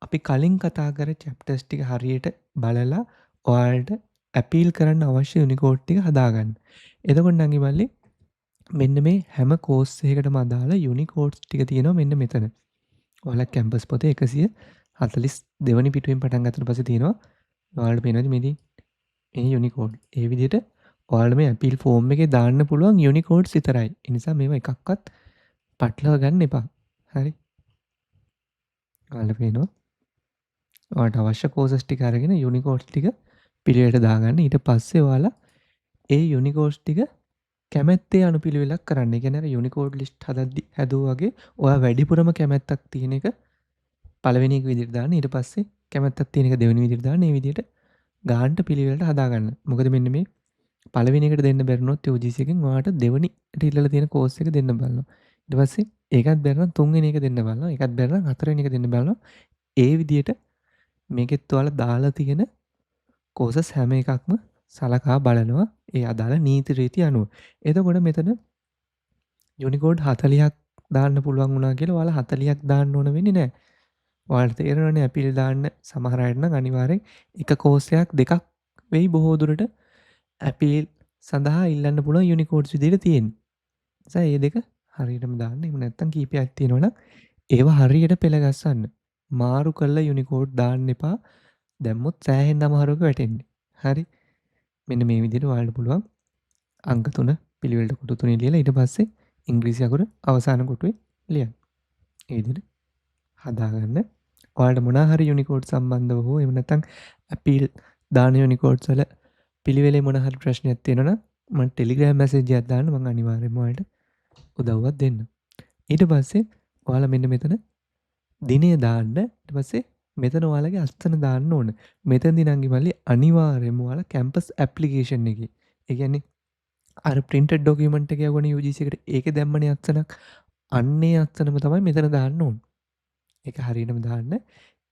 අපි කලින් කතා කර chapters ටික හරියට බලලා ඔයාලට අපීල් කරන්න අවශ්‍ය යුනිකෝඩ් ටික හදාගන්න. එතකොට නංගි මල්ලි මෙන්න මේ හැම කෝස් එකකටම අදාළ යුනිකෝඩ්ස් ටික තියෙනවා මෙන්න මෙතන. ඔයාලා කැම්පස් පොතේ 142 වෙනි පිටුවෙන් පටන් ගත්තට පස්සේ තියෙනවා ඔයාලට පේනවාද මේ යුනිකෝඩ්. ඒ විදිහට ඔයාලා මේ අපීල් ෆෝම් එකේ දාන්න පුළුවන් යුනිකෝඩ්ස් විතරයි. ඒ නිසා මේවා එකක්වත් පටලවා ගන්න එපා. හරි. ඔයාලට පේනවා. ඔයාලට අවශ්‍ය කෝසස් ටික අරගෙන යුනිකෝඩ්ස් ටික පිළිවෙලට දාගන්න. ඊට පස්සේ ඔයාලා ඒ යුනිකෝඩ්ස් ටික කැමැත්තේ අනුපිළිවෙලක් කරන්න. ඒ කියන්නේ අර යුනිකෝඩ් ලිස්ට් හැදුවා වගේ ඔයා වැඩිපුරම කැමැත්තක් තියෙන එක පළවෙනි එක විදිහට දාන්න. ඊට පස්සේ කැමැත්තක් තියෙන එක දෙවෙනි විදිහට දාන්න. මේ විදිහට ගානට පිළිවෙලට හදාගන්න. මොකද මෙන්න මේ පළවෙනි එකට දෙන්න බැරිනොත් UGC එකෙන් ඔයාලට දෙවෙනිට ඉල්ලලා තියෙන කෝස් එක දෙන්න බලනවා. ඊට පස්සේ ඒකත් බැරි නම් තුන්වෙනි එක දෙන්න බලනවා. ඒකත් බැරි නම් හතරවෙනි එක දෙන්න බලනවා. ඒ විදිහට මේකෙත් ඔයාලා දාලා තියෙන කෝසස් හැම එකක්ම සලකා බලනවා ඒ අදාළ නීති රීති අනුව. එතකොට මෙතන යුනිකෝඩ් 40ක් දාන්න පුළුවන් වුණා කියලා ඔයාලා 40ක් දාන්න ඕන වෙන්නේ නැහැ. ඔයාලට තේරෙනවනේ ඇපීල් දාන්න සමහර අයට නම් අනිවාර්යෙන් එක කෝස් එකක් දෙකක් වෙයි බොහෝ දුරට ඇපීල් සඳහා ඉල්ලන්න පුළුවන් යුනිකෝඩ්ස් විදිහට තියෙන්නේ. නිසා මේ දෙක හරියටම දාන්න. එහෙම නැත්නම් කීපයක් තියෙනවනම් ඒවා හරියට පෙළ ගස්සන්න. මාරු කරලා යුනිකෝඩ් දාන්න එපා. දැම්මොත් සෑහෙන්න අමාරුවක වැටෙන්නේ. හරි. මෙන්න මේ විදිහට ඔයාලට පුළුවන් අංක 3 පිළිවෙලට කොටු 3 ලියලා ඊට පස්සේ ඉංග්‍රීසි අකුර අවසාන කොටුවේ ලියන්න. ඒ විදිහට හදාගන්න. ඔයාලට මොනා හරි යුනිකෝඩ් සම්බන්ධව හෝ එහෙම නැත්නම් අපීල් දාන යුනිකෝඩ්ස් වල පිළිවෙලේ මොන හරි ප්‍රශ්නයක් තියෙනවා නම් මම ටෙලිග්‍රෑම් මැසේජ් එකක් දාන්න මම අනිවාර්යෙන්ම ඔයාලට උදව්වක් දෙන්නම්. ඊට පස්සේ ඔයාලා මෙන්න මෙතන දිනේ දාන්න ඊට පස්සේ මෙතන ඔයාලගේ අස්තන දාන්න ඕන. මෙතනදී නම් ඉමල්ලි අනිවාර්යෙන්ම ඔයාලා කැම්පස් ඇප්ලිකේෂන් එකේ. ඒ කියන්නේ අර printed document එක යවගෙන UGC එකට ඒකේ දැම්මනේ අත්සනක්. අන්නේ අත්සනම තමයි මෙතන දාන්න ඕන. ඒක හරියටම දාන්න.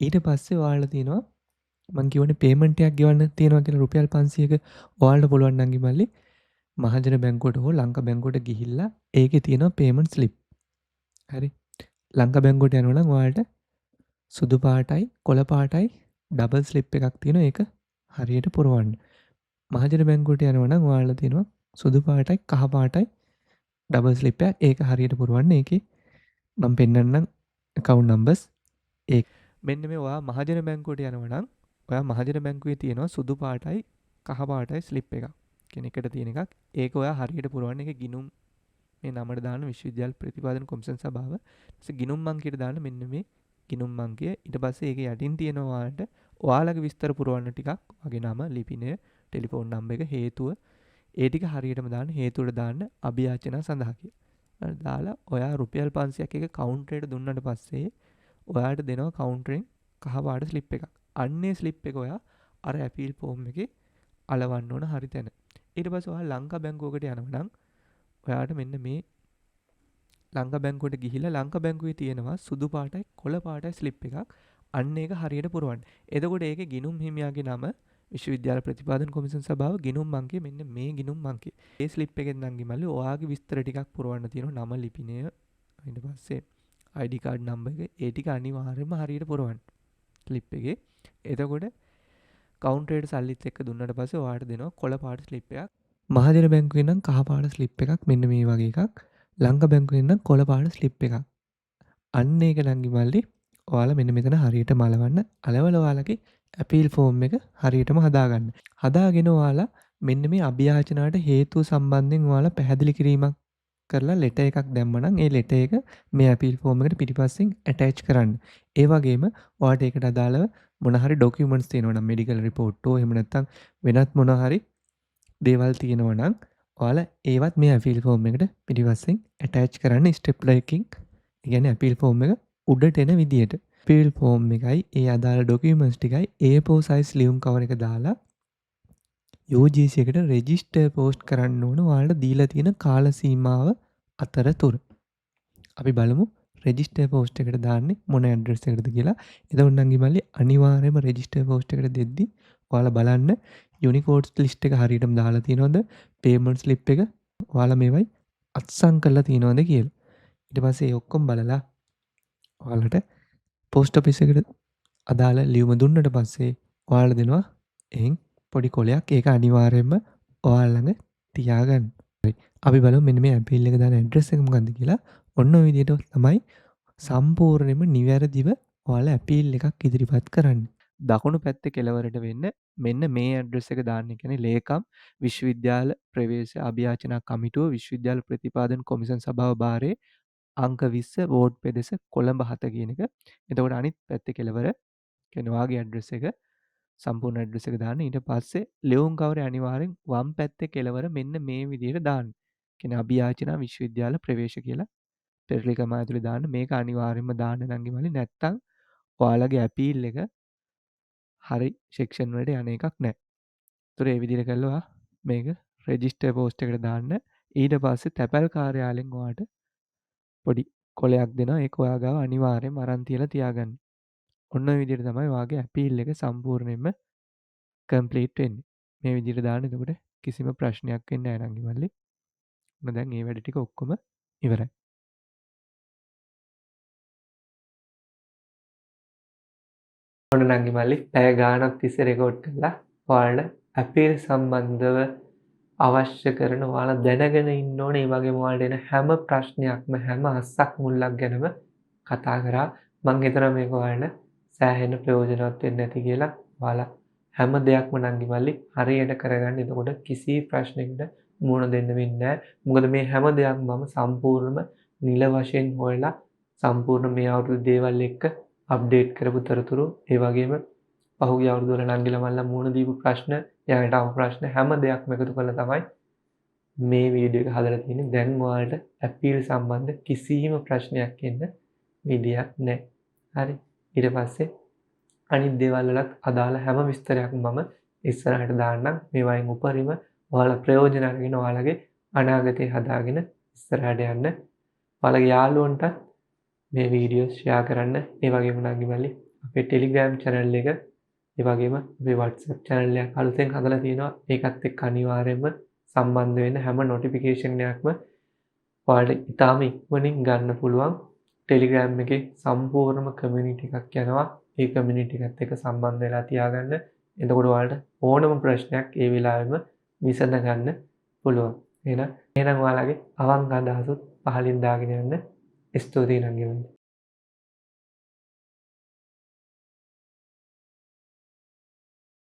ඊට පස්සේ ඔයාලා තියෙනවා මං කියවනේ පේමන්ට් එකක් ගෙවන්න තියෙනවා කියලා රුපියල් 500ක ඔයාලට පුළුවන් නම් ඉමල්ලි මහජන බැංකුවට හෝ ලංකා බැංකුවට ගිහිල්ලා ඒකේ තියෙනවා පේමන්ට් ස්ලිප්. හරි. ලංකා බැංකුවට යනවා නම් ඔයාලට සුදු පාටයි කොළ පාටයි ඩබල් ස්ලිප් එකක් තියෙනවා ඒක හරියට පුරවන්න. මහජන බැංකුවට යනවා නම් ඔයාලා තියෙනවා සුදු පාටයි කහ පාටයි ඩබල් ස්ලිප් එකක් ඒක හරියට පුරවන්න. ඒකේ මම පෙන්නන්නම් account numbers. ඒ මෙන්න මේ ඔයා මහජන බැංකුවට යනවා නම් ඔයා මහජන බැංකුවේ තියෙනවා සුදු පාටයි කහ පාටයි ස්ලිප් එකක්. කෙනෙක්ට තියෙන එකක්. ඒක ඔයා හරියට පුරවන්න. ඒක ගිණුම් මේ නමට දාන විශ්වවිද්‍යාල ප්‍රතිපාදන කොමිෂන් සභාව. ඊට ගිණුම් අංකයට දාන්න මෙන්න මේ ගිණුම් අංකය. ඊට පස්සේ ඒක යටින් තියෙනවා ඔයාලට ඔයාලගේ විස්තර පුරවන්න ටිකක්. වගේ නම, ලිපිනය, ටෙලිෆෝන් නම්බර් එක, හේතුව ඒ ටික හරියටම දාන්න. හේතුවට දාන්න අභියාචනා සඳහා කියලා. දාලා ඔයා රුපියල් 500ක් එක කවුන්ටරේට දුන්නට පස්සේ ඔයාට දෙනවා කවුන්ටරෙන් කහ පාට ස්ලිප් එකක්. අන්නේ ස්ලිප් එක ඔයා අර ඇපීල් ෆෝම් එකේ අලවන්න ඕන හරි තැන. ඊට පස්සේ ඔයා ලංකා බැංකුවකට යනවා නම් ඔයාට මෙන්න මේ ලංකා බැංකුවට ගිහිල්ලා ලංකා බැංකුවේ තියෙනවා සුදු පාටයි කොළ පාටයි ස්ලිප් එකක්. අන්න ඒක හරියට පුරවන්න. එතකොට ඒකේ ගිණුම් හිමියාගේ නම විශ්වවිද්‍යාල ප්‍රතිපාදන කොමිෂන් සභාව ගිණුම් අංකය මෙන්න මේ ගිණුම් අංකය. ඒ ස්ලිප් එකෙන් නම් ගිමල්ලි ඔයාගේ විස්තර ටිකක් පුරවන්න තියෙනවා. නම, ලිපිනය, ඊට පස්සේ ID කාඩ් නම්බර් එක ඒ ටික අනිවාර්යයෙන්ම හරියට පුරවන්න. ස්ලිප් එකේ. එතකොට කවුන්ටරේට සල්ලිත් එක්ක දුන්නට පස්සේ ඔයාට දෙනවා කොළ පාට ස්ලිප් එකක්. මහජන බැංකුවෙන් නම් කහ පාට ස්ලිප් එකක් මෙන්න මේ වගේ එකක්. ලංකා බැංකුවෙන් නම් කොළ පාට ස්ලිප් එකක්. අන්න ඒක නම් ඉමල්ලි ඔයාලා මෙන්න මෙතන හරියට මලවන්න. අලවලා ඔයාලගේ අපීල් ෆෝම් එක හරියටම හදාගන්න. හදාගෙන ඔයාලා මෙන්න මේ අභියාචනාවට හේතුව සම්බන්ධයෙන් ඔයාලා පැහැදිලි කිරීමක් කරලා ලෙටර් එකක් දැම්මනම් ඒ ලෙටර් එක මේ අපීල් ෆෝම් එකට පිටිපස්සෙන් ඇටච් කරන්න. ඒ වගේම ඔයාලට ඒකට අදාළව මොන හරි ඩොකියුමන්ට්ස් තියෙනවා නම් මෙඩිකල් රිපෝට් හෝ එහෙම නැත්නම් වෙනත් මොන හරි දේවල් තියෙනවා නම් ඔයාලා ඒවත් මේ අපීල් ෆෝම් එකට පිටිපස්සෙන් ඇටච් කරන්න ස්ටෙප් එකකින්. ඒ කියන්නේ අපීල් ෆෝම් එක උඩට එන විදියට. අපීල් ෆෝම් එකයි ඒ අදාළ ඩොකියුමන්ට්ස් ටිකයි A4 size ලියුම් කවර් එක දාලා UGC එකට රෙජිස්ටර් පෝස්ට් කරන්න ඕන ඔයාලට දීලා තියෙන කාල සීමාව අතරතුර. අපි බලමු රෙජිස්ටර් පෝස්ට් එකට දාන්නේ මොන ඇඩ්‍රස් එකකටද කියලා. එතකොට නම් ඉමල්ලි අනිවාර්යයෙන්ම රෙජිස්ටර් පෝස්ට් එකට දෙද්දි ඔයාලා බලන්න යුනිකෝඩ්ස් ලිස්ට් එක හරියටම දාලා තියෙනවද? පේමන්ට් ස්ලිප් එක ඔයාලා මේවයි අත්සන් කරලා තියෙනවද කියලා. ඊට පස්සේ ඒ ඔක්කොම බලලා ඔයාලට පෝස්ට් ඔෆිස් එකට අදාළ ලියුම දුන්නට පස්සේ ඔයාලා දෙනවා එහෙන් පොඩි කොලයක්. ඒක අනිවාර්යයෙන්ම ඔයාලා ළඟ තියාගන්න. අපි බලමු මෙන්න මේ අපීල් එක දාන ඇඩ්‍රස් එක මොකක්ද කියලා. ඔන්න ඔය විදිහට තමයි සම්පූර්ණයෙන්ම නිවැරදිව ඔයාලා අපීල් එකක් ඉදිරිපත් කරන්න. දකුණු පැත්තේ කෙළවරට වෙන්න මෙන්න මේ ඇඩ්‍රස් එක දාන්න. කියන්නේ ලේකම් විශ්වවිද්‍යාල ප්‍රවේශ අභියාචනා කමිටුව විශ්වවිද්‍යාල ප්‍රතිපාදන කොමිෂන් සභාව භාරේ අංක 20 වෝඩ් පෙදෙස කොළඹ 7 කියන එක. එතකොට අනිත් පැත්තේ කෙළවර කියන්නේ ඔයාගේ ඇඩ්‍රස් එක සම්පූර්ණ ඇඩ්‍රස් එක දාන්න. ඊට පස්සේ ලියුම් කවරේ අනිවාර්යෙන් වම් පැත්තේ කෙළවර මෙන්න මේ විදිහට දාන්න. කියන්නේ අභියාචනා විශ්වවිද්‍යාල ප්‍රවේශ කියලා පෙරලිකම ඇතුලේ දාන්න. මේක අනිවාර්යෙන්ම දාන්න නම් ඉමලි නැත්තම් ඔයාලගේ අපීල් එක හරි සෙක්ෂන් වලට යන එකක් නැහැ. ඒතර ඒ විදිහට කළා මේක රෙජිස්ටර් පෝස්ට් එකට දාන්න. ඊට පස්සේ තැපැල් කාර්යාලයෙන් ඔයාට පොඩි කොලයක් දෙනවා. ඒක ඔයා ගාව අනිවාර්යෙන්ම අරන් තියලා තියාගන්න. ඔන්න ඔය විදිහට තමයි ඔයාගේ අපීල් එක සම්පූර්ණයෙන්ම කම්ප්ලීට් වෙන්නේ. මේ විදිහට දාන්න. එතකොට කිසිම ප්‍රශ්නයක් වෙන්නේ නැහැ නංගි මල්ලි. මම දැන් මේ වැඩ ටික ඔක්කොම ඉවරයි. ඔන්න නංගි මල්ලි පැය ගානක් තිස්සේ රෙකෝඩ් කරලා ඔයාලට අපීල් සම්බන්ධව අවශ්‍ය කරන ඔයාලා දැනගෙන ඉන්න ඕනේ මේ වගේම ඔයාලට එන හැම ප්‍රශ්නයක්ම හැම අස්සක් මුල්ලක් ගැනම කතා කරා. මං හිතනවා මේක ඔයාලට සෑහෙන ප්‍රයෝජනවත් වෙන්න ඇති කියලා. ඔයාලා හැම දෙයක්ම නංගි මල්ලි හරියට කරගන්න. එතකොට කිසි ප්‍රශ්නයකට මුහුණ දෙන්න වෙන්නේ නැහැ. මොකද මේ හැම දෙයක්ම මම සම්පූර්ණම නිල වශයෙන් හොයලා සම්පූර්ණ මේ අවුරුදු දේවල් එක්ක අප්ඩේට් කරපු තොරතුරු ඒ වගේම පහුගිය අවුරුදු වල නංගිලා මල්ලා මුහුණ දීපු ප්‍රශ්න යායට ආපු ප්‍රශ්න හැම දෙයක්ම එකතු කරලා තමයි මේ වීඩියෝ එක හදලා තියෙන්නේ. දැන් ඔයාලට අපීල් සම්බන්ධ කිසිම ප්‍රශ්නයක් එන්න විදියක් නැහැ. හරි. ඊට පස්සේ අනිත් දේවල් වලත් අදාළ හැම විස්තරයක්ම මම ඉස්සරහට දාන්නම්. මේවායින් උපරිම ඔයාලා ප්‍රයෝජන අරගෙන ඔයාලගේ අනාගතය හදාගෙන ඉස්සරහට යන්න. ඔයාලගේ යාළුවන්ට මේ වීඩියෝ ෂෙයා කරන්න. ඒ වගේම නංගි මල්ලි අපේ ටෙලිග්‍රෑම් channel එක ඒ වගේම අපේ WhatsApp channel එකක් අලුතෙන් හදලා තියෙනවා. ඒකත් එක්ක අනිවාර්යයෙන්ම සම්බන්ධ වෙන්න. හැම notification එකක්ම ඔයාලට ඉතාම ඉක්මනින් ගන්න පුළුවන්. ටෙලිග්‍රෑම් එකේ සම්පූර්ණම කමියුනිටි එකක් යනවා. ඒ කමියුනිටි එකත් එක්ක සම්බන්ධ වෙලා තියාගන්න. එතකොට ඔයාලට ඕනම ප්‍රශ්නයක් ඒ වෙලාවෙම විසඳ ගන්න පුළුවන්. එහෙනම් ඔයාලගේ අවංක අදහසුත් පහලින් දාගෙන යන්න. ස්තුතියි නංගි මල්ලි.